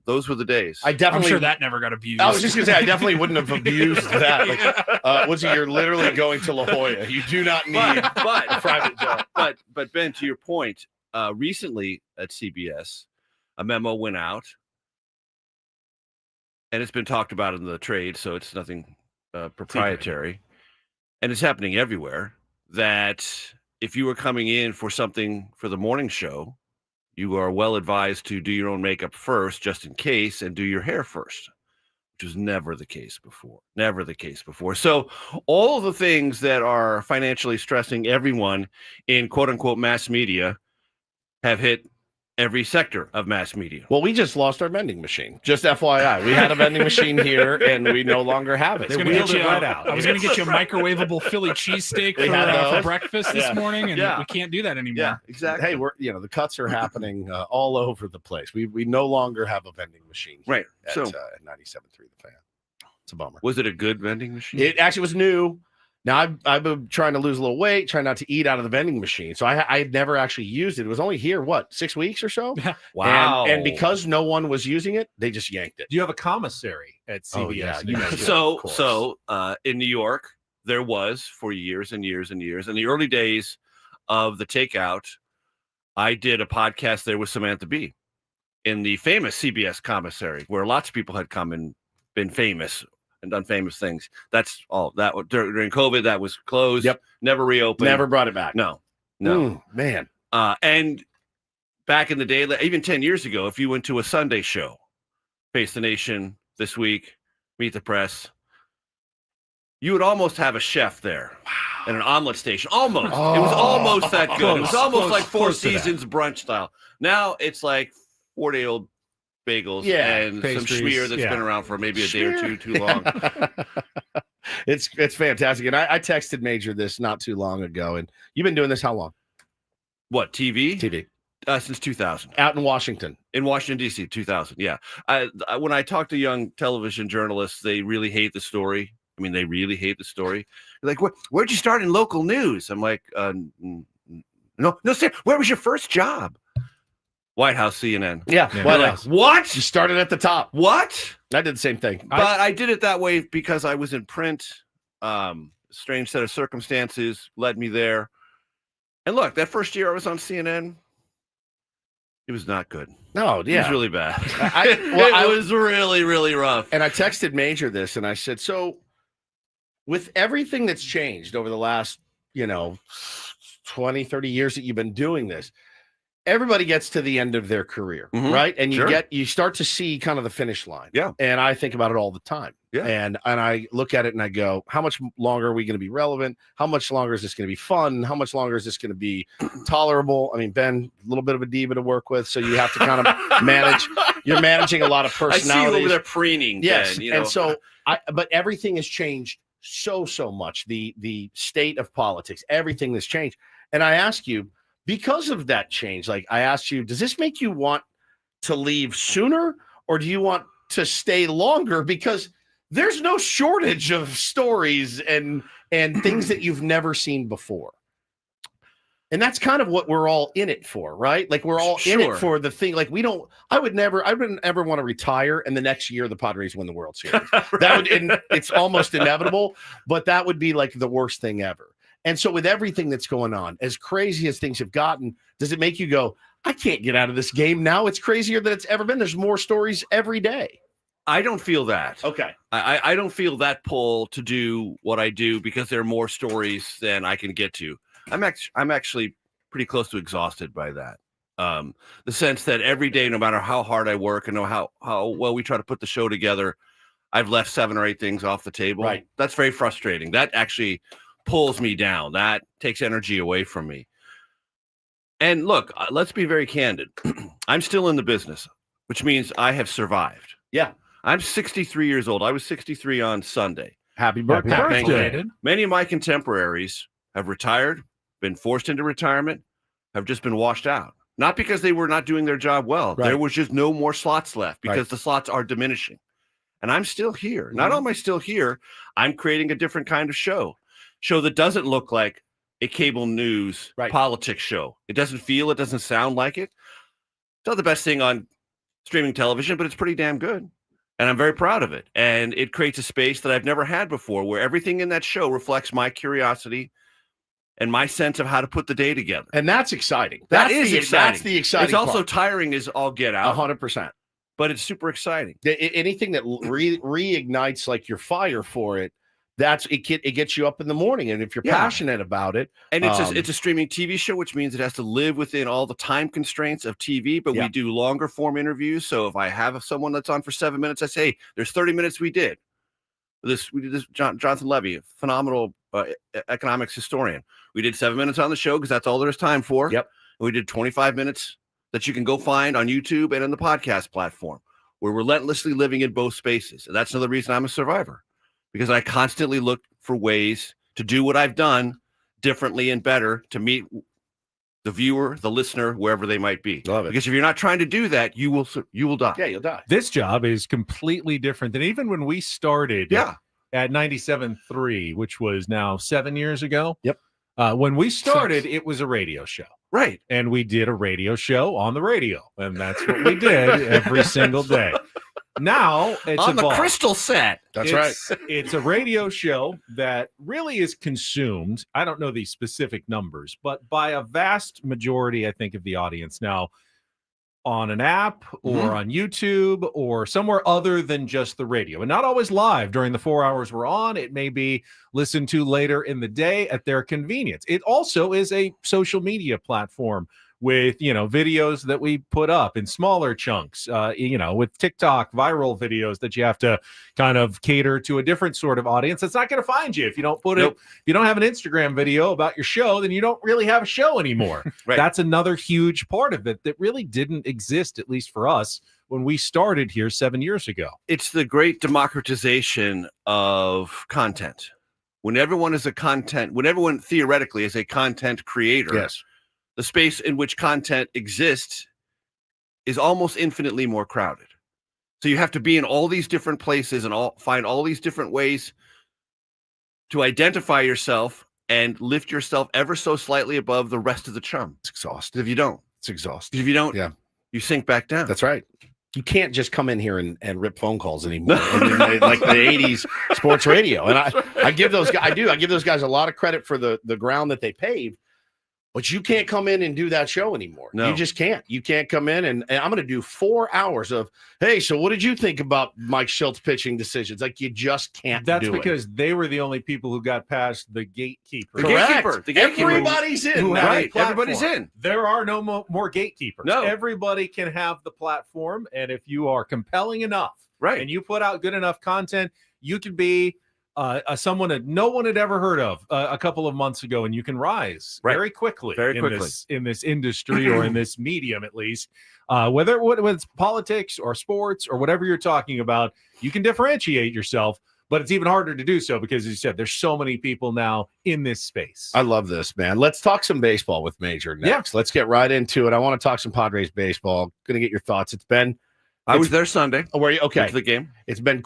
those were the days. I'm sure that never got abused. I was just gonna say I definitely wouldn't have abused that. Like, you're literally going to La Jolla. You do not need a private jet. But Ben, to your point, recently at CBS, a memo went out, and it's been talked about in the trade, so it's nothing proprietary, and it's happening everywhere. That if you were coming in for something for the morning show, you are well advised to do your own makeup first, just in case, and do your hair first, which was never the case before. So all of the things that are financially stressing everyone in quote unquote mass media have hit every sector of mass media. Well, we just lost our vending machine. Just FYI, we had a vending machine here, and we no longer have it. I was going to get you a microwavable Philly cheesesteak for breakfast this morning, and we can't do that anymore. Yeah, exactly. Hey, the cuts are happening all over the place. We no longer have a vending machine here right. at 97.3 The Fan. It's a bummer. Was it a good vending machine? It actually was new. Now, I've been trying to lose a little weight, trying not to eat out of the vending machine. So I had never actually used it. It was only here, 6 weeks or so? Wow. And because no one was using it, they just yanked it. Do you have a commissary at CBS? So in New York, there was for years and years and years. In the early days of the takeout, I did a podcast there with Samantha Bee in the famous CBS commissary, where lots of people had come and been famous and done famous things. That's all. That during COVID, that was closed. Yep. Never reopened. Never brought it back. No. Man. And back in the day, even 10 years ago, if you went to a Sunday show, Face the Nation, This Week, Meet the Press, you would almost have a chef there and an omelet station. Almost. It was almost that good. It was almost like Four Seasons brunch style. Now it's like 4-day-old bagels and pastries, some schmear that's been around for maybe a day or two too long. It's fantastic. And I texted Major this not too long ago. And you've been doing this how long? What, TV? TV. Since 2000. Out in Washington. In Washington, D.C., 2000, yeah. When I talk to young television journalists, they really hate the story. I mean, they really hate the story. They're like, where'd you start in local news? I'm like, no, sir. Where was your first job? White House, CNN. Yeah. White House. What? You started at the top. What? I did the same thing. But I did it that way because I was in print. Strange set of circumstances led me there. And look, that first year I was on CNN, it was not good. No, yeah. It was really bad. It was really, really rough. And I texted Major this, and I said, so with everything that's changed over the last, 20, 30 years that you've been doing this, everybody gets to the end of their career, right? And you start to see kind of the finish line. Yeah. And I think about it all the time. Yeah. And I look at it and I go, how much longer are we going to be relevant? How much longer is this going to be fun? How much longer is this going to be tolerable? I mean, Ben, a little bit of a diva to work with, so you have to kind of manage. You're managing a lot of personalities. I see you over there preening. Yes. Ben, and so but everything has changed so much. The state of politics, everything has changed. And I ask you, because of that change, like I asked you, does this make you want to leave sooner, or do you want to stay longer? Because there's no shortage of stories and things that you've never seen before. And that's kind of what we're all in it for, right? Like we're all in it for the thing. Like I wouldn't ever want to retire and the next year the Padres win the World Series. It's almost inevitable, but that would be like the worst thing ever. And so with everything that's going on, as crazy as things have gotten, does it make you go, I can't get out of this game now? It's crazier than it's ever been. There's more stories every day. I don't feel that. Okay. I don't feel that pull to do what I do because there are more stories than I can get to. I'm actually pretty close to exhausted by that. The sense that every day, no matter how hard I work and how well we try to put the show together, I've left 7 or 8 things off the table. Right. That's very frustrating. That actually pulls me down. That takes energy away from me. And look, let's be very candid. I'm still in the business, which means I have survived. Yeah. I'm 63 years old. I was 63 on Sunday. Happy birthday. Thank you. Many of my contemporaries have retired, been forced into retirement, have just been washed out. Not because they were not doing their job well. Right. There was just no more slots left because the slots are diminishing. And I'm still here. Not only am I still here, I'm creating a different kind of show that doesn't look like a cable news politics show. It doesn't sound like it. It's not the best thing on streaming television, but it's pretty damn good. And I'm very proud of it. And it creates a space that I've never had before, where everything in that show reflects my curiosity and my sense of how to put the day together. And that's exciting. That is exciting. That's the exciting It's also part. tiring as all get out. 100%. But it's super exciting. Anything that reignites like your fire for it, it gets you up in the morning. And if you're passionate about it. And it's a streaming TV show, which means it has to live within all the time constraints of TV, but we do longer form interviews. So if I have someone that's on for 7 minutes, I say, hey, there's 30 minutes we did this. Jonathan Levy, a phenomenal economics historian. We did 7 minutes on the show because that's all there's time for. Yep. We did 25 minutes that you can go find on YouTube and on the podcast platform. We're relentlessly living in both spaces. And that's another reason I'm a survivor, because I constantly look for ways to do what I've done differently and better to meet the viewer, the listener, wherever they might be. Love it. Because if you're not trying to do that, you will die. Yeah, you'll die. This job is completely different than even when we started at 97.3, which was now 7 years ago. Yep. When we started, it was a radio show. Right. And we did a radio show on the radio. And that's what we did every single day. Now it's on evolved. The crystal set. That's right. It's a radio show that really is consumed. I don't know the specific numbers, but by a vast majority, I think, of the audience now on an app or on YouTube or somewhere other than just the radio, and not always live during the 4 hours we're on. It may be listened to later in the day at their convenience. It also is a social media platform with, videos that we put up in smaller chunks, with TikTok viral videos that you have to kind of cater to a different sort of audience that's not going to find you if you don't put it. If you don't have an Instagram video about your show, then you don't really have a show anymore. Right. That's another huge part of it that really didn't exist, at least for us, when we started here 7 years ago. It's the great democratization of content. When everyone theoretically is a content creator, yes, the space in which content exists is almost infinitely more crowded. So you have to be in all these different places and find all these different ways to identify yourself and lift yourself ever so slightly above the rest of the chum. It's exhausting. If you don't, it's exhausting. If you don't, you sink back down. That's right. You can't just come in here and rip phone calls anymore. Like the 80s sports radio. And I give those guys, I give those guys a lot of credit for the ground that they paved. But you can't come in and do that show anymore. No. You just can't. You can't come in and I'm going to do 4 hours of, hey, so what did you think about Mike Schilt's pitching decisions? Like, you just can't That's do it. because they were the only people who got past the gatekeeper. Correct. The gatekeeper. Everybody's in. Right. Everybody's in. There are no more gatekeepers. No. Everybody can have the platform. And if you are compelling enough right, and you put out good enough content, you could be someone that no one had ever heard of a couple of months ago, and you can rise very quickly in this industry or in this medium, at least. Whether it's politics or sports or whatever you're talking about, you can differentiate yourself. But it's even harder to do so because, as you said, there's so many people now in this space. I love this, man. Let's talk some baseball with Major next. Let's get right into it. I want to talk some Padres baseball. Going to get your thoughts. I was there Sunday. Oh, were you? Okay. Went to the game. It's been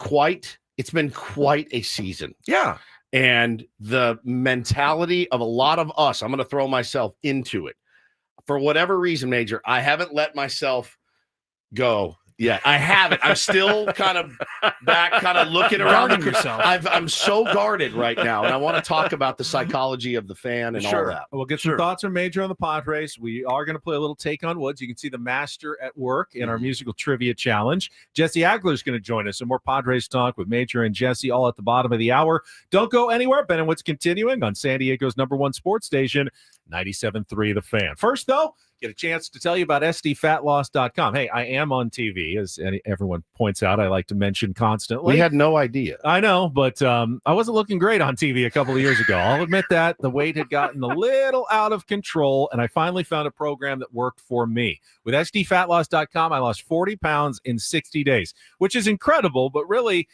quite a season. Yeah. And the mentality of a lot of us, I'm going to throw myself into it. For whatever reason, Major, I haven't let myself go yet. I haven't. I'm still kind of back, kind of looking around. Guarding yourself. I'm so guarded right now. And I want to talk about the psychology of the fan and all that. We'll get some thoughts from Major on the Padres. We are going to play a little Take on Woods. You can see the master at work in our musical trivia challenge. Jesse Agler is going to join us. Some more Padres talk with Major and Jesse all at the bottom of the hour. Don't go anywhere. Ben and Woods continuing on San Diego's #1 sports station, 97.3 The Fan. First, though, get a chance to tell you about sdfatloss.com. Hey, I am on TV, as everyone points out. I like to mention constantly. We had no idea. I know, but I wasn't looking great on TV a couple of years ago. I'll admit that. The weight had gotten a little out of control, and I finally found a program that worked for me. With sdfatloss.com, I lost 40 pounds in 60 days, which is incredible, but really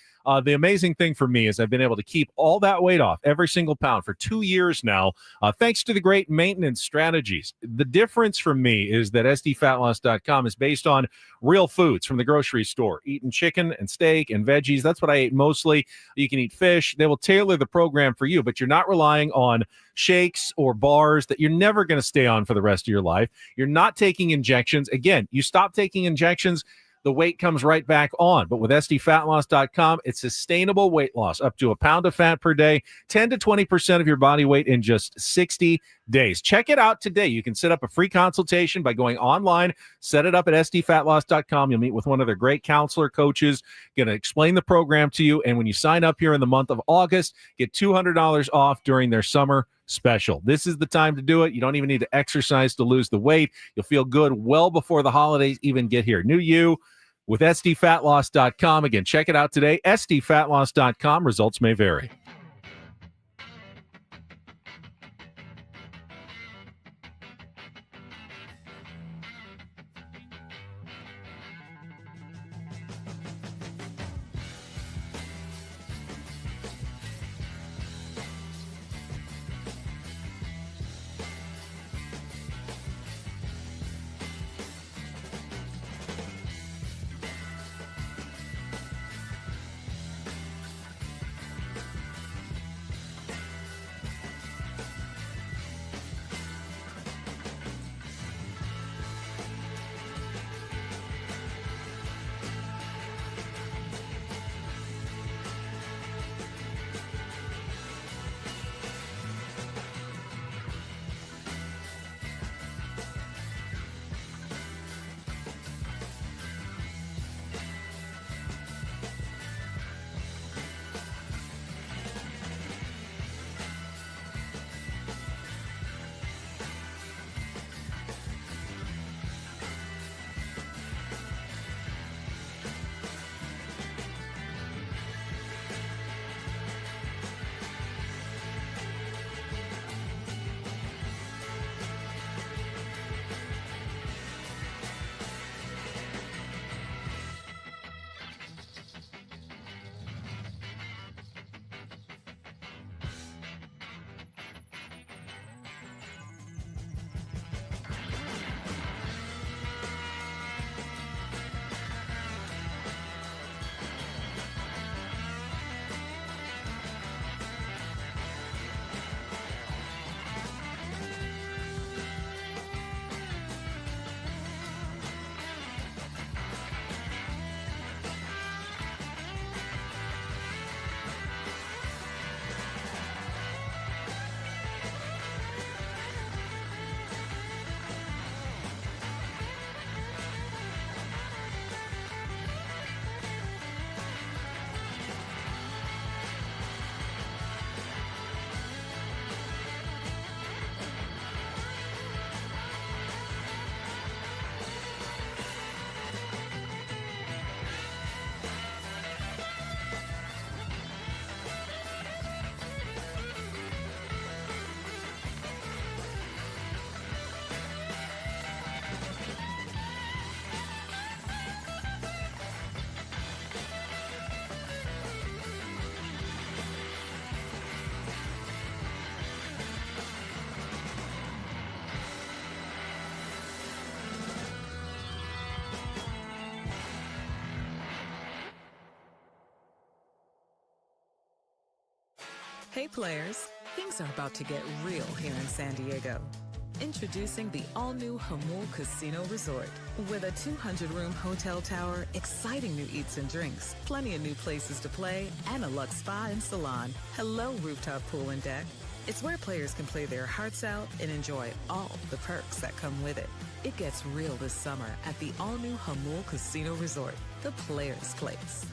the amazing thing for me is I've been able to keep all that weight off, every single pound, for 2 years now, thanks to the great maintenance strategies. The difference for me is that sdfatloss.com is based on real foods from the grocery store, eating chicken and steak and veggies. That's what I ate mostly. You can eat fish. They will tailor the program for you, but you're not relying on shakes or bars that you're never going to stay on for the rest of your life. You're not taking injections. Again, you stop taking injections, the weight comes right back on. But with sdfatloss.com, it's sustainable weight loss, up to a pound of fat per day, 10 to 20% of your body weight in just 60 days. Check it out today. You can set up a free consultation by going online, set it up at sdfatloss.com. You'll meet with one of their great counselor coaches, going to explain the program to you. And when you sign up here in the month of August, get $200 off during their summer special. This is the time to do it. You don't even need to exercise to lose the weight. You'll feel good well before the holidays even get here. New you with sdfatloss.com. Again, check it out today. sdfatloss.com. Results may vary. Hey players, things are about to get real here in San Diego. Introducing the all-new Hamul Casino Resort. With a 200-room hotel tower, exciting new eats and drinks, plenty of new places to play, and a luxe spa and salon. Hello, rooftop pool and deck. It's where players can play their hearts out and enjoy all the perks that come with it. It gets real this summer at the all-new Hamul Casino Resort, the players' place.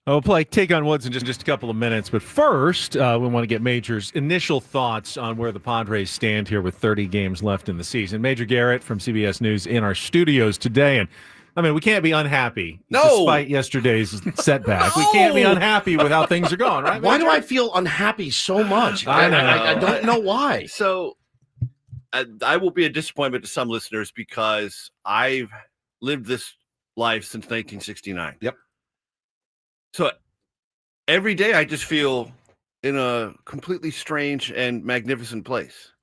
We'll play Take on Woods in just a couple of minutes. But first, we want to get Major's initial thoughts on where the Padres stand here with 30 games left in the season. Major Garrett from CBS News in our studios today. And, I mean, we can't be unhappy despite yesterday's setback. We can't be unhappy with how things are going, right, Major? Why do I feel unhappy so much? I know. I don't know why. So I will be a disappointment to some listeners because I've lived this life since 1969. Yep. So every day I just feel in a completely strange and magnificent place.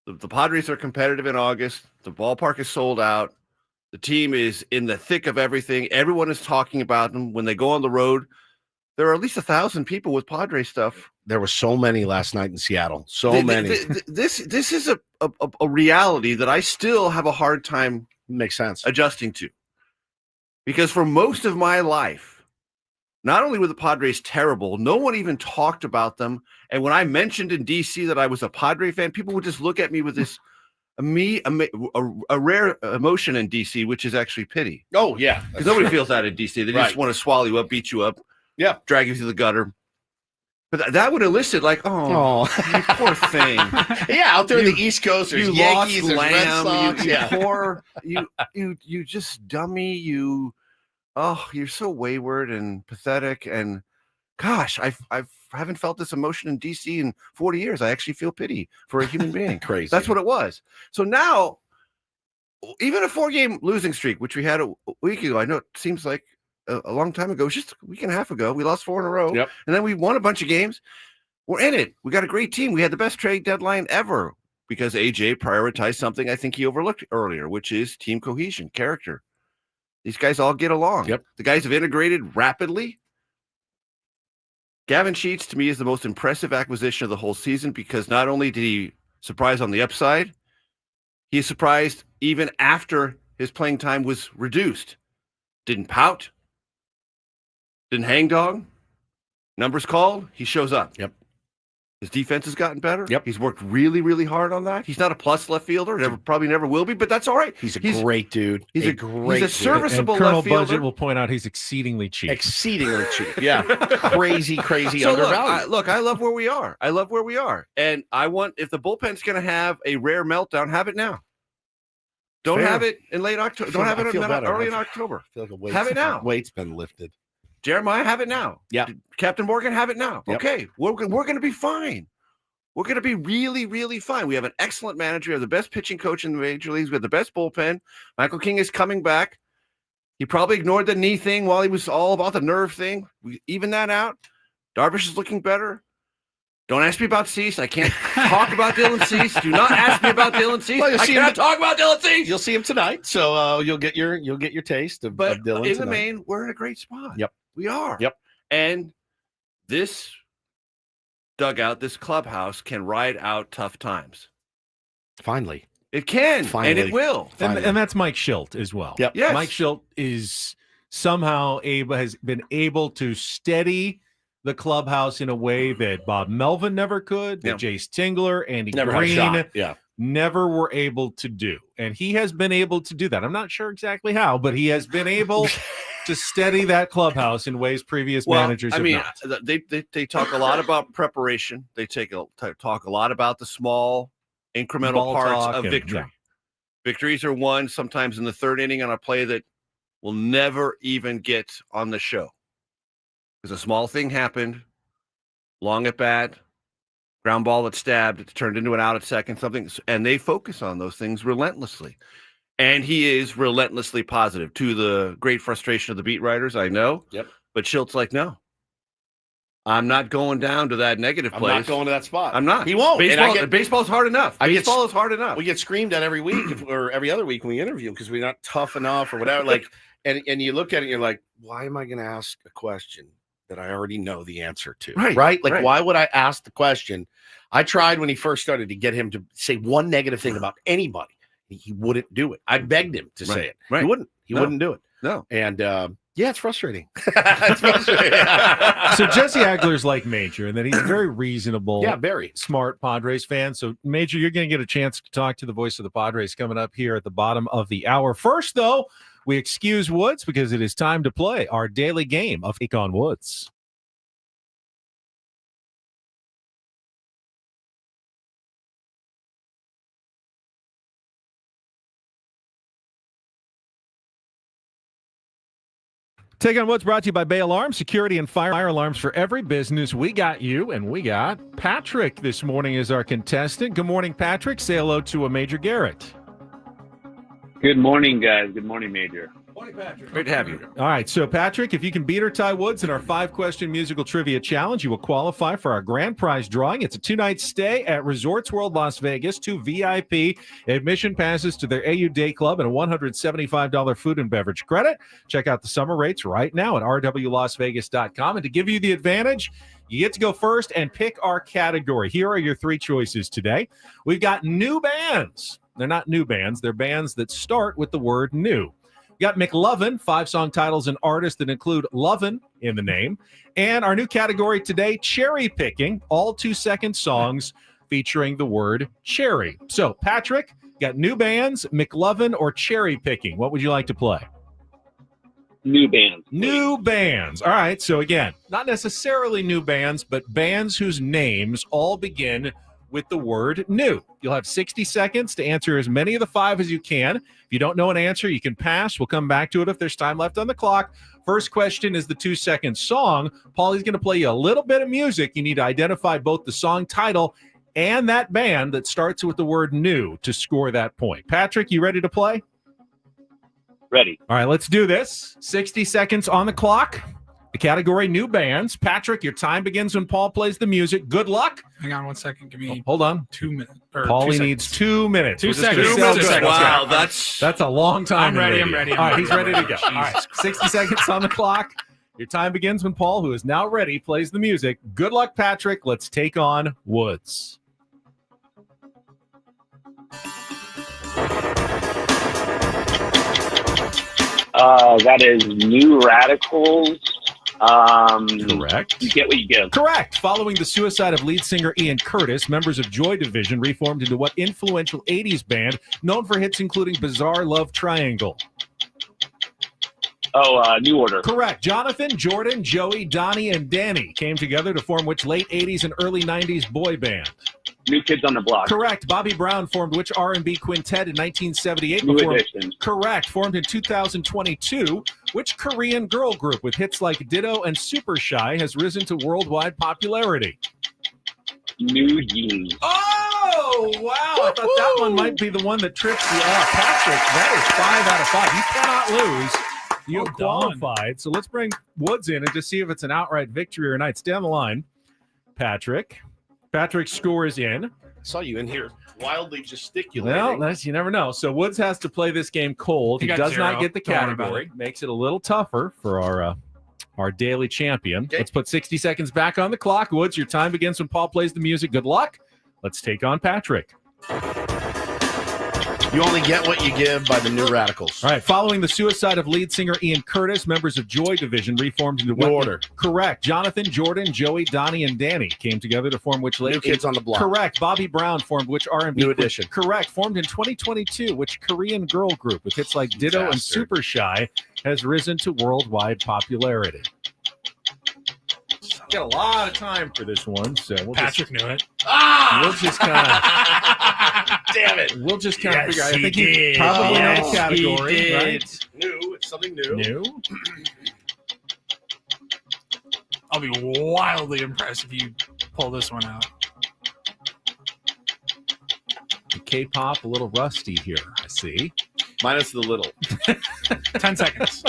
The Padres are competitive in August. The ballpark is sold out. The team is in the thick of everything. Everyone is talking about them. When they go on the road, there are at least 1,000 people with Padres stuff. There were so many last night in Seattle. So many. This is a reality that I still have a hard time makes sense adjusting to. Because for most of my life, not only were the Padres terrible, no one even talked about them. And when I mentioned in D.C. that I was a Padre fan, people would just look at me with this a rare emotion in D.C., which is actually pity. Oh, yeah. Because nobody feels that in D.C. They just want to swallow you up, beat you up, drag you through the gutter. But that would elicit like, oh, you poor thing. Yeah, out there in the East Coast, there's Yankees, there's Red Sox. You just dummy, you're so wayward and pathetic. And gosh, I haven't felt this emotion in DC in 40 years. I actually feel pity for a human being. Crazy. That's what it was. So now, even a 4-game losing streak, which we had a week ago, I know it seems like a long time ago. It was just a week and a half ago. We lost 4 in a row. Yep. And then we won a bunch of games. We're in it. We got a great team. We had the best trade deadline ever because AJ prioritized something I think he overlooked earlier, which is team cohesion, character. These guys all get along. Yep. The guys have integrated rapidly. Gavin Sheets, to me, is the most impressive acquisition of the whole season because not only did he surprise on the upside, he surprised even after his playing time was reduced. Didn't pout. Didn't hang dog. Numbers called. He shows up. Yep. His defense has gotten better. Yep. He's worked really, really hard on that. He's not a plus left fielder. Probably never will be, but that's all right. He's a great dude. He's a great serviceable and Colonel left fielder. Budget will point out he's exceedingly cheap. Exceedingly cheap. Yeah. crazy So undervalued. look, I love where we are. And I want, if the bullpen's going to have a rare meltdown, have it now. Don't Fair. have it in late October. Don't have it early in October. I feel like have it now. Weight's been lifted. Jeremiah, have it now. Yeah. Captain Morgan, have it now. Yep. Okay. We're going to be fine. We're going to be really, really fine. We have an excellent manager. We have the best pitching coach in the major leagues. We have the best bullpen. Michael King is coming back. He probably ignored the knee thing while he was all about the nerve thing. We even that out. Darvish is looking better. Don't ask me about Cease. I can't talk about Dylan Cease. Do not ask me about Dylan Cease. Well, I cannot talk about Dylan Cease. You'll see him tonight, so you'll get your taste of Dylan. In tonight. the main, we're in a great spot. Yep, we are. Yep, and this dugout, this clubhouse, can ride out tough times. Finally, it can, and it will. And that's Mike Schilt as well. Yep. Yes. Mike Schilt is somehow has been able to steady the clubhouse in a way that Bob Melvin never could, that Jace Tingler, Andy never had a Green shot. Yeah. never were able to do. And he has been able to do that. I'm not sure exactly how, but he has been able to steady that clubhouse in ways previous managers have not. They talk a lot about preparation. They talk a lot about the small incremental Ball parts of and- victory. yeah. Victories are won sometimes in the third inning on a play that will never even get on the show. Because a small thing happened, long at bat, ground ball that stabbed, it turned into an out at second, something, and they focus on those things relentlessly. And he is relentlessly positive, to the great frustration of the beat writers, I know. Yep. But Schilt's like, no, I'm not going down to that negative place. I'm not going to that spot. I'm not. He won't. Baseball's hard enough. Baseball is hard enough. We get screamed at every week or every other week when we interview because we're not tough enough or whatever. Like, and you look at it, and you're like, why am I going to ask a question that I already know the answer to? Right? Like, why would I ask the question? I tried when he first started to get him to say one negative thing about anybody. He wouldn't do it. I begged him to say it. Right. He wouldn't. He wouldn't do it. No. And yeah, it's frustrating. It's frustrating. So Jesse Agler's like Major, and that he's a very reasonable, very smart Padres fan. So Major, you're going to get a chance to talk to the voice of the Padres coming up here at the bottom of the hour. First, though, we excuse Woods because it is time to play our daily game of Take on Woods. Take on What's brought to you by Bay Alarm, security and fire alarms for every business. We got you, and we got Patrick this morning as our contestant. Good morning, Patrick. Say hello to a Major Garrett. Good morning, guys. Good morning, Major. Morning, Patrick. Great to have you. All right, so Patrick, if you can beat or tie Woods in our 5-question musical trivia challenge, you will qualify for our grand prize drawing. It's a 2-night stay at Resorts World Las Vegas, 2 VIP admission passes to their AU Day Club, and a $175 food and beverage credit. Check out the summer rates right now at rwlasvegas.com. And to give you the advantage, you get to go first and pick our category. Here are your 3 choices today. We've got new bands. They're not new bands. They're bands that start with the word new. We got McLovin, 5 song titles and artists that include Lovin' in the name. And our new category today, cherry picking, all 2-second songs featuring the word cherry. So, Patrick, got new bands, McLovin, or cherry picking? What would you like to play? New bands. New bands. All right. So, again, not necessarily new bands, but bands whose names all begin with the word new. You'll have 60 seconds to answer as many of the 5 as you can. If you don't know an answer, you can pass. We'll come back to it if there's time left on the clock. First question is the 2-second song. Paulie's going to play you a little bit of music. You need to identify both the song title and that band that starts with the word new to score that point. Patrick, you ready to play? Ready. All right, let's do this. 60 seconds on the clock. The category new bands. Patrick, your time begins when Paul plays the music. Good luck. Hang on 1 second. Give me hold on. 2 minutes. Paulie needs 2 minutes. 2 seconds. Wow, that's a long time. I'm ready. I'm ready. All right, he's ready to go. All right, 60 seconds on the clock. Your time begins when Paul, who is now ready, plays the music. Good luck, Patrick. Let's take on Woods. That is New Radicals. Correct. You get what you give. Correct. Following the suicide of lead singer Ian Curtis, members of Joy Division reformed into what influential 80s band known for hits including Bizarre Love Triangle? New Order. Correct. Jonathan, Jordan, Joey, Donnie, and Danny came together to form which late 80s and early 90s boy band? New Kids on the Block. Correct. Bobby Brown formed which R&B quintet in 1978? New Edition. Correct. Formed in 2022, which Korean girl group with hits like Ditto and Super Shy has risen to worldwide popularity? New Jeans. Oh, wow. I thought that one might be the one that trips you up. Patrick, that is 5 out of 5. You cannot lose. You have qualified. So let's bring Woods in and just see if it's an outright victory or not. Stay on the line, Patrick. Patrick's score is in. I saw you in here wildly gesticulating. Well, you never know. So Woods has to play this game cold. He does not get the category. Makes it a little tougher for our daily champion. Okay. Let's put 60 seconds back on the clock. Woods, your time begins when Paul plays the music. Good luck. Let's take on Patrick. You only get what you give by the New Radicals. All right. Following the suicide of lead singer Ian Curtis, members of Joy Division reformed into New Order. Correct. Jonathan, Jordan, Joey, Donnie, and Danny came together to form which late New Kids on the Block. Correct. Bobby Brown formed which R&B? New Edition. Correct. Formed in 2022, which Korean girl group with hits like Ditto and Super Shy has risen to worldwide popularity? Got a lot of time for this one, so Patrick knew it. We'll just kind of damn it. We'll just kind of figure out. I think he probably knows the category, right? New. It's something new. New. I'll be wildly impressed if you pull this one out. K-pop, a little rusty here, I see. Minus the little. 10 seconds.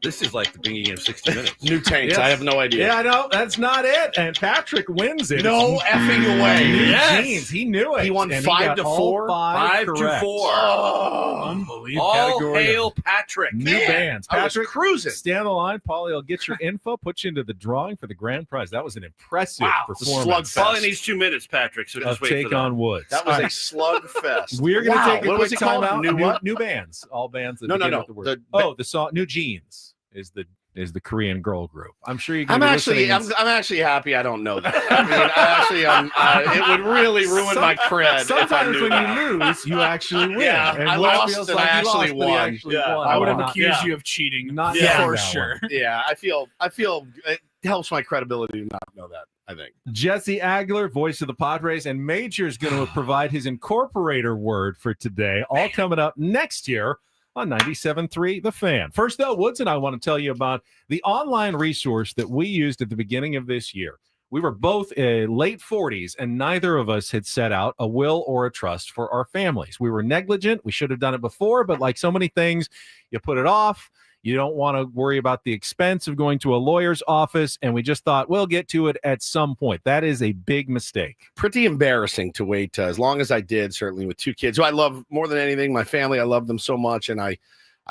This is like the beginning of 60 Minutes. New Tanks. Yes. I have no idea. Yeah, I know. That's not it. And Patrick wins it. No effing way. New Jeans. He knew it. He won 5 to 4. 5 to 4. Oh, unbelievable. All category. hail Patrick. New bands. Patrick, I was cruising. Stay on the line. Paulie will get your info, put you into the drawing for the grand prize. That was an impressive performance. Paulie needs 2 minutes, Patrick. So just wait for take that. on Woods. That was a slugfest. We're going to take a what quick was it called? time out. New what? New bands. All bands that No. begin with the word. The song New Jeans is the Korean girl group. I'm sure you can. I'm actually happy I don't know that. I mean, it would really ruin my cred if I knew when that. you lose, you actually win. Yeah, and I Will lost feels and like I he actually lost, but he won. won. I would have Not- accused you of cheating. Not for that sure. one. Yeah, I feel it helps my credibility to not know that, I think. Jesse Agler, voice of the Padres, and Major is going to provide his incorporator word for today. All coming up next year on 97.3 The Fan. First, though, Woods and I want to tell you about the online resource that we used at the beginning of this year. We were both late 40s, and neither of us had set out a will or a trust for our families. We were negligent. We should have done it before, but like so many things, you put it off. You don't want to worry about the expense of going to a lawyer's office, and we just thought, we'll get to it at some point. That is a big mistake. Pretty embarrassing to wait as long as I did, certainly with 2 kids who I love more than anything. My family, I love them so much, and I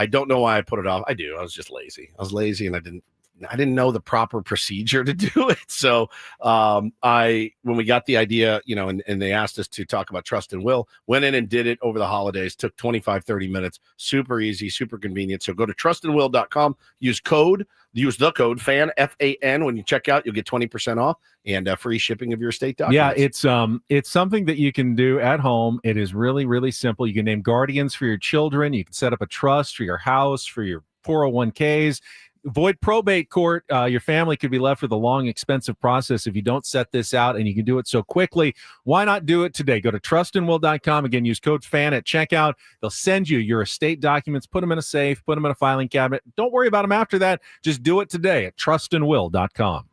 don't know why I put it off. I do. I was just lazy. I was lazy, and I didn't know the proper procedure to do it. So when we got the idea, and they asked us to talk about trust and will, went in and did it over the holidays, took 25, 30 minutes, super easy, super convenient. So go to trustandwill.com, use the code FAN, FAN. When you check out, you'll get 20% off and free shipping of your estate documents. Yeah, it's something that you can do at home. It is really, really simple. You can name guardians for your children. You can set up a trust for your house, for your 401ks. Avoid probate court. Your family could be left with a long, expensive process if you don't set this out, and you can do it so quickly. Why not do it today? Go to trustandwill.com. Again, use code FAN at checkout. They'll send you your estate documents, put them in a safe, put them in a filing cabinet. Don't worry about them after that. Just do it today at trustandwill.com.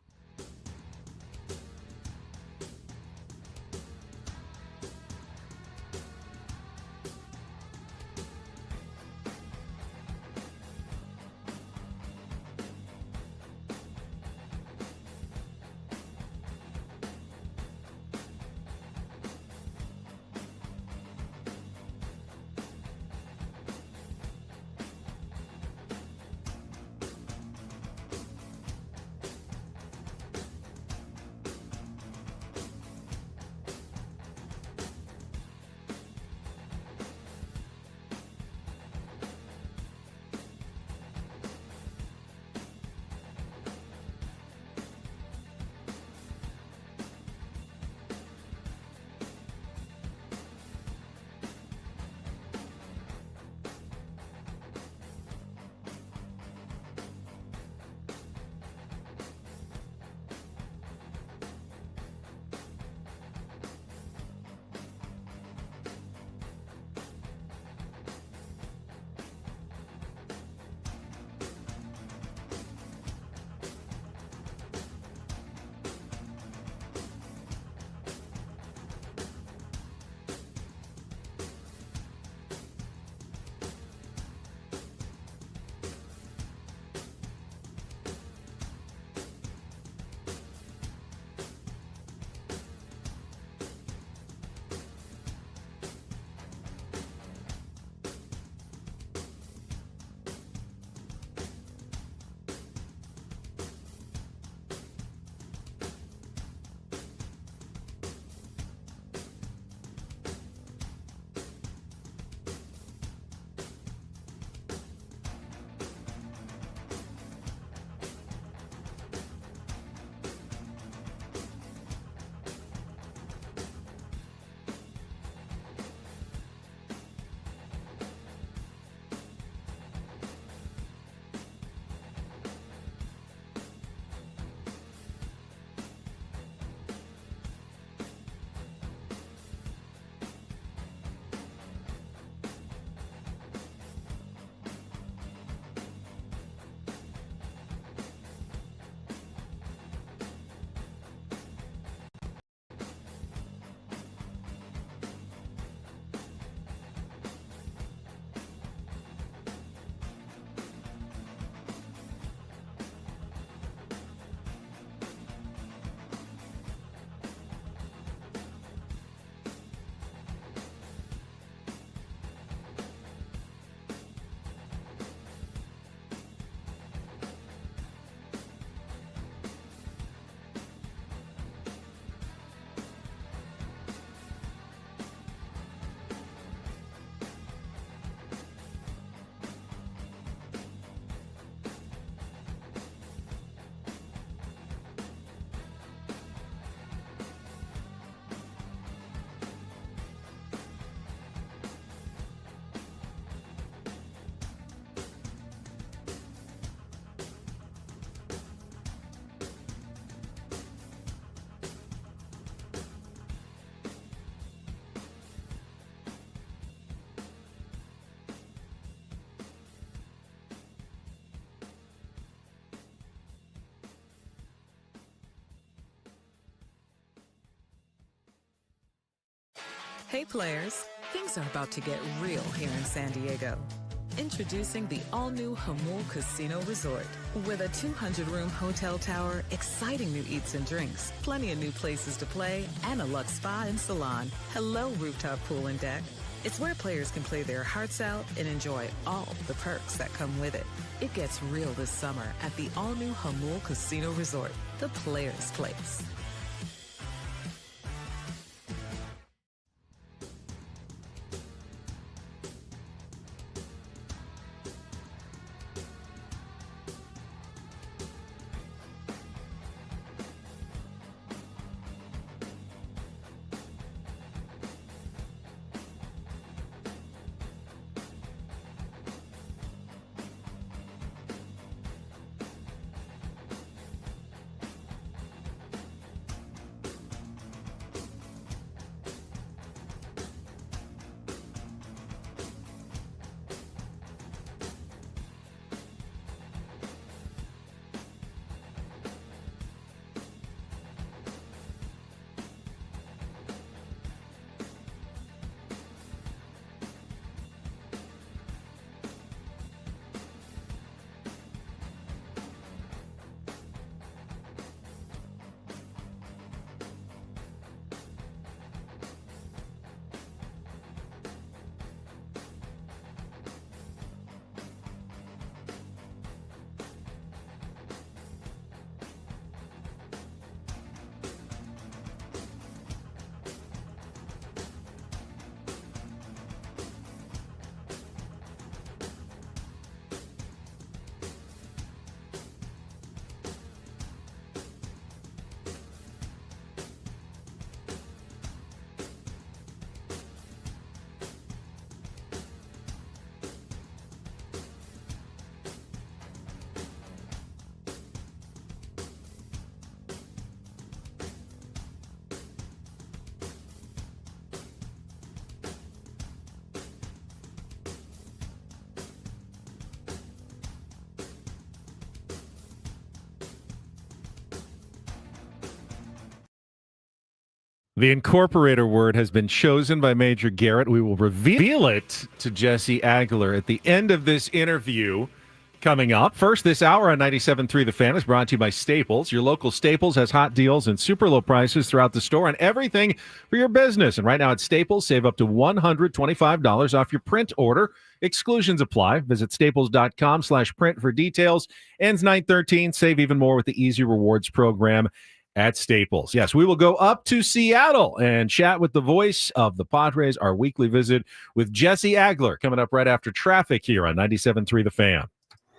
Hey players, things are about to get real here in San Diego. Introducing the all-new Jamul Casino Resort. With a 200-room hotel tower, exciting new eats and drinks, plenty of new places to play, and a luxe spa and salon. Hello, rooftop pool and deck. It's where players can play their hearts out and enjoy all the perks that come with it. It gets real this summer at the all-new Jamul Casino Resort, the players' place. The incorporator word has been chosen by Major Garrett. We will reveal it to Jesse Agler at the end of this interview coming up. First, this hour on 97.3 The Fan is brought to you by Staples. Your local Staples has hot deals and super low prices throughout the store on everything for your business. And right now at Staples, save up to $125 off your print order. Exclusions apply. Visit staples.com/print for details. Ends 9/13. Save even more with the Easy Rewards program at Staples. Yes, we will go up to Seattle and chat with the voice of the Padres, our weekly visit with Jesse Agler, coming up right after traffic here on 97.3 The Fan.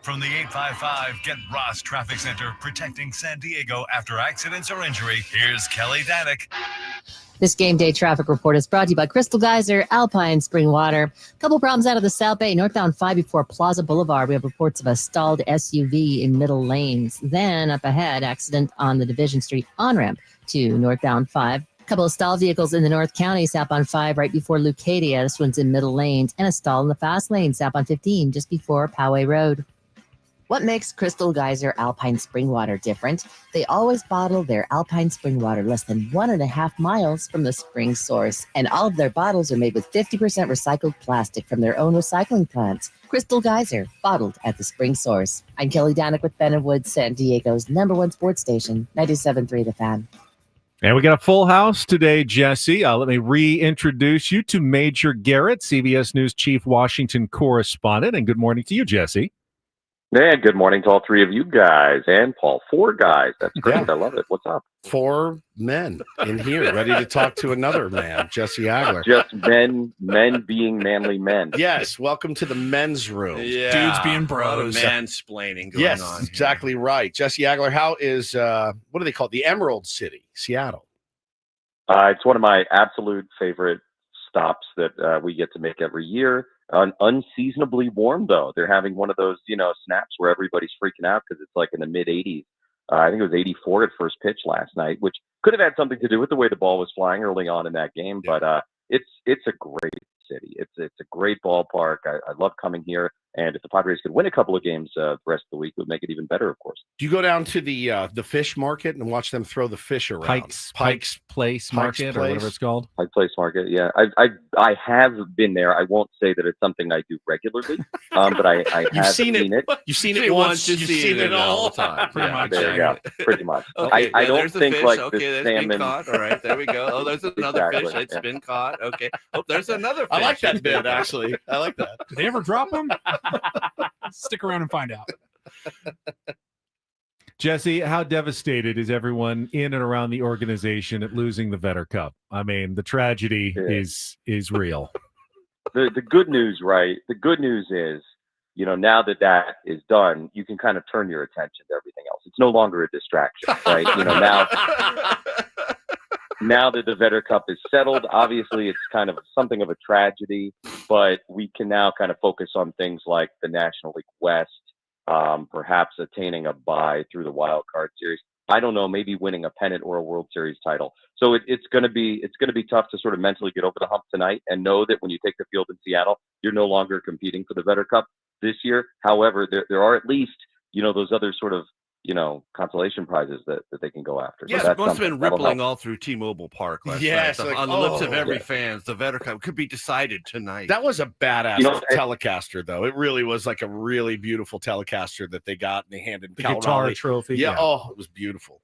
From the 855 Get Ross Traffic Center, protecting San Diego after accidents or injury, here's Kelly Danick. This game day traffic report is brought to you by Crystal Geyser, Alpine Spring Water. Couple problems out of the South Bay, northbound 5 before Plaza Boulevard. We have reports of a stalled SUV in middle lanes. Then up ahead, accident on the Division Street on-ramp to northbound 5. Couple of stalled vehicles in the North County, southbound 5 right before Leucadia. This one's in middle lanes. And a stall in the fast lane, southbound 15 just before Poway Road. What makes Crystal Geyser Alpine Spring Water different? They always bottle their Alpine Spring Water less than 1.5 miles from the spring source. And all of their bottles are made with 50% recycled plastic from their own recycling plants. Crystal Geyser, bottled at the spring source. I'm Kelly Danick with Ben & Woods, San Diego's #1 sports station, 97.3 The Fan. And we got a full house today, Jesse. Let me reintroduce you to Major Garrett, CBS News Chief Washington Correspondent. And good morning to you, Jesse. Man, good morning to all three of you guys and Paul. 4 guys. That's great. Yeah. I love it. What's up? 4 men in here ready to talk to another man, Jesse Agler. Just men being manly men. Yes. Welcome to the men's room. Yeah. Dudes being bros. Mansplaining going yes, on. Exactly right. Jesse Agler, how is, what do they call it? The Emerald City, Seattle. It's one of my absolute favorite stops that we get to make every year. Unseasonably warm, though. They're having one of those, snaps where everybody's freaking out because it's like in the mid 80s. I think it was 84 at first pitch last night, which could have had something to do with the way the ball was flying early on in that game. But it's a great city. It's a great ballpark. I love coming here. And if the Padres could win a couple of games the rest of the week, it would make it even better, of course. Do you go down to the fish market and watch them throw the fish around? Pikes Place Market or whatever it's called. Pike Place Market, yeah. I have been there. I won't say that it's something I do regularly, but I have seen it. You've seen it once. You've seen it all the time. Pretty much. There you go. Pretty much. Okay, I don't there's the think fish. like Okay, the that's salmon. been caught. All right, there we go. Oh, there's another Exactly, fish that's yeah. been caught. Okay. Oh, there's another fish. I like that bit, actually. I like that. Did they ever drop them? Stick around and find out. Jesse, how devastated is everyone in and around the organization at losing the Vetter Cup? I mean, the tragedy is real. The good news, right? The good news is, now that is done, you can kind of turn your attention to everything else. It's no longer a distraction, right? Now that the Vetter Cup is settled, obviously it's kind of something of a tragedy, but we can now kind of focus on things like the National League West, perhaps attaining a bye through the wild card series. I don't know, maybe winning a pennant or a World Series title. So it's going to be tough to sort of mentally get over the hump tonight and know that when you take the field in Seattle, you're no longer competing for the Vetter Cup this year. However, there are at least those other sort of consolation prizes that they can go after. Yes, So it must have been rippling help. all through T-Mobile Park last Yes, night. like, On the lips of every yeah. fan, the Vetter Cup could be decided tonight. That was a badass Telecaster, though. It really was like a really beautiful Telecaster that they got and they handed The Cal guitar Raleigh. trophy. Yeah. Oh, it was beautiful.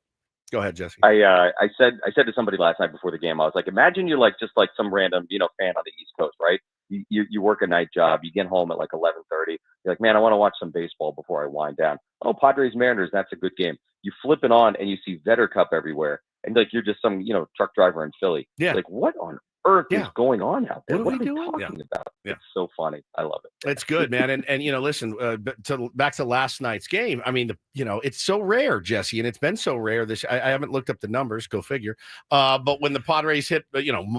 Go ahead, Jesse. I said to somebody last night before the game, I was like, imagine you're like just like some random fan on the East Coast, right? You work a night job, you get home at like 11:30. You're like, man, I want to watch some baseball before I wind down. Oh, Padres Mariners, that's a good game. You flip it on and you see Vetter Cup everywhere, and like you're just some truck driver in Philly. Yeah. Like, what on earth is going on out there? What are What we are they doing? talking Yeah. about? Yeah. It's so funny. I love it. It's good, man. And listen, back to last night's game. I mean, it's so rare, Jesse, and it's been so rare this. I haven't looked up the numbers. Go figure. But when the Padres hit,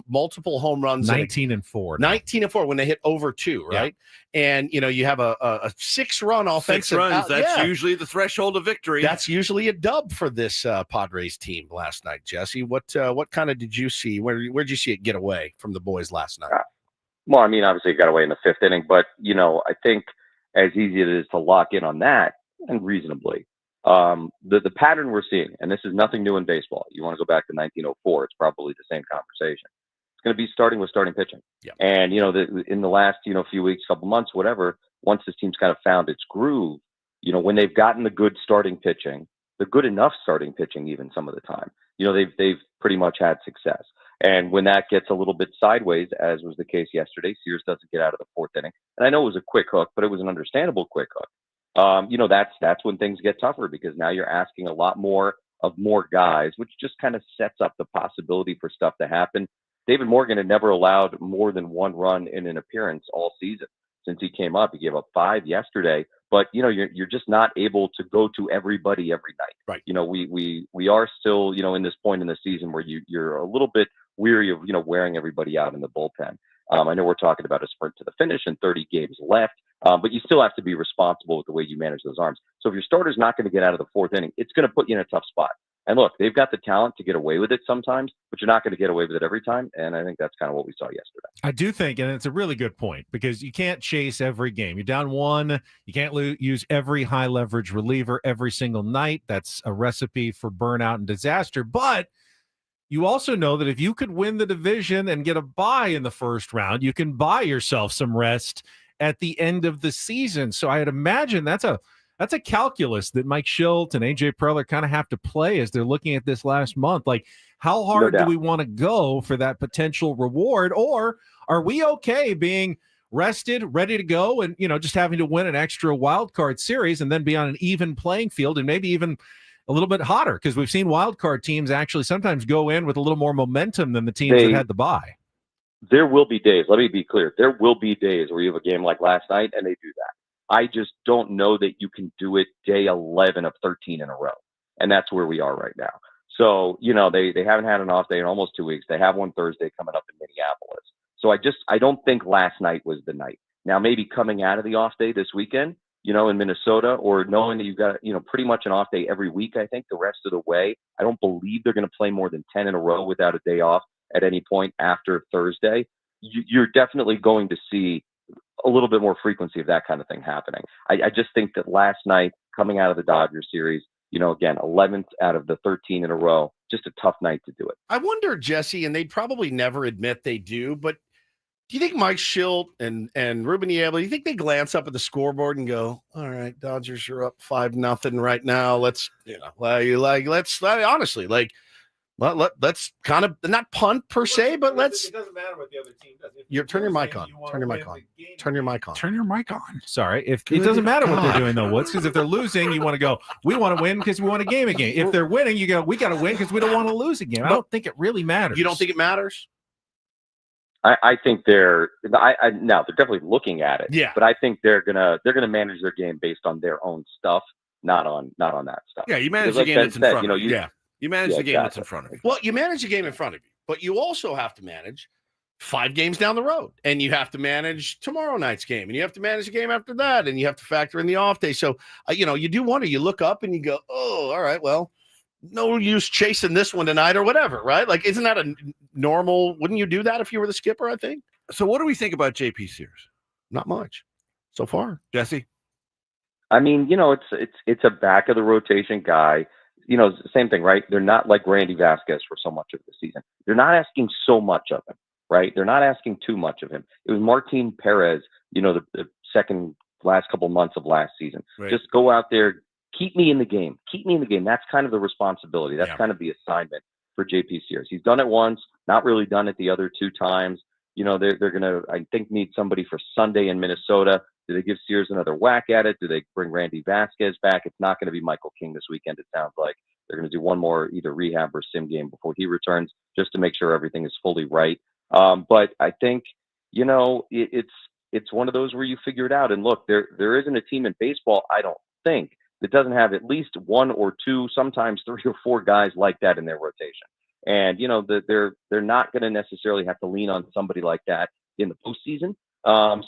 multiple home runs, 19-4. 19-4 when they hit over 2, right? Yeah. And you have a 6-run offensive. 6 runs. That's usually the threshold of victory. That's usually a dub for this Padres team last night, Jesse. What kind of did you see? Where'd you see it get away from the boys last night? Well, I mean, obviously it got away in the 5th inning, but I think as easy as it is to lock in on that, and reasonably, the pattern we're seeing, and this is nothing new in baseball. You want to go back to 1904, it's probably the same conversation. It's going to be starting with starting pitching. Yeah. And in the last few weeks, couple months, whatever, once this team's kind of found its groove, when they've gotten the good starting pitching, the good enough starting pitching, even some of the time, they've pretty much had success. And when that gets a little bit sideways, as was the case yesterday, Sears doesn't get out of the 4th inning. And I know it was a quick hook, but it was an understandable quick hook. That's when things get tougher, because now you're asking a lot more of more guys, which just kind of sets up the possibility for stuff to happen. David Morgan had never allowed more than 1 run in an appearance all season since he came up. He gave up 5 yesterday, but you're just not able to go to everybody every night. Right. We are still in this point in the season where you're a little bit weary of wearing everybody out in the bullpen. I know we're talking about a sprint to the finish and 30 games left, but you still have to be responsible with the way you manage those arms. So if your starter's not going to get out of the 4th inning, it's going to put you in a tough spot. And look, they've got the talent to get away with it sometimes, but you're not going to get away with it every time. And I think that's kind of what we saw yesterday. I do think, and it's a really good point, because you can't chase every game. You're down 1. You can't use every high leverage reliever every single night. That's a recipe for burnout and disaster. But you also know that if you could win the division and get a bye in the first round, you can buy yourself some rest at the end of the season. So I'd imagine that's a calculus that Mike Schilt and AJ Preller kind of have to play as they're looking at this last month. Like, how hard do we want to go for that potential reward? Or are we okay being rested, ready to go, and just having to win an extra wild card series and then be on an even playing field and maybe even a little bit hotter? Because we've seen wild card teams actually sometimes go in with a little more momentum than the teams that had the bye. There will be days, let me be clear, there will be days where you have a game like last night and they do that. I just don't know that you can do it day 11 of 13 in a row. And that's where we are right now. So, they haven't had an off day in almost 2 weeks. They have one Thursday coming up in Minneapolis. So I don't think last night was the night. Now, maybe coming out of the off day this weekend, in Minnesota, or knowing that you've got, pretty much an off day every week, I think the rest of the way, I don't believe they're going to play more than 10 in a row without a day off at any point after Thursday. You're definitely going to see a little bit more frequency of that kind of thing happening. I just think that last night, coming out of the Dodgers series, again, 11th out of the 13 in a row, just a tough night to do it. I wonder, Jesse, and they'd probably never admit they do, but do you think Mike Schilt and Ruben Niebla, do you think they glance up at the scoreboard and go, all right, Dodgers are up 5-0 right now. Let's, honestly, let's kind of not punt per se, but let's. It doesn't matter what the other team does. Turn your mic on. Turn your mic on. Turn your mic on. Turn your mic on. Sorry, it doesn't matter what they're doing though. What's because if they're losing, you want to go. We want to win because we want a game again. If they're winning, you go. We got to win because we don't want to lose again. I don't think it really matters. You don't think it matters? I think they're now they're definitely looking at it. Yeah. But I think they're gonna manage their game based on their own stuff, not on that stuff. Yeah, you manage the game that's in front of you. You manage the game that's in front of you. Well, you manage the game in front of you, but you also have to manage 5 games down the road, and you have to manage tomorrow night's game, and you have to manage the game after that, and you have to factor in the off day. So, you do wonder. You look up and you go, "Oh, all right, well, no use chasing this one tonight or whatever," right? Like, isn't that a normal? Wouldn't you do that if you were the skipper? I think. So, what do we think about JP Sears? Not much so far, Jesse. I mean, it's a back of the rotation guy. Same thing, right? They're not like Randy Vasquez for so much of the season. They're not asking so much of him, right? They're not asking too much of him. It was Martin Perez, the second last couple months of last season. Right. Just go out there, keep me in the game. Keep me in the game. That's kind of the responsibility. That's kind of the assignment for JP Sears. He's done it once, not really done it the other 2 times. They're going to, I think, need somebody for Sunday in Minnesota. Do they give Sears another whack at it? Do they bring Randy Vasquez back? It's not going to be Michael King this weekend, it sounds like. They're going to do one more either rehab or sim game before he returns just to make sure everything is fully right. But I think, it's one of those where you figure it out. And look, there isn't a team in baseball, I don't think, that doesn't have at least 1 or 2, sometimes 3 or 4 guys like that in their rotation. And, they're not going to necessarily have to lean on somebody like that in the postseason.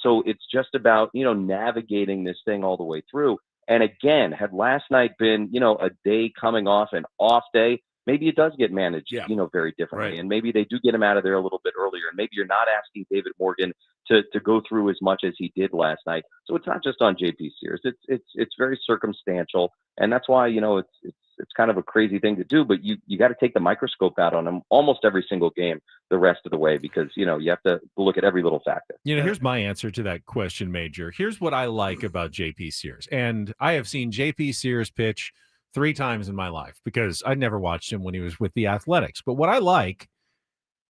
So it's just about, navigating this thing all the way through. And again, had last night been, a day coming off an off day, maybe it does get managed, very differently. Right. And maybe they do get him out of there a little bit earlier. And maybe you're not asking David Morgan to go through as much as he did last night. So it's not just on JP Sears. It's very circumstantial. And that's why, it's kind of a crazy thing to do, but you got to take the microscope out on him almost every single game the rest of the way, because, you have to look at every little factor. Here's my answer to that question, Major. Here's what I like about JP Sears. And I have seen JP Sears pitch 3 times in my life because I never watched him when he was with the Athletics. But what I like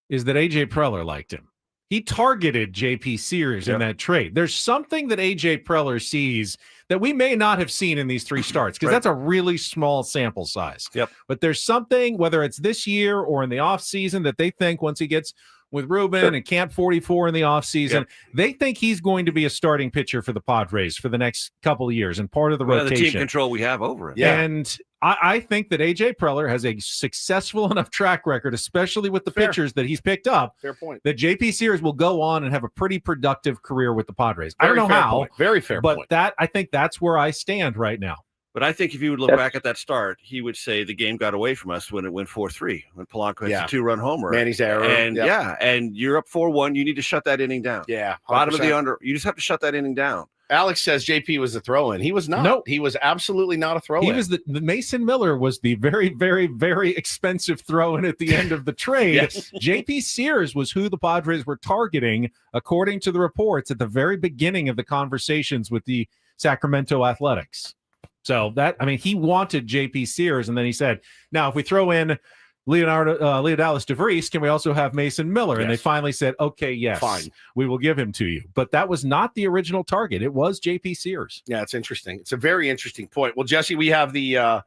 is that AJ Preller liked him. He targeted JP Sears in that trade. There's something that AJ Preller sees that we may not have seen in these 3 starts because that's a really small sample size. Yep. But there's something, whether it's this year or in the offseason, that they think once he gets with Ruben and Camp 44 in the offseason, they think he's going to be a starting pitcher for the Padres for the next couple of years and part of the rotation. The team control we have over it. Yeah. And I think that A.J. Preller has a successful enough track record, especially with the pitchers that he's picked up, Fair point. that J.P. Sears will go on and have a pretty productive career with the Padres. I don't know how. Point. Very fair but point. I think that's where I stand right now. But I think if you would look back at that start, he would say the game got away from us when it went 4-3, when Polanco hits a 2-run homer. Manny's error. And and you're up 4-1. You need to shut that inning down. Yeah. 100%. Bottom of the under. You just have to shut that inning down. Alex says JP was a throw-in. He was not. Nope. He was absolutely not a throw-in. He was the Mason Miller was the very, very, very expensive throw-in at the end of the trade. Yes. J.P. Sears was who the Padres were targeting, according to the reports, at the very beginning of the conversations with the Sacramento Athletics. So he wanted J.P. Sears, and then he said, now if we throw in Leonidas DeVries, can we also have Mason Miller? Yes. And they finally said, okay, yes, fine, we will give him to you. But that was not the original target. It was J.P. Sears. Yeah, it's interesting. It's a very interesting point. Well, Jesse, we have the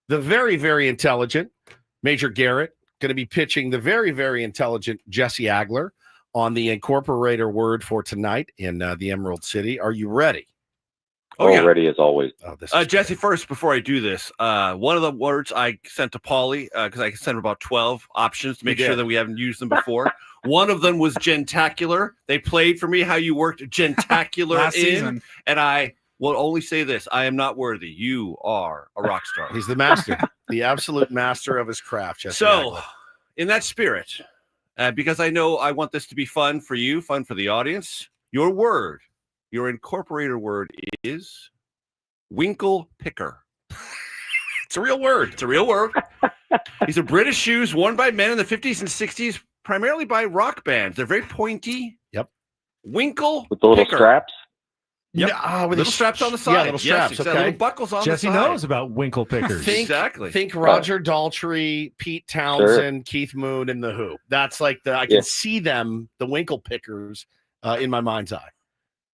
very, very intelligent Major Garrett going to be pitching the very, very intelligent Jesse Agler on the Incorporator word for tonight in the Emerald City. Are you ready? Ready as always. Jesse, first, before I do this, one of the words I sent to Paulie, because I sent him about 12 options to make sure that we haven't used them before. One of them was gentacular. They played for me how you worked gentacular season. And I will only say this. I am not worthy. You are a rock star. He's the master, the absolute master of his craft, Jesse So, Agler. in that spirit, because I know I want this to be fun for you, fun for the audience, your word your incorporator word is winkle picker. It's a real word. It's a real word. These are British shoes worn by men in the 50s and 60s, primarily by rock bands. They're very pointy. Yep. Winkle With the little picker. straps. Yep. With Little straps on the side. Yeah, little straps. Yes, Okay. little buckles on Jesse the side. knows about winkle pickers. Exactly. Think Roger Daltrey, Pete Townsend, Keith Moon, and the Who. That's like I can see them, the winkle pickers, in my mind's eye.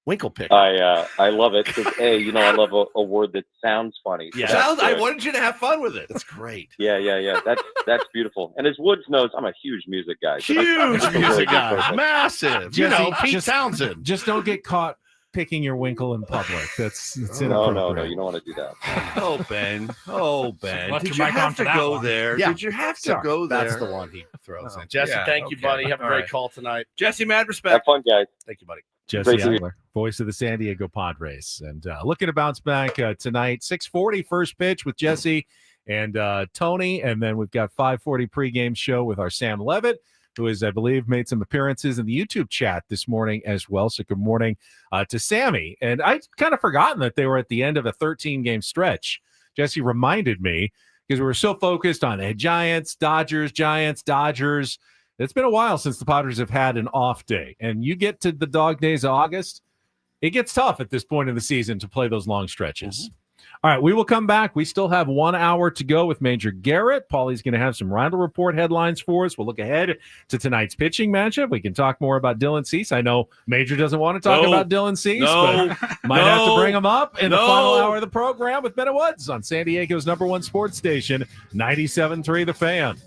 Winkle picker. I love it because I love a word that sounds funny. So Yeah. I wanted you to have fun with it. That's great. Yeah. That's beautiful. And as Woods knows, I'm a huge music guy. So Huge that's music really guy. perfect. Massive. Jesse, Pete Townsend. Just don't get caught picking your winkle in public. It's No, inappropriate. you don't want to do that. Oh, Ben. Left Did your you mic on have for to that go one. there? Yeah. Did you have to go there? That's the one he throws in. Jesse, thank you, okay. buddy. Have a All great right. call tonight. Jesse, mad respect. Have fun, guys. Thank you, buddy. Jesse Great to hear. Agler, voice of the San Diego Padres. And looking to bounce back tonight, 6:40 first pitch with Jesse and Tony. And then we've got 5:40 pregame show with our Sam Levitt, who has, I believe, made some appearances in the YouTube chat this morning as well. So good morning to Sammy. And I'd kind of forgotten that they were at the end of a 13-game stretch. Jesse reminded me because we were so focused on Giants, Dodgers. It's been a while since the Padres have had an off day. And you get to the dog days of August, it gets tough at this point in the season to play those long stretches. All right, we will come back. We still have 1 hour to go with Major Garrett. Paulie's going to have some Roundel Report headlines for us. We'll look ahead to tonight's pitching matchup. We can talk more about Dylan Cease. I know Major doesn't want to talk about Dylan Cease, but might have to bring him up in the final hour of the program with Ben and Woods on San Diego's #1 sports station, 97.3 The Fan.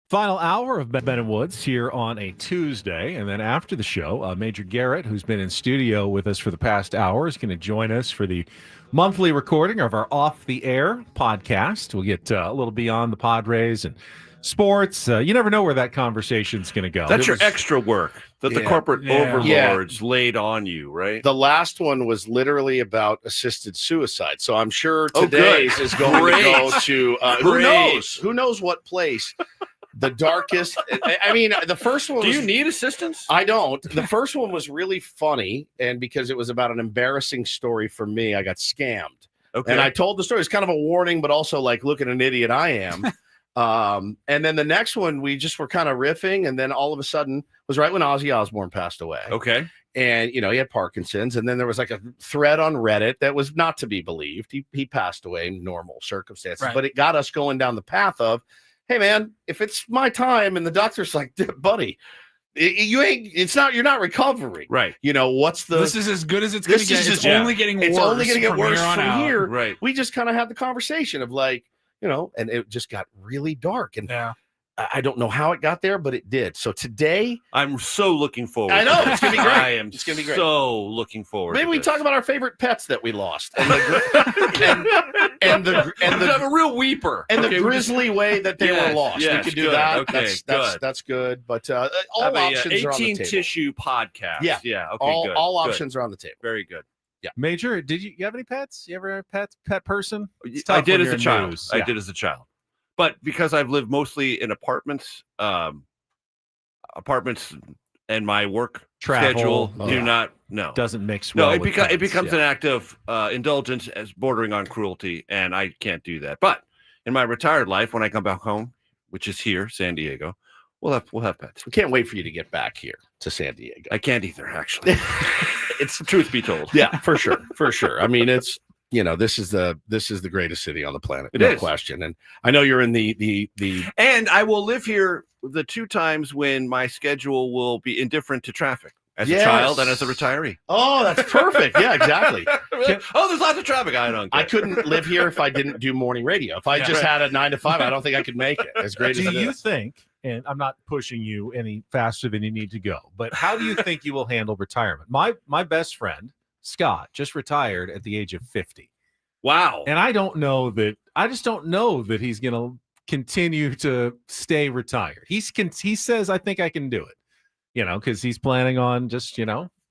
Final hour of Ben and Woods here on a Tuesday. And then after the show, Major Garrett, who's been in studio with us for the past hour, is going to join us for the monthly recording of our Off the Air podcast. We'll get a little beyond the Padres and sports. You never know where that conversation's going to go. That's your extra work that the corporate overlords laid on you, right? The last one was literally about assisted suicide. So I'm sure today's is going to go to who knows what place. The darkest. I mean, the first one. Do you need assistance? I don't. The first one was really funny, and because it was about an embarrassing story for me, I got scammed. Okay. And I told the story. It's kind of a warning, but also like, look at an idiot I am. And then the next one, we just were kind of riffing, and then all of a sudden was right when Ozzy Osbourne passed away. Okay. And he had Parkinson's, and then there was like a thread on Reddit that was not to be believed. He passed away in normal circumstances, but it got us going down the path of, hey man, if it's my time, and the doctor's like, buddy, you're not recovering. Right. What's this is as good as it's going to get. It's only getting worse. It's only going to get worse from here. Right. We just kind of had the conversation of like, and it just got really dark. And I don't know how it got there, but it did. So today, I'm so looking forward. I know it's gonna be great. I am. It's gonna be great. So looking forward. Maybe to we this. talk about our favorite pets that we lost, and the I'm a real weeper, and the grisly way that they were lost. Yes, we could do good. that. Okay, that's good. But all have options a, are on the 18 table. tissue podcast. Yeah, yeah. Okay, good. All good. options are on the table. Very good. Yeah. Major, did you have any pets? You ever a pet person? I did as a child. I did as a child. But because I've lived mostly in apartments and my work schedule doesn't mix well. well. It becomes an act of indulgence as bordering on cruelty, and I can't do that. But in my retired life, when I come back home, which is here, San Diego, we'll have pets. We can't wait for you to get back here to San Diego. I can't either, actually. It's the truth be told. Yeah, for sure. I mean, it's. This is the greatest city on the planet. It no is. question. And I know you're in the and I will live here the 2 times when my schedule will be indifferent to traffic as a child and as a retiree. Oh, that's perfect. Yeah, exactly. There's lots of traffic. I couldn't live here if I didn't do morning radio. If I just had a 9 to 5, I don't think I could make it as great as it is. Do you think, and I'm not pushing you any faster than you need to go, but how do you think you will handle retirement? My best friend, Scott, just retired at the age of 50. Wow. And I just don't know that he's going to continue to stay retired. He says, I think I can do it, because he's planning on just,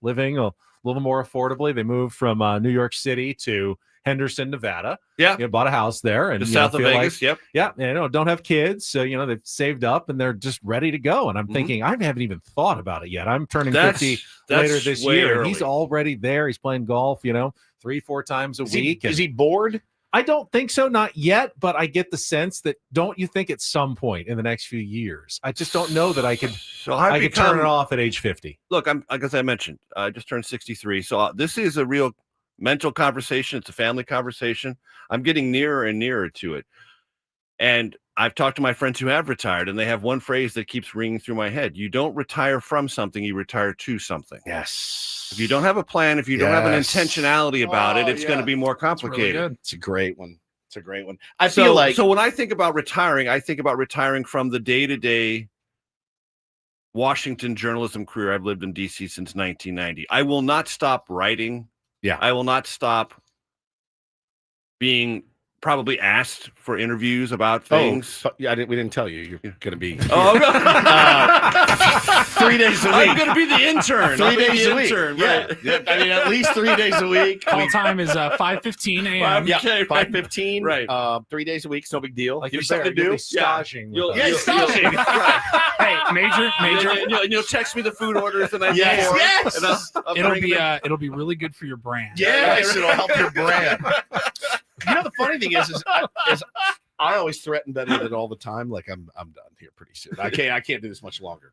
living a little more affordably. They moved from New York City to Henderson, Nevada. Yeah. Bought a house there. And south of Vegas. Like, yeah. Don't have kids. So, they've saved up and they're just ready to go. And I'm thinking, I haven't even thought about it yet. I'm turning 50 later this year. And he's already there. He's playing golf, 3-4 times a week. Is he bored? I don't think so. Not yet. But I get the sense that don't you think at some point in the next few years, I just don't know that I could, I could turn it off at age 50. Look, like as I mentioned, I just turned 63. So this is a real mental conversation. It's a family conversation. I'm getting nearer and nearer to it. And I've talked to my friends who have retired, and they have one phrase that keeps ringing through my head. You don't retire from something, you retire to something. Yes. If you don't have a plan, if you don't have an intentionality about it, it's going to be more complicated. Really it's a great one. I feel like. So when I think about retiring, I think about retiring from the day-to-day Washington journalism career. I've lived in D.C. since 1990. I will not stop writing. Yeah. I will not stop being probably asked for interviews about things. Oh, yeah, we didn't tell you. You're going to be 3 days a week. I'm going to be the intern. 3 days a week. Right. Yeah. I mean, at least 3 days a week. Call time is 5:15 a.m. Yeah, Okay, 5:15. Right. 3 days a week. It's no big deal. Like Give you're something to you'll do. be staging. Staging. Hey, Major. And you'll text me the food orders the night Yes, before. yes. And It'll be really good for your brand. Yes, it'll help your brand. The funny thing is I always threaten Betty that all the time. Like I'm done here pretty soon. I can't do this much longer.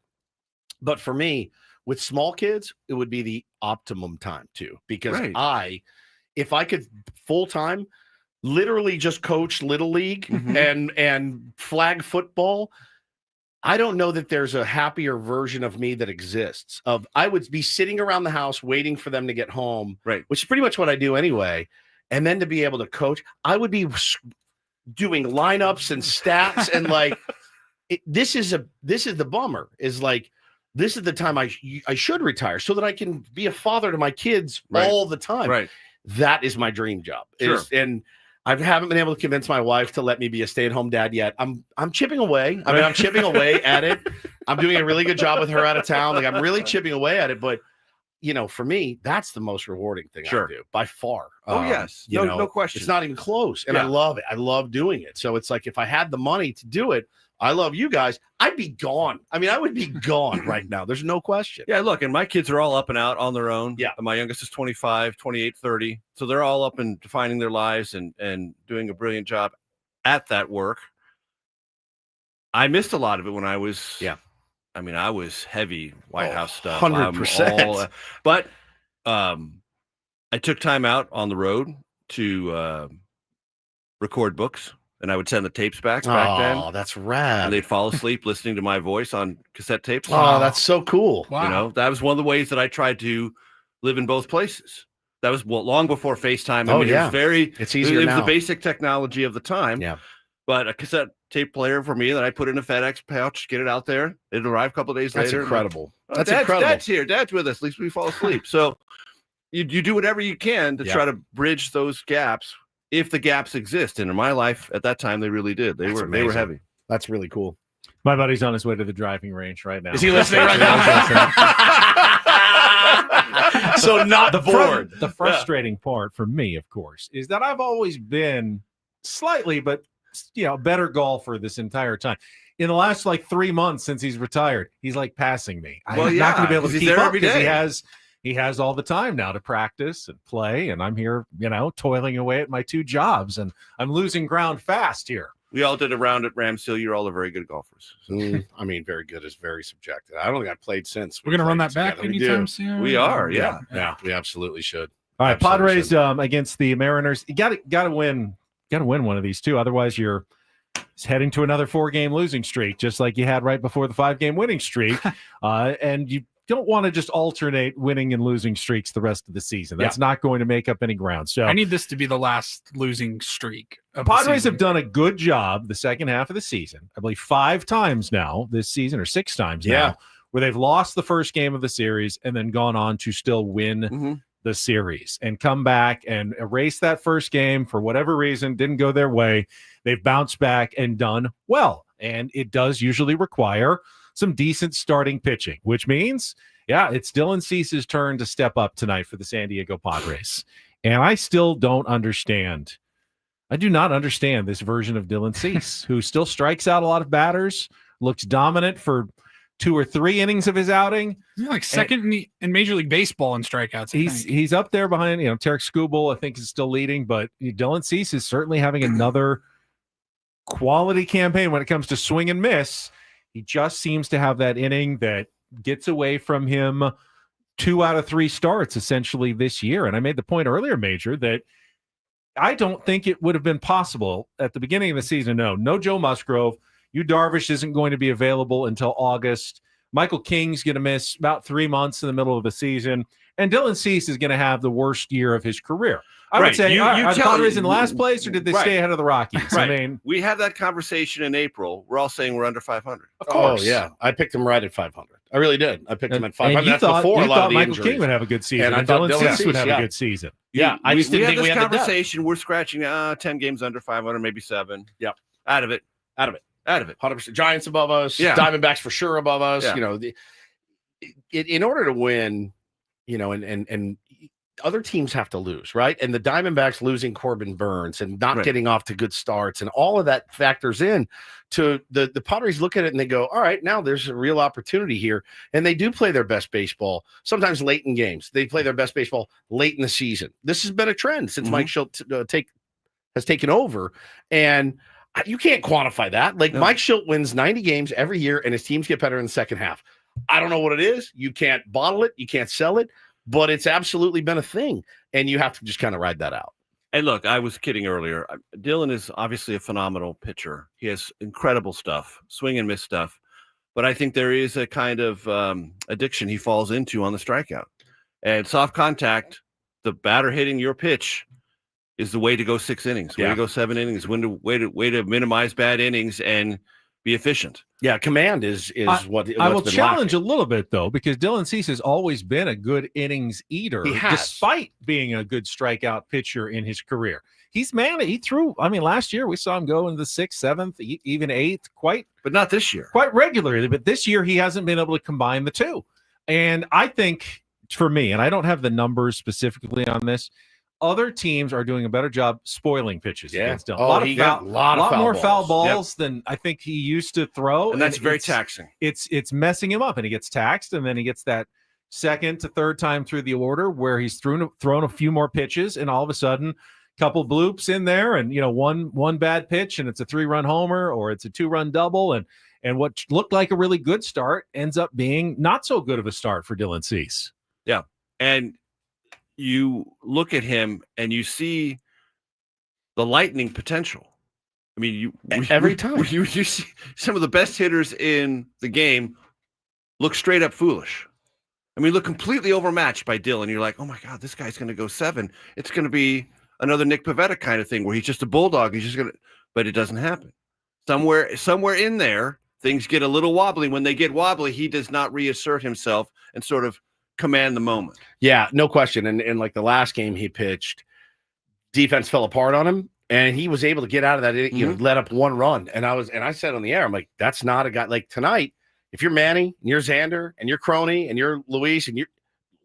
But for me, with small kids, it would be the optimum time too, because if I could full time, literally just coach little league and flag football. I don't know that there's a happier version of me that exists. I would be sitting around the house waiting for them to get home, which is pretty much what I do anyway. And then to be able to coach, I would be doing lineups and stats and like this is the bummer. Is like this is the time I should retire so that I can be a father to my kids all the time. Right. That is my dream job. Sure. And I haven't been able to convince my wife to let me be a stay-at-home dad yet. I'm chipping away. I mean, I'm chipping away at it. I'm doing a really good job with her out of town. Like I'm really chipping away at it. But for me, that's the most rewarding thing I do by far. Oh yes, no question. It's not even close, and I love it. I love doing it. So it's like if I had the money to do it, I love you guys. I'd be gone. I mean, I would be gone right now. There's no question. Yeah, look, and my kids are all up and out on their own. Yeah. My youngest is 25, 28, 30. So they're all up and defining their lives and doing a brilliant job at that work. I missed a lot of it when I was I mean, I was heavy White House stuff. 100%. But I took time out on the road to record books. And I would send the tapes back then. Oh, that's rad. And they'd fall asleep listening to my voice on cassette tapes. Oh, that's so cool. Wow. That was one of the ways that I tried to live in both places. That was long before FaceTime. It was it's easier It was now. the basic technology of the time. Yeah. But a cassette tape player for me that I put in a FedEx pouch, get it out there. It'd arrive a couple of days That's later. incredible. That's incredible. Dad's here. Dad's with us. At least we fall asleep. So you do whatever you can to try to bridge those gaps. If the gaps exist, and in my life at that time, they really did. They were heavy. That's really cool. My buddy's on his way to the driving range right now. Is he listening right now? So not bored. The frustrating part for me, of course, is that I've always been slightly, but better golfer this entire time. In the last 3 months since he's retired, he's passing me. I'm not going to be able to keep up because he has all the time now to practice and play, and I'm here, toiling away at my two jobs, and I'm losing ground fast here. We all did a round at Ramshill. You're all very good golfers. I mean, very good is very subjective. I don't think I played since. We're going to run that back anytime soon. We are, yeah, we absolutely should. All right, Padres against the Mariners. You got to win. Got to win one of these two. Otherwise, you're heading to another 4-game losing streak, just like you had right before the 5-game winning streak. And you don't want to just alternate winning and losing streaks the rest of the season. That's not going to make up any ground. So I need this to be the last losing streak. Padres have done a good job the second half of the season. I believe 5 times now this season, or 6 times now, where they've lost the first game of the series and then gone on to still win the series and come back and erase that first game for whatever reason, didn't go their way. They've bounced back and done well. And it does usually require some decent starting pitching, which means, it's Dylan Cease's turn to step up tonight for the San Diego Padres. And I still don't understand. I do not understand this version of Dylan Cease, who still strikes out a lot of batters, looks dominant for 2 or 3 innings of his outing. He's second in Major League Baseball in strikeouts. He's up there behind, Tarek Skubal, I think, is still leading, but Dylan Cease is certainly having another quality campaign when it comes to swing and miss. He just seems to have that inning that gets away from him 2 out of 3 starts essentially this year. And I made the point earlier, Major, that I don't think it would have been possible at the beginning of the season. No Joe Musgrove. Yu Darvish isn't going to be available until August. Michael King's going to miss about 3 months in the middle of the season. And Dylan Cease is going to have the worst year of his career. I would say, are the Padres in last place, or did they stay ahead of the Rockies? Right. I mean, we had that conversation in April. We're all saying we're under 500. Of course. Oh, yeah. I picked him right at 500. I really did. I picked him at 500. And you That's thought, before a lot of the Michael injuries. King would have a good season, And I thought Dylan Dylan Cease would have Cease, a good season. Yeah, I just didn't think we had the depth. Conversation. We're scratching 10 games under 500, maybe 7. Yeah. Out of it. 100%. Giants above us. Yeah. Diamondbacks for sure above us. Yeah. In order to win, and other teams have to lose, right? And the Diamondbacks losing Corbin Burns and not getting off to good starts, and all of that factors in to the Padres look at it and they go, all right, now there's a real opportunity here. And they do play their best baseball, sometimes late in games. They play their best baseball late in the season. This has been a trend since Mike Schilt has taken over. And you can't quantify that. Mike Schilt wins 90 games every year and his teams get better in the second half. I don't know what it is. You can't bottle it. You can't sell it. But it's absolutely been a thing, and you have to just kind of ride that out. And look, I was kidding earlier. Dylan is obviously a phenomenal pitcher. He has incredible stuff, swing and miss stuff. But I think there is a kind of addiction he falls into on the strikeout. And soft contact, the batter hitting your pitch, is the way to go 6 innings, way to go 7 innings, way to minimize bad innings and be efficient. Yeah, command is what I will what's been challenge lacking. a little bit though, because Dylan Cease has always been a good innings eater, He has. despite being a good strikeout pitcher in his career. He threw. I mean, last year we saw him go in the 6th, 7th, even 8th, but not this year, quite regularly. But this year he hasn't been able to combine the two. And I think for me, and I don't have the numbers specifically on this, other teams are doing a better job spoiling pitches against Dylan. A lot more foul balls than I think he used to throw, and that's very taxing. It's messing him up, and he gets taxed, and then he gets that second to third time through the order where he's thrown a few more pitches, and all of a sudden, couple bloops in there, and one bad pitch, and it's a 3-run homer or it's a 2-run double, and what looked like a really good start ends up being not so good of a start for Dylan Cease. Yeah, and you look at him and you see the lightning potential. I mean, every time you see some of the best hitters in the game look straight up foolish. I mean, look completely overmatched by Dylan. You're like, oh my God, this guy's going to go 7. It's going to be another Nick Pivetta kind of thing where he's just a bulldog. He's just going to, but it doesn't happen. Somewhere in there, things get a little wobbly. When they get wobbly, he does not reassert himself and sort of command the moment. Yeah, no question. And like the last game he pitched, defense fell apart on him, and he was able to get out of that. Let up 1 run, and I said on the air, I'm like, that's not a guy like tonight. If you're Manny and you're Xander and you're Crony and you're Luis and you're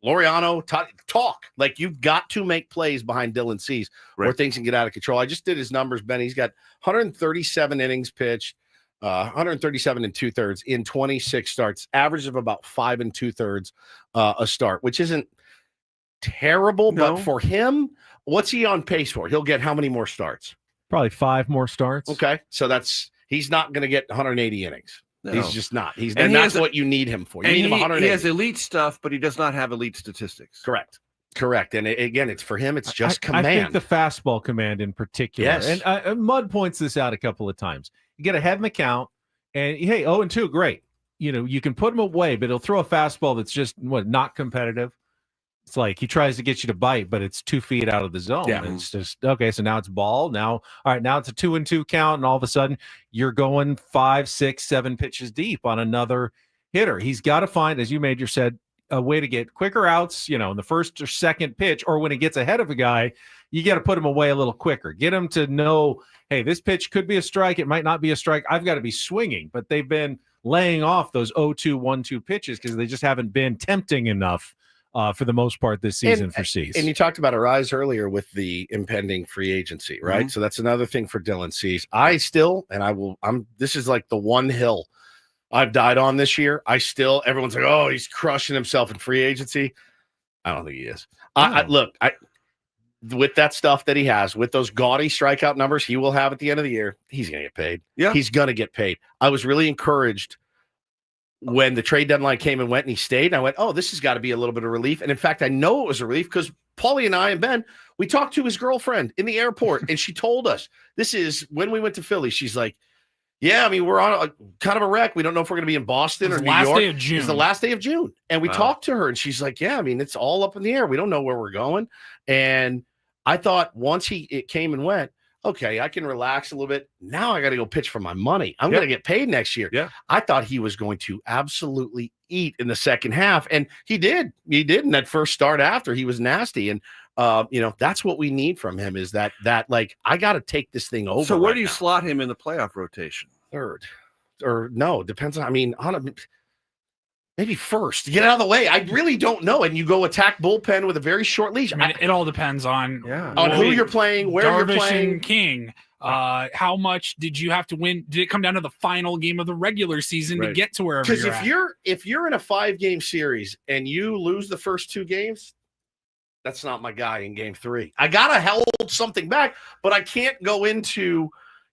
Laureano, talk like you've got to make plays behind Dylan Cease where things can get out of control. I just did his numbers, Ben. He's got 137 innings pitched. 137 2/3 in 26 starts, average of about 5 2/3 a start, which isn't terrible. No. But for him, what's he on pace for? He'll get how many more starts? Probably 5 more starts. Okay, so he's not going to get 180 innings. No. He's just not. And that's what you need him for. You need him 180. He has elite stuff, but he does not have elite statistics. Correct. And again, it's for him. It's just command. I think the fastball command in particular. Yes. And Mud points this out a couple of times. You get ahead in the count, and hey, 0-2, great. You can put him away, but he'll throw a fastball that's just not competitive. It's like he tries to get you to bite, but it's 2 feet out of the zone. Yeah. And it's just okay. So now it's ball. Now it's a 2-2 count, and all of a sudden you're going 5, 6, 7 pitches deep on another hitter. He's got to find, as you Major said, a way to get quicker outs. In the first or second pitch, or when he gets ahead of a guy, you got to put him away a little quicker. Get him to know, hey, this pitch could be a strike. It might not be a strike. I've got to be swinging. But they've been laying off those 0-2, 1-2 pitches because they just haven't been tempting enough for the most part this season for Cease. And you talked about Arraez earlier with the impending free agency, right? Mm-hmm. So that's another thing for Dylan Cease. This is like the one hill I've died on this year. Everyone's like, oh, he's crushing himself in free agency. I don't think he is. With that stuff that he has, with those gaudy strikeout numbers he will have at the end of the year, he's going to get paid. Yeah. He's going to get paid. I was really encouraged when the trade deadline came and went and he stayed. And I went, oh, this has got to be a little bit of relief. And in fact, I know it was a relief because Paulie and I and Ben, we talked to his girlfriend in the airport and she told us, this is when we went to Philly. She's like, yeah, I mean, we're on a kind of a wreck. We don't know if we're going to be in Boston or New York. Day of June. It's the last day of June. And we talked to her and she's like, yeah, I mean, it's all up in the air. We don't know where we're going. And I thought once it came and went, okay, I can relax a little bit. Now I got to go pitch for my money. I'm going to get paid next year. Yeah. I thought he was going to absolutely eat in the second half. And he did. He did in that first start after. He was nasty. And, that's what we need from him is that like, I got to take this thing over. So where right do you now. slot him in the playoff rotation? Third. Or no, depends on, maybe first. Get out of the way. I really don't know. And you go attack bullpen with a very short leash. It all depends on who you're playing, where Darvish you're playing. and King. How much did you have to win? Did it come down to the final game of the regular season to get to wherever you're at? If you're in a 5-game series and you lose the first 2 games, that's not my guy in game 3. I gotta hold something back, but I can't go into.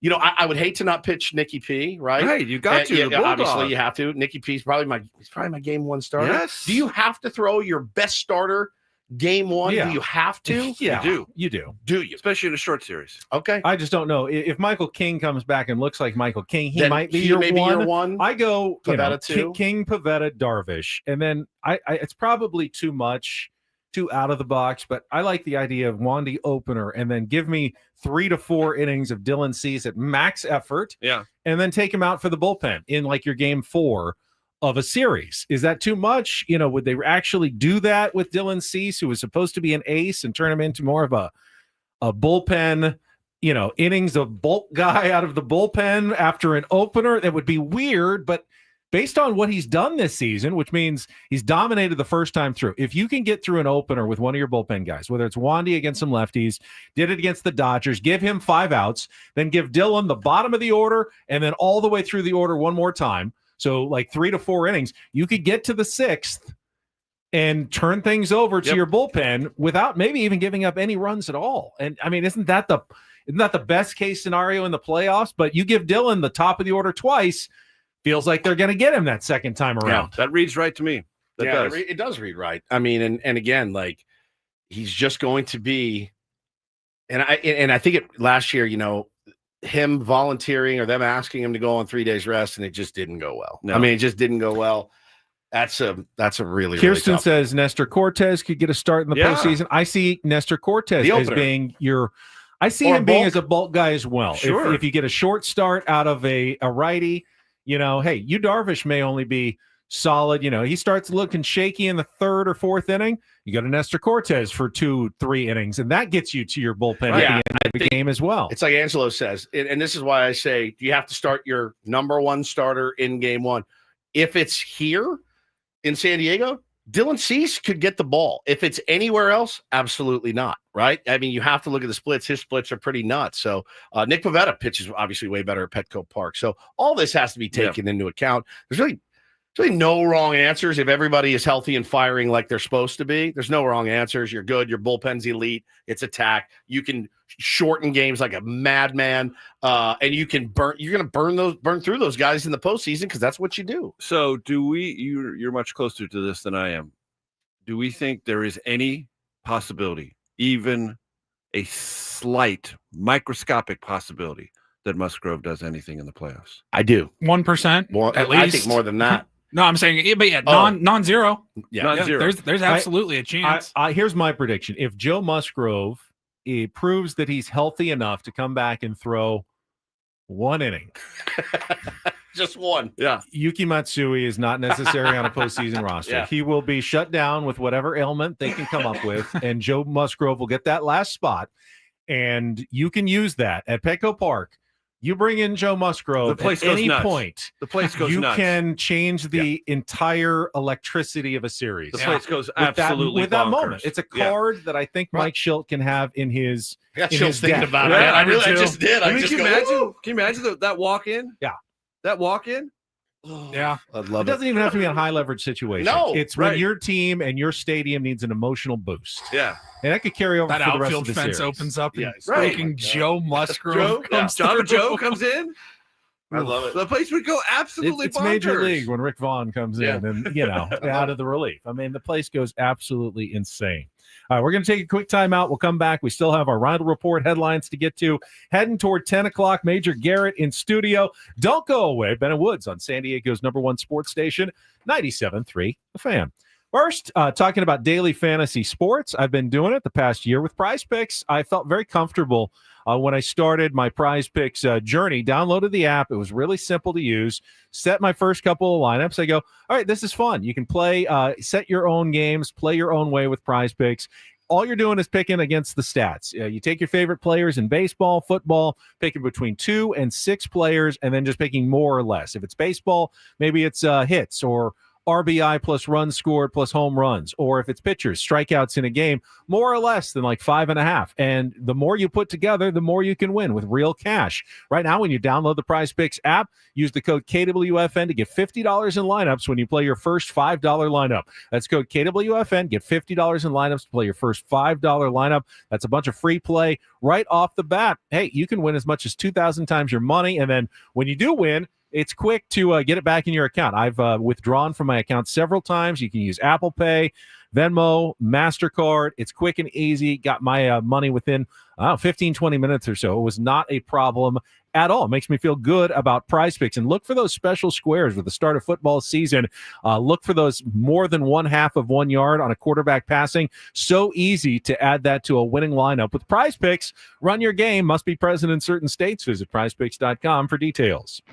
I would hate to not pitch Nicky P, right? Right, you got to. Yeah, obviously, you have to. Nicky P is probably my game 1 starter. Yes. Do you have to throw your best starter game 1? Yeah. Do you have to? Yeah, you do. Do you? Especially in a short series. Okay. I just don't know. If Michael King comes back and looks like Michael King, he Then might be he your may be one. your one. I go Pivetta 2. King, Pivetta, Darvish. And then it's probably too much too out of the box, but I like the idea of Wandy opener and then give me 3 to 4 innings of Dylan Cease at max effort. Yeah. And then take him out for the bullpen in like your game 4 of a series. Is that too much? Would they actually do that with Dylan Cease, who was supposed to be an ace, and turn him into more of a bullpen, innings of bulk guy out of the bullpen after an opener? That would be weird, but based on what he's done this season, which means he's dominated the first time through, if you can get through an opener with one of your bullpen guys, whether it's Wandy against some lefties, did it against the Dodgers, give him 5 outs, then give Dylan the bottom of the order and then all the way through the order one more time. So like 3 to 4 innings, you could get to the 6th and turn things over to your bullpen without maybe even giving up any runs at all. And I mean, isn't that the best case scenario in the playoffs? But you give Dylan the top of the order twice, feels like they're going to get him that second time around. That reads right to me. It does read right. I mean, and again, like he's just going to be, and I think last year, him volunteering or them asking him to go on 3 days rest, and it just didn't go well. No. I mean, it just didn't go well. That's a really Kirsten really tough. says Nestor Cortez could get a start in the postseason. I see Nestor Cortez as being I see him being as a bulk guy as well. Sure. If you get a short start out of a righty, hey, Yu Darvish may only be solid. He starts looking shaky in the 3rd or 4th inning. You go to Nestor Cortez for 2-3 innings, and that gets you to your bullpen at the end of the game as well. It's like Angelo says, and this is why I say you have to start your number 1 starter in game 1. If it's here in San Diego, Dylan Cease could get the ball. If it's anywhere else, absolutely not, right? I mean, you have to look at the splits. His splits are pretty nuts. So Nick Pivetta pitches obviously way better at Petco Park. So all this has to be taken into account. There's really no wrong answers. If everybody is healthy and firing like they're supposed to be, there's no wrong answers. You're good. Your bullpen's elite. It's attack. You can shorten games like a madman, and you can you're going to burn through those guys in the postseason because that's what you do. So you're much closer to this than I am. Do we think there is any possibility, even a slight microscopic possibility, that Musgrove does anything in the playoffs? I do. 1%, at least. I think more than that. No, I'm saying, but non-zero. Non-zero. There's absolutely a chance. Here's my prediction. If Joe Musgrove proves that he's healthy enough to come back and throw 1 inning. Just 1. Yeah. Yuki Matsui is not necessary on a postseason roster. Yeah. He will be shut down with whatever ailment they can come up with, and Joe Musgrove will get that last spot, and you can use that at Petco Park. You bring in Joe Musgrove the place at goes any nuts. point. The place goes you nuts. can change the entire electricity of a series. The place goes with absolutely that bonkers. moment. It's a card that I think Mike Schilt can have in his. I got in chills his thinking deck. about it. I just did. Can you imagine that walk-in? Yeah. That walk-in? Yeah. I'd It love it. doesn't even have to be a high leverage situation. No, it's right. when your team and your stadium needs an emotional boost. Yeah. And that could carry over That for the rest of outfield the fence series. opens up, and right. freaking Joe Musgrove comes Java through. Joe comes in. I love it. The place would go absolutely It's Major bonkers. League when Rick Vaughn comes in and, out of the relief. I mean, the place goes absolutely insane. All right, we're going to take a quick timeout. We'll come back. We still have our Rindle Report headlines to get to. Heading toward 10 o'clock, Major Garrett in studio. Don't go away. Ben Woods on San Diego's #1 sports station, 97.3 The Fan. First, talking about daily fantasy sports. I've been doing it the past year with Prize Picks. I felt very comfortable when I started my Prize Picks journey. Downloaded the app. It was really simple to use. Set my first couple of lineups. I go, all right, this is fun. You can play, set your own games, play your own way with Prize Picks. All you're doing is picking against the stats. You take your favorite players in baseball, football, picking between 2 and 6 players, and then just picking more or less. If it's baseball, maybe it's hits or RBI plus runs scored plus home runs, or if it's pitchers, strikeouts in a game, more or less than like 5.5. And the more you put together, the more you can win with real cash. Right now, when you download the Prize Picks app, use the code KWFN to get $50 in lineups when you play your first $5 lineup. That's code KWFN. Get $50 in lineups to play your first $5 lineup. That's a bunch of free play right off the bat. Hey, you can win as much as 2,000 times your money. And then when you do win, it's quick to get it back in your account. I've withdrawn from my account several times. You can use Apple Pay, Venmo, MasterCard. It's quick and easy. Got my money within 15, 20 minutes or so. It was not a problem at all. It makes me feel good about Prize Picks. And look for those special squares with the start of football season. Look for those more than 1/2 of 1 yard on a quarterback passing. So easy to add that to a winning lineup with Prize Picks. Run your game. Must be present in certain states. Visit prizepicks.com for details.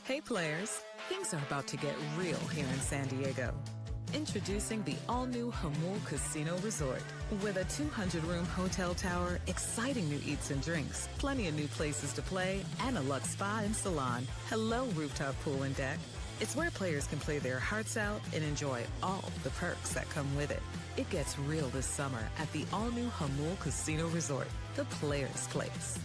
Hey players, things are about to get real here in San Diego. Introducing the all-new Hamul Casino Resort. With a 200-room hotel tower, exciting new eats and drinks, plenty of new places to play, and a luxe spa and salon. Hello, rooftop pool and deck. It's where players can play their hearts out and enjoy all the perks that come with it. It gets real this summer at the all-new Hamul Casino Resort, the players' place.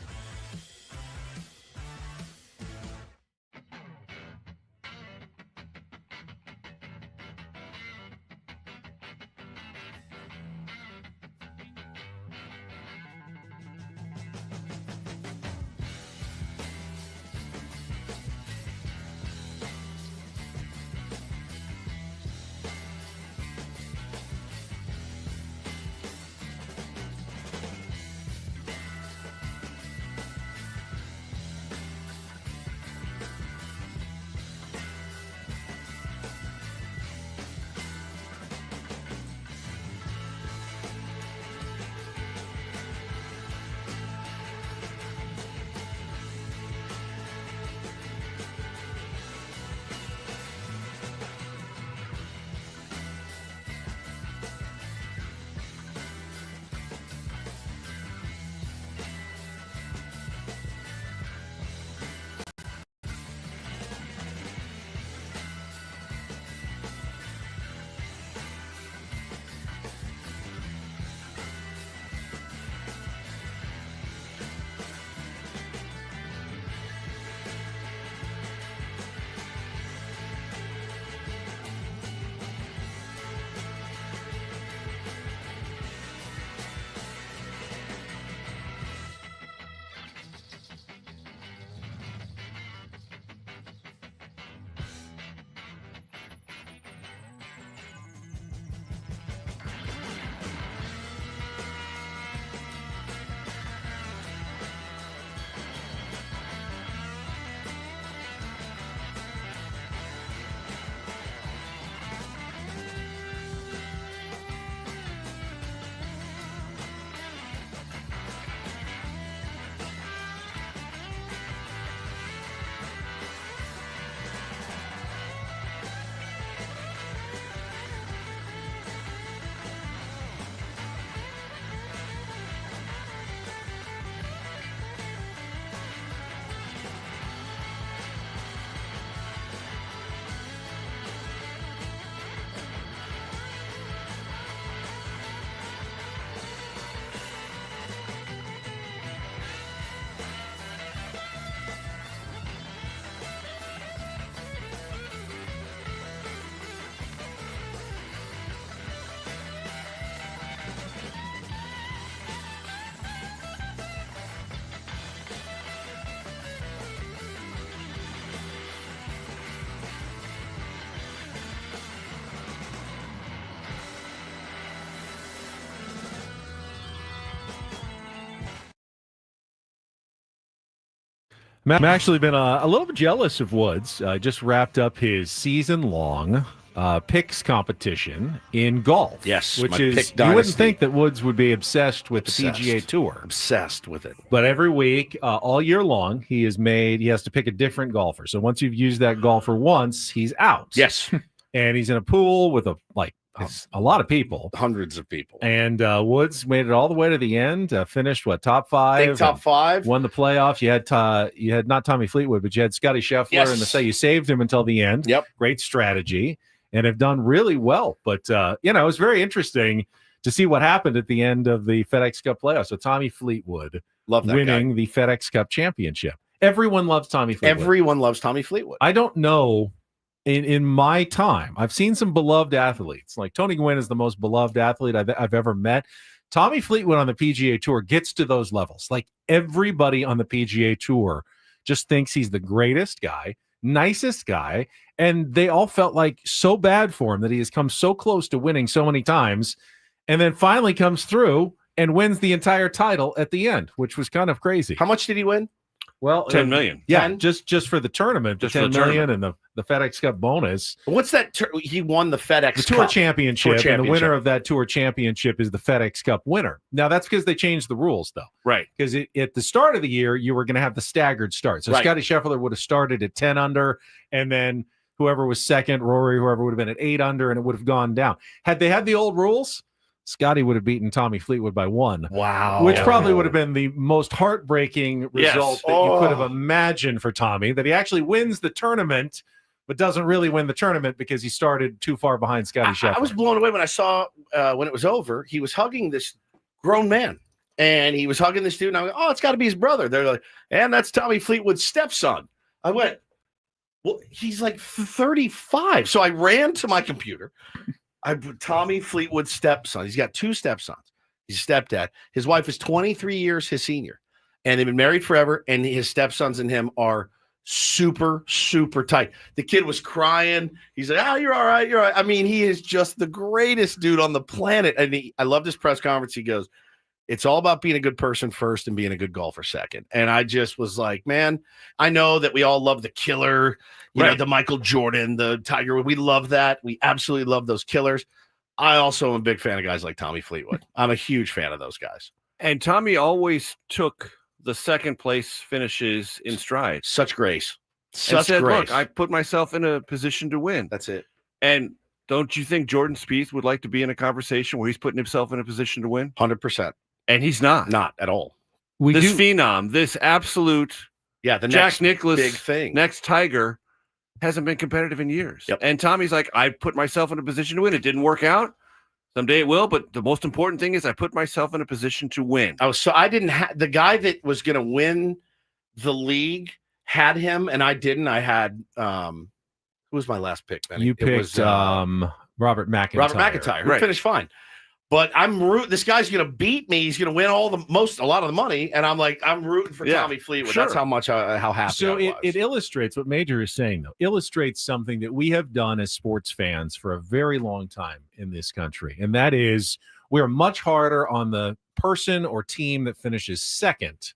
I'm actually been a little bit jealous of Woods. Just wrapped up his season-long picks competition in golf. Yes, which my is pick you dynasty. wouldn't think that Woods would be obsessed with the PGA Tour. Obsessed with it. But every week, all year long, he has to pick a different golfer. So once you've used that golfer once, he's out. Yes. And he's in a pool with a lot of people. Hundreds of people. And Woods made it all the way to the end, finished top 5. Think top 5. Won the playoffs. You had not Tommy Fleetwood, but you had Scotty Scheffler, Yes. and you saved him until the end. Yep. Great strategy, and have done really well. But it was very interesting to see what happened at the end of the FedEx Cup playoffs. So Tommy Fleetwood winning the FedEx Cup championship. Everyone loves Tommy Fleetwood. Everyone loves Tommy Fleetwood. I don't know. In my time, I've seen some beloved athletes. Like Tony Gwynn is the most beloved athlete I've ever met. Tommy Fleetwood on the PGA Tour gets to those levels. Like everybody on the PGA Tour just thinks he's the greatest guy, nicest guy, and they all felt like so bad for him that he has come so close to winning so many times, and then finally comes through and wins the entire title at the end, which was kind of crazy. How much did he win? Well, $10 million. Yeah, 10? just for the tournament, Just the for $10 the million tournament. and the FedEx Cup bonus. What's that? He won the FedEx The Tour Cup. Championship, and the winner of that Tour Championship is the FedEx Cup winner. Now, that's because they changed the rules, though. Right. Because at the start of the year, you were going to have the staggered start. So Right. Scotty Scheffler would have started at 10 under, and then whoever was second, Rory, whoever would have been at 8 under, and it would have gone down. Had they had the old rules, Scotty would have beaten Tommy Fleetwood by 1. Wow. Which probably would have been the most heartbreaking Yes. result that you could have imagined for Tommy, that he actually wins the tournament, but doesn't really win the tournament because he started too far behind Scotty Scheffler. I was blown away when I saw when it was over. He was hugging this grown man, and he was hugging this dude. And I went, "Oh, it's got to be his brother." They're like, "And that's Tommy Fleetwood's stepson." I went, "Well, he's like 35." So I ran to my computer. I put Tommy Fleetwood's stepson. He's got 2 stepsons. He's a stepdad. His wife is 23 years his senior, and they've been married forever. And his stepsons and him are super, super tight. The kid was crying. He's like, "Oh, you're all right. You're all right." I mean, he is just the greatest dude on the planet. And I loved his press conference. He goes, "It's all about being a good person first and being a good golfer second." And I just was like, man, I know that we all love the killer, you know, the Michael Jordan, the Tiger. We love that. We absolutely love those killers. I also am a big fan of guys like Tommy Fleetwood. I'm a huge fan of those guys. And Tommy always took the second place finishes in stride. Such grace. And Such said, grace. "Look, I put myself in a position to win." That's it. And don't you think Jordan Spieth would like to be in a conversation where he's putting himself in a position to win? 100%. And he's not. Not at all. This phenom, this absolute the Jack next Nicklaus big thing. next Tiger hasn't been competitive in years. Yep. And Tommy's like, "I put myself in a position to win. It didn't work out. Someday it will, but the most important thing is I put myself in a position to win." I didn't have the guy that was going to win the league had him, and I didn't. I had who was my last pick? Benny? You It picked was, Robert McIntyre. Robert McIntyre, who finished fine. But I'm rooting. This guy's going to beat me. He's going to win a lot of the money, and I'm like, I'm rooting for Tommy Fleetwood. Sure. That's how much how happy. So I was. it illustrates what Major is saying, though. Illustrates something that we have done as sports fans for a very long time in this country, and that is we're much harder on the person or team that finishes second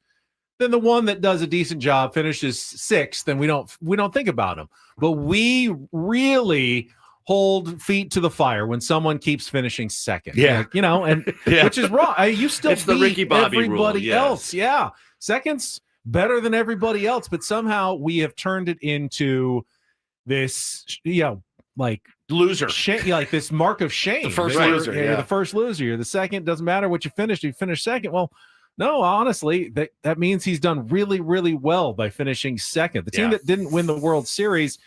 than the one that does a decent job, finishes sixth, and we don't think about them. But we really hold feet to the fire when someone keeps finishing second. Yeah. Like, and which is wrong. You still It's the beat Ricky Bobby rule, everybody yes. else. Yeah. Second's better than everybody else, but somehow we have turned it into this, like loser, like this mark of shame. The first That loser, you're yeah. the first loser. You're the second. Doesn't matter what you finished. You finish second. Well, no, honestly, that means he's done really, really well by finishing second. The team that didn't win the World Series,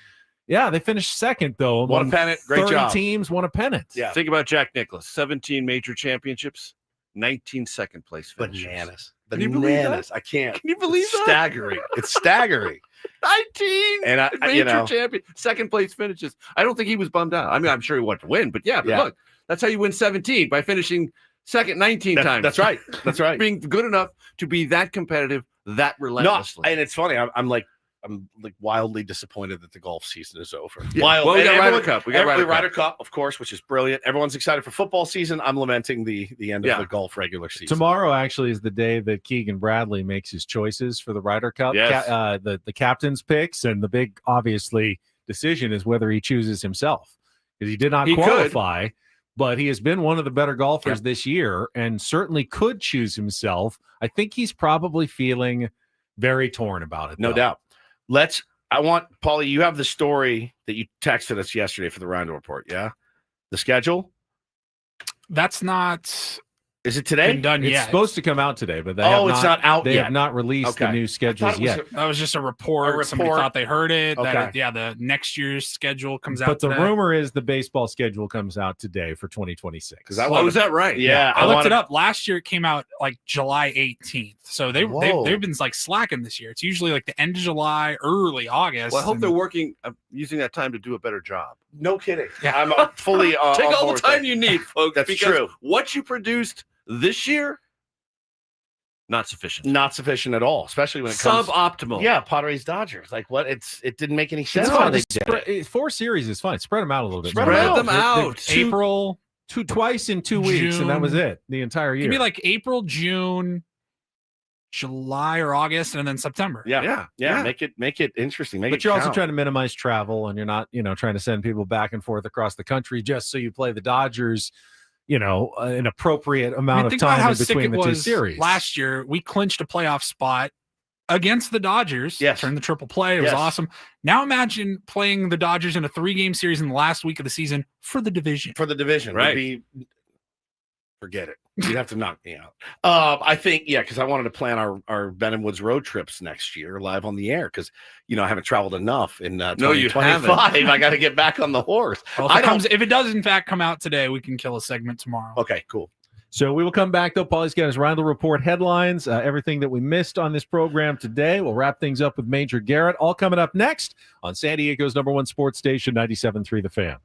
they finished second though. Won a Among pennant. Great 30 job. teams won a pennant. Yeah. Think about Jack Nicklaus, 17 major championships, 19 second place finishes. Bananas. Can you believe that? I can't. Can you believe It's that? staggering. It's staggering. 19 And I major champion, second place finishes. I don't think he was bummed out. I mean, I'm sure he wanted to win, but look, that's how you win 17 by finishing second 19 times. That's right. That's right. Being good enough to be that competitive, that relentlessly. No, and it's funny. I'm like, I'm like wildly disappointed that the golf season is over. Yeah. Wild. Well, we And got Ryder everyone- Cup. We got Ryder Cup. Cup, of course, which is brilliant. Everyone's excited for football season. I'm lamenting the end of Yeah. the golf regular season. Tomorrow actually is the day that Keegan Bradley makes his choices for the Ryder Cup. Yes. The captain's picks, and the big, obviously, decision is whether he chooses himself. Because he did not He could. qualify, but he has been one of the better golfers this year and certainly could choose himself. I think he's probably feeling very torn about it. No though. doubt. I want, Paulie, you have the story that you texted us yesterday for the Round Report, yeah? The schedule? That's not Is it today? been done It's yet. supposed to come out today, but they Oh, have it's not out They yet. have not released the Okay. new I schedules thought it was yet. That was just a report. Somebody report. thought they heard it. That Okay. the next year's schedule comes out. But the today. rumor is the baseball schedule comes out today for 2026. I Oh, is that right? Yeah. I looked wanted- it up. Last year it came out like July 18th. So they've been like slacking this year. It's usually like the end of July, early August. Well, I hope and- they're working, using that time to do a better job. No kidding. Yeah. I'm fully Take on all the board time with that. you need, folks. That's because true. What you produced this year, not sufficient. Not sufficient at all, especially when it comes Suboptimal. Yeah, Padres Dodgers. Like what? It didn't make any sense. It's how fine. they Just did spread- it. 4 series is fine. Spread them out a little bit. Spread more. them out. April, Twice in 2 weeks, and that was June. it. The entire year. Give me like April, June, July or August, and then September. Yeah. Yeah. Make it interesting. Make but it you're also count. trying to minimize travel, and you're not, trying to send people back and forth across the country just so you play the Dodgers, an appropriate amount of think about time how in sick between it the two was series. last year. We clinched a playoff spot against the Dodgers. Yes. Turned the triple play. It was Yes. awesome. Now imagine playing the Dodgers in a 3-game series in the last week of the season for the division. For the division, Right. Forget it. You'd have to knock me out. I think, because I wanted to plan our Ben and Woods road trips next year live on the air because, I haven't traveled enough in No, you 2025. haven't. I got to get back on the horse. Well, if it does in fact come out today, we can kill a segment tomorrow. Okay, cool. So we will come back, though. Paulie's got his Round the Report headlines, everything that we missed on this program today. We'll wrap things up with Major Garrett, all coming up next on San Diego's #1 sports station, 97.3 The Fan.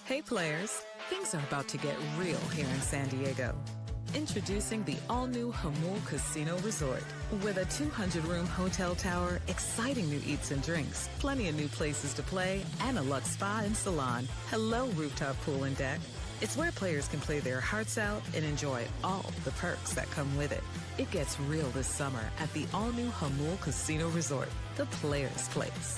Hey players, things are about to get real here in San Diego. Introducing the all-new Jamul Casino Resort. With a 200-room hotel tower, exciting new eats and drinks, plenty of new places to play, and a luxe spa and salon. Hello, rooftop pool and deck. It's where players can play their hearts out and enjoy all the perks that come with it. It gets real this summer at the all-new Jamul Casino Resort, the players' place.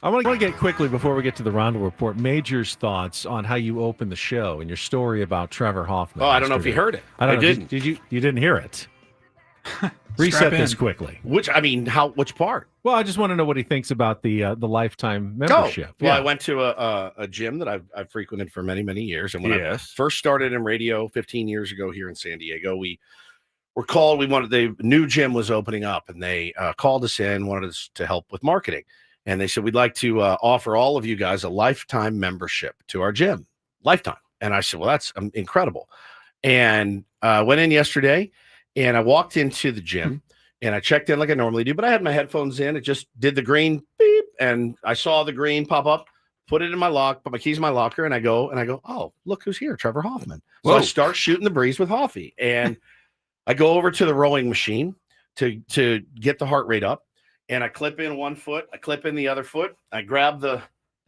I want to get quickly before we get to the Rondo Report, Major's thoughts on how you opened the show and your story about Trevor Hoffman. Oh, I don't know if you heard it. I I didn't. Did you didn't hear it? Reset this quickly. Which part? Well, I just want to know what he thinks about the lifetime membership. Well, I went to a gym that I've frequented for many, many years. And when I first started in radio 15 years ago here in San Diego, we were called. The new gym was opening up, and they called us in, wanted us to help with marketing. And they said, we'd like to offer all of you guys a lifetime membership to our gym. Lifetime. And I said, well, that's incredible. And I went in yesterday, and I walked into the gym, and I checked in like I normally do, but I had my headphones in. It just did the green beep, and I saw the green pop up, put it in my lock, put my keys in my locker, and I go, oh, look who's here, Trevor Hoffman. So I start shooting the breeze with Hoffy, and I go over to the rowing machine to get the heart rate up. And I clip in one foot, I clip in the other foot, I grab the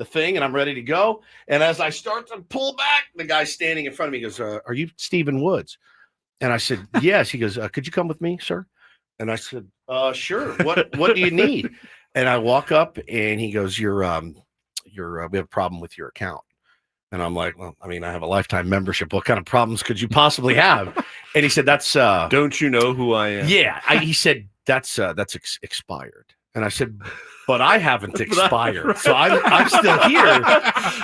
thing, and I'm ready to go. And as I start to pull back, the guy standing in front of me goes, are you Stephen Woods? And I said, yes. He goes, could you come with me, sir? And I said, sure. What do you need? And I walk up, and he goes, we have a problem with your account. And I'm like, well, I mean, I have a lifetime membership. What kind of problems could you possibly have? And he said, that's don't you know who I am? Yeah. He said, that's expired. And I said, but I haven't expired. Right. So I'm still here.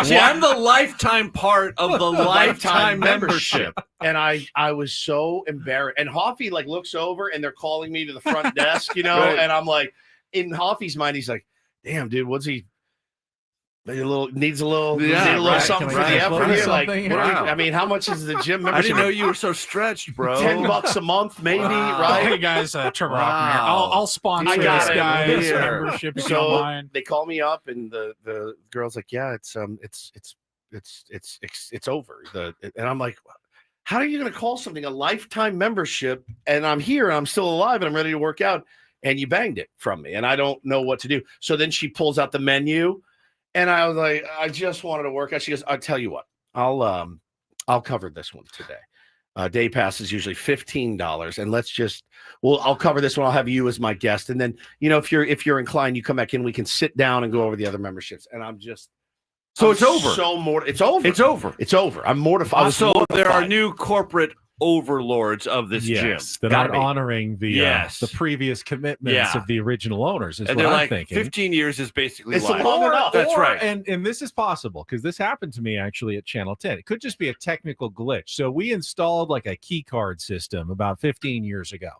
See, I'm the lifetime part of the lifetime membership. And I was so embarrassed. And Hoffy looks over, and they're calling me to the front desk, right. And I'm like, in Hoffy's mind, he's like, damn, dude, what's he? Needs a little something for the effort here. I mean, how much is the gym membership? I didn't know you were so stretched, bro. $10 a month, maybe, right? Hey guys, Trevor Hoffman here. I'll sponsor this guy's membership if you don't mind. They call me up, and the girl's like, yeah, it's over. And I'm like, how are you going to call something a lifetime membership? And I'm here, and I'm still alive, and I'm ready to work out, and you banged it from me, and I don't know what to do. So then she pulls out the menu. And I was like, I just wanted to work out. She goes, I'll tell you what, I'll I'll cover this one today. Day pass is usually $15, and I'll cover this one. I'll have you as my guest, and then if you're inclined, you come back in. We can sit down and go over the other memberships. And it's over. It's over. It's over. It's over. I'm mortified. Also, there are new corporate overlords of this gym that aren't honoring the previous commitments of the original owners. Is and what they're I'm like, thinking. 15 years is basically it's life. long enough. That's right. And this is possible because this happened to me actually at Channel 10. It could just be a technical glitch. So we installed like a key card system about 15 years ago.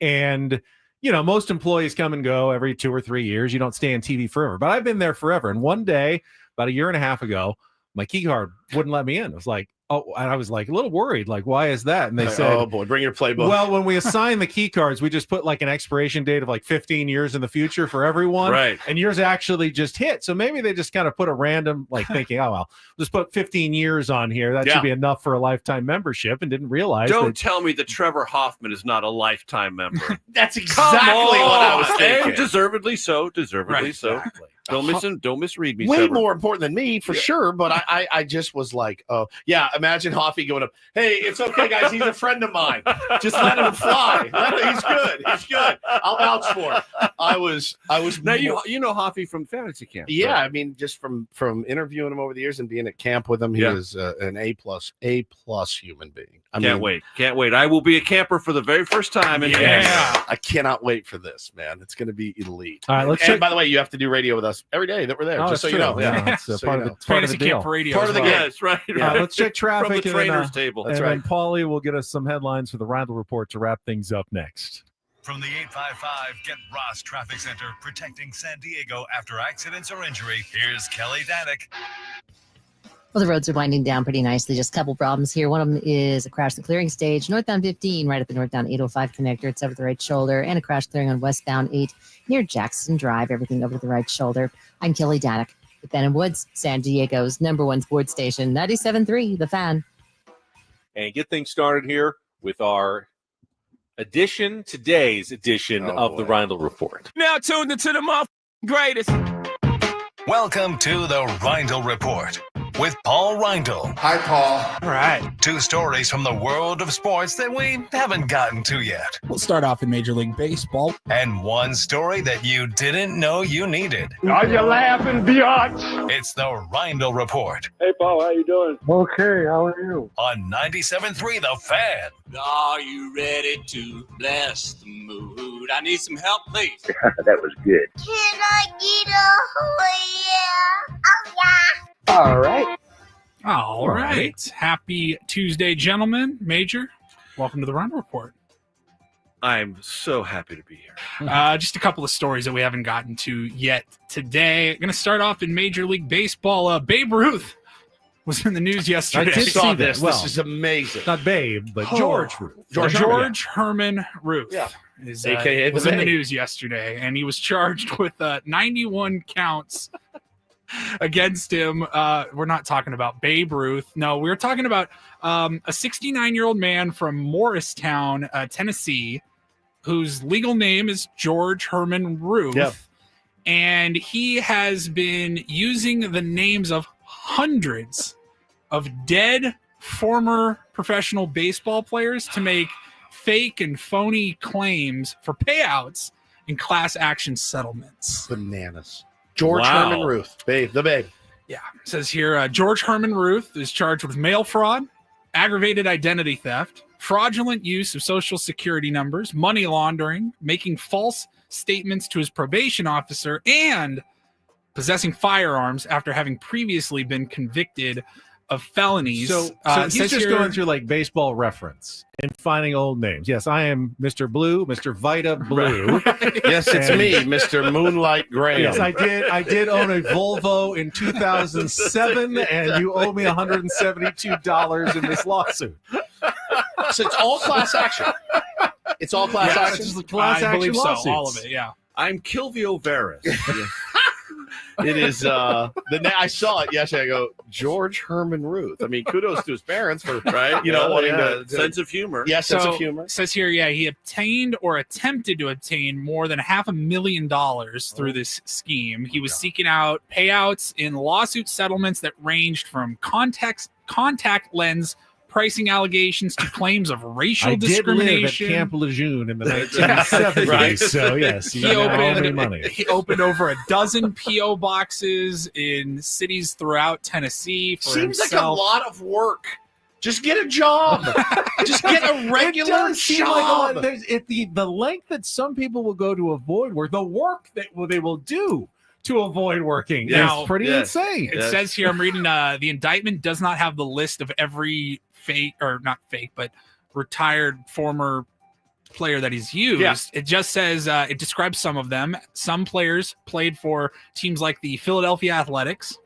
And most employees come and go every 2 or 3 years. You don't stay on TV forever. But I've been there forever. And one day, about a year and a half ago, my key card wouldn't let me in. It was like, and I was like a little worried, like, why is that? And they said, oh boy, bring your playbook. Well, when we assign the key cards, we just put like an expiration date of like 15 years in the future for everyone. Right. And yours actually just hit. So maybe they just kind of put a random, like thinking, oh, well, just put 15 years on here. That should be enough for a lifetime membership, and didn't realize. Don't tell me that Trevor Hoffman is not a lifetime member. That's exactly what I was thinking. And deservedly so. Deservedly so. Exactly. Don't misread me. Way Trevor. more important than me for sure, but I just was like, oh yeah, imagine Hoffy going up. Hey, it's okay, guys. He's a friend of mine. Just let him fly. He's good. He's good. I'll vouch for him. I was. Now you know Hoffy from fantasy camp. Yeah, right? I mean, just from interviewing him over the years and being at camp with him, he was an A plus human being. Can't wait. I will be a camper for the very first time. And I cannot wait for this, man. It's going to be elite. All right, let's and check. by the way, you have to do radio with us every day that we're there, just so you know. Yeah, it's So part you of know. the part of the Fantasy deal. camp radio. Part of the game. Yes, right. Let's check traffic From the trainer's table. And then Paulie will get us some headlines for the Randall Report to wrap things up next. From the 855 Get Ross Traffic Center, protecting San Diego after accidents or injury, here's Kelly Danick. Well, the roads are winding down pretty nicely. Just a couple problems here. One of them is a crash in the clearing stage, northbound 15, right at the northbound 805 connector. It's over the right shoulder, and a crash clearing on westbound 8 near Jackson Drive. Everything over to the right shoulder. I'm Kelly Danick with Ben and Woods, San Diego's #1 sports station, 97.3 The Fan. And get things started here with our today's edition of the Randall Report. Now tuned into the greatest. Welcome to the Rindle Report with Paul Rindle. Hi, Paul. All right. 2 stories from the world of sports that we haven't gotten to yet. We'll start off in Major League Baseball. And 1 story that you didn't know you needed. Are you laughing, biatch? It's the Rindle Report Hey, Paul, how you doing? Okay, how are you? on 97.3 The Fan. Are you ready to bless the mood? I need some help, please. That was good. Can I get a yeah? Oh, yeah. All right. All right. Happy Tuesday, gentlemen. Major, welcome to the Run Report. I'm so happy to be here. Just a couple of stories that we haven't gotten to yet today. I'm going to start off in Major League Baseball. Babe Ruth was in the news yesterday. I did see see that. this. Well, this is amazing. Not Babe, but George Ruth. George Herman Ruth. Yeah. Is, AKA was the in the Babe. news yesterday, and he was charged with 91 counts against him. We're not talking about Babe Ruth. No, we're talking about a 69-year-old man from Morristown, Tennessee, whose legal name is George Herman Ruth. Yep. And he has been using the names of hundreds of dead former professional baseball players to make fake and phony claims for payouts in class action settlements. Bananas. George Wow. Herman Ruth. Babe. The Babe. Yeah. It says here, George Herman Ruth is charged with mail fraud, aggravated identity theft, fraudulent use of social security numbers, money laundering, making false statements to his probation officer, and possessing firearms after having previously been convicted of felonies. So it he's says just here- going through like baseball reference and finding old names. Yes, I am Mr. Blue, Mr. Vita Blue. Yes, it's And- me, Mr. Moonlight Graham. Yes, I did own a Volvo in 2007, and you owe me $172 in this lawsuit. So it's all class action. It's all class Yeah, action. It's just class I action believe so. lawsuits. All of it, yeah. I'm Kilvio Veras. It is I saw it yesterday. I go, George Herman Ruth. I mean, kudos to his parents for Right? wanting to sense of humor. yeah, sense So, of humor. it says here, he obtained or attempted to obtain more than $500,000 through this scheme. He was seeking out payouts in lawsuit settlements that ranged from contact lens pricing allegations to claims of racial I did live at discrimination. Camp Lejeune in the 1970s, Right. so yes, you now owe me money. He opened over a dozen P.O. boxes in cities throughout Tennessee for Seems like a himself. lot of work. Just get a job. Just get a regular job. The length that some people will go to avoid work, the work that they will do to avoid working Now, is pretty insane. It says here, I'm reading, the indictment does not have the list of every but retired former player that he's used. Yeah. It just says, it describes some of them. Some players played for teams like the Philadelphia Athletics,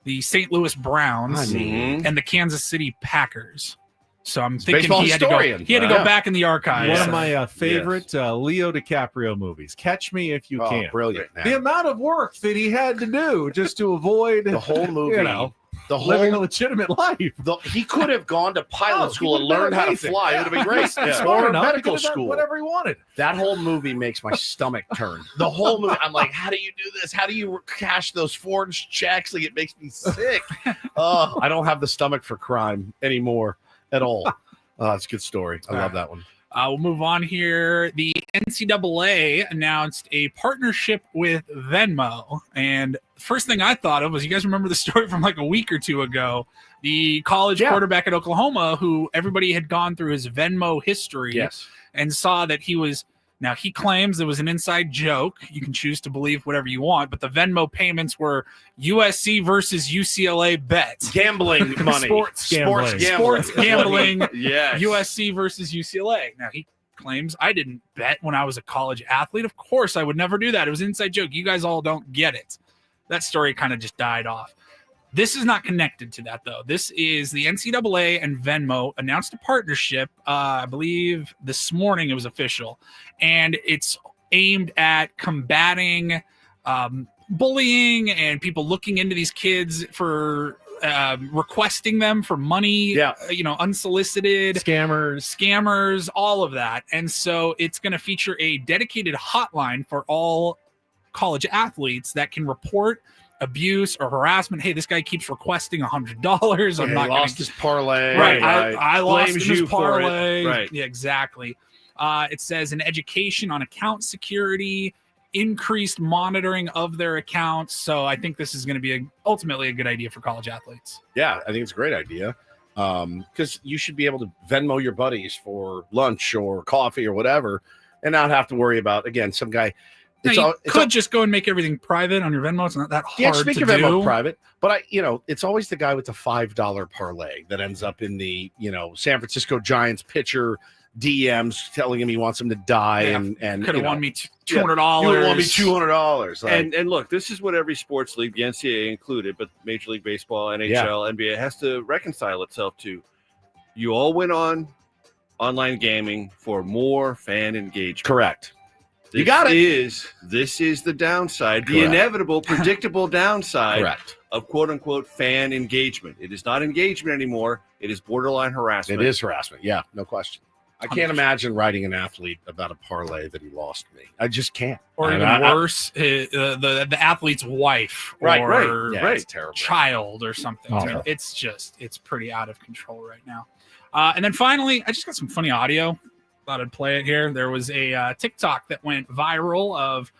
the St. Louis Browns, and the Kansas City Packers. So I'm thinking baseball he had to go Yeah. back in the archives. One of my favorite Leo DiCaprio movies, Catch Me If You Can. Brilliant, man. The amount of work that he had to do just to avoid The whole movie. living a legitimate life. He could have gone to pilot school and learned how to fly. It would have been great. Smart Or enough, medical he could have done school. whatever he wanted. That whole movie makes my stomach turn. The whole movie, I'm like, how do you do this? How do you cash those forged checks? Like, it makes me sick. I don't have the stomach for crime anymore at all. It's a good story. I love that one. We'll move on here. The NCAA announced a partnership with Venmo. And the first thing I thought of was, you guys remember the story from like a week or two ago? The college quarterback at Oklahoma, who everybody had gone through his Venmo history and saw that he was, now he claims it was an inside joke. You can choose to believe whatever you want, but the Venmo payments were USC versus UCLA bets. Gambling money. Sports gambling. Yes. USC versus UCLA. Now, he claims, I didn't bet when I was a college athlete. Of course, I would never do that. It was an inside joke. You guys all don't get it. That story kind of just died off. This is not connected to that, though. This is the NCAA and Venmo announced a partnership. I believe this morning it was official, and it's aimed at combating bullying and people looking into these kids for requesting them for money, unsolicited scammers, all of that. And so it's going to feature a dedicated hotline for all college athletes that can report abuse or harassment. Hey, this guy keeps requesting $100. I'm not lost his parlay. Right. I lost Blames his you for it. parlay. Right. Yeah, exactly. It says an education on account security, increased monitoring of their accounts. So I think this is going to be ultimately a good idea for college athletes. Yeah, I think it's a great idea. Because you should be able to Venmo your buddies for lunch or coffee or whatever and not have to worry about, again, some guy. You could just go and make everything private on your Venmo. It's not that hard just make to your Venmo do. private. But it's always the guy with the $5 parlay that ends up in the, San Francisco Giants pitcher DMs telling him he wants him to die and could have won me $200. You would have won me $200. And look, this is what every sports league, the NCAA included, but Major League Baseball, NHL, NBA has to reconcile itself to. You all went on online gaming for more fan engagement. Correct. You got it. This is the downside, the Correct. inevitable, predictable downside Correct. of quote unquote fan engagement. It is not engagement anymore. It is borderline harassment. It is harassment. Yeah, no question. I can't imagine writing an athlete about a parlay that he lost me. I just can't. Or even worse, the athlete's wife or It's terrible. child or something. Awful. It's pretty out of control right now. And then finally, I just got some funny audio. Thought I'd play it here. There was a TikTok that went viral of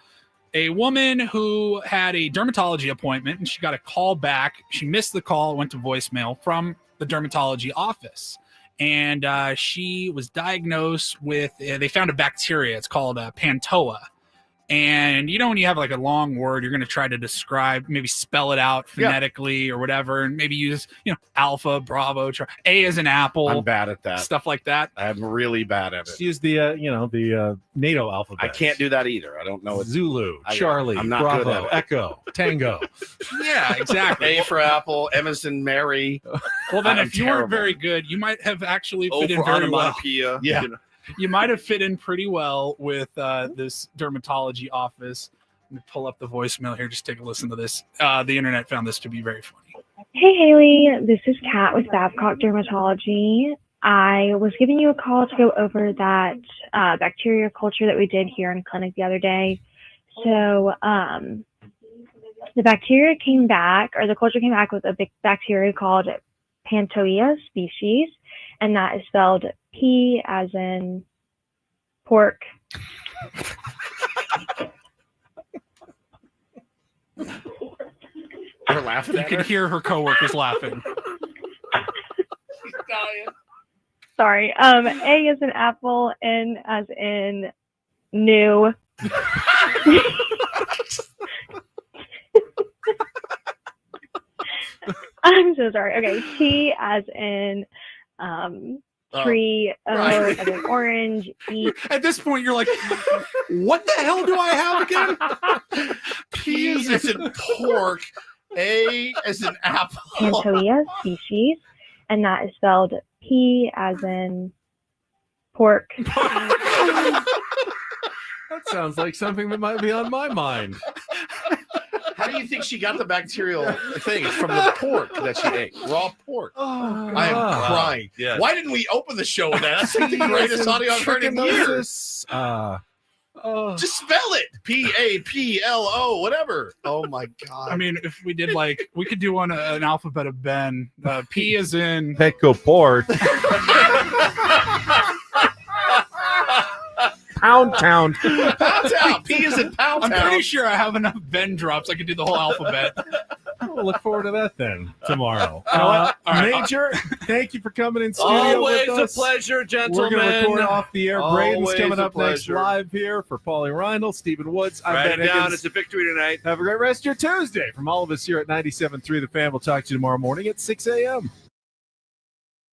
a woman who had a dermatology appointment and she got a call back. She missed the call, went to voicemail from the dermatology office. And she was diagnosed with, they found a bacteria. It's called Pantoa. And when you have like a long word, you're going to try to describe, maybe spell it out phonetically or whatever, and maybe use, alpha, bravo, A as an apple. I'm bad at that. Stuff like that. I'm really bad at it. Just use the the NATO alphabet. I can't do that either. I don't know it. Zulu, Charlie, I'm not Bravo, good at it. Echo, Tango. Yeah, exactly. A for Apple, Emerson, Mary. Well, then I'm if you weren't terrible. very good, you might have actually Oh, fit in for very well. onomatopoeia. Yeah. You might have fit in pretty well with this dermatology office. Let me pull up the voicemail here. Just take a listen to this. The internet found this to be very funny. Hey, Haley. This is Kat with Babcock Dermatology. I was giving you a call to go over that bacteria culture that we did here in clinic the other day. So the bacteria came back, or the culture came back with a big bacteria called Pantoia species, and that is spelled P as in pork. They're laughing You at can her. hear her coworkers laughing. Sorry. A as in apple, N as in new. I'm so sorry. Okay, T as in tree, right. as in orange, E. At this point, you're like, what the hell do I have again? P as in pork. A as in apple. Pantoia species, and that is spelled P as in pork. That sounds like something that might be on my mind. How do you think she got the bacterial thing? It's from the pork that she ate. Raw pork. I am crying. Yes. Why didn't we open the show with that? That's like the greatest audio I've heard in years. Just spell it. P-A-P-L-O, whatever. Oh my God. I mean, if we did we could do an alphabet of Ben. P is in Petco Port. Pound Town. Pound Town. P is in Pound Town. I'm pretty sure I have enough Ben drops. I could do the whole alphabet. We'll look forward to that then tomorrow. All right. Major, thank you for coming in studio Always with a us. pleasure, gentlemen. We're going to record off the air. Braden's Always coming a up next pleasure. live here for Paulie Reinl, Stephen Woods. I'm Write Ben it down. Higgins. It's a victory tonight. Have a great rest of your Tuesday. From all of us here at 97.3 The Fan, we'll talk to you tomorrow morning at 6 a.m.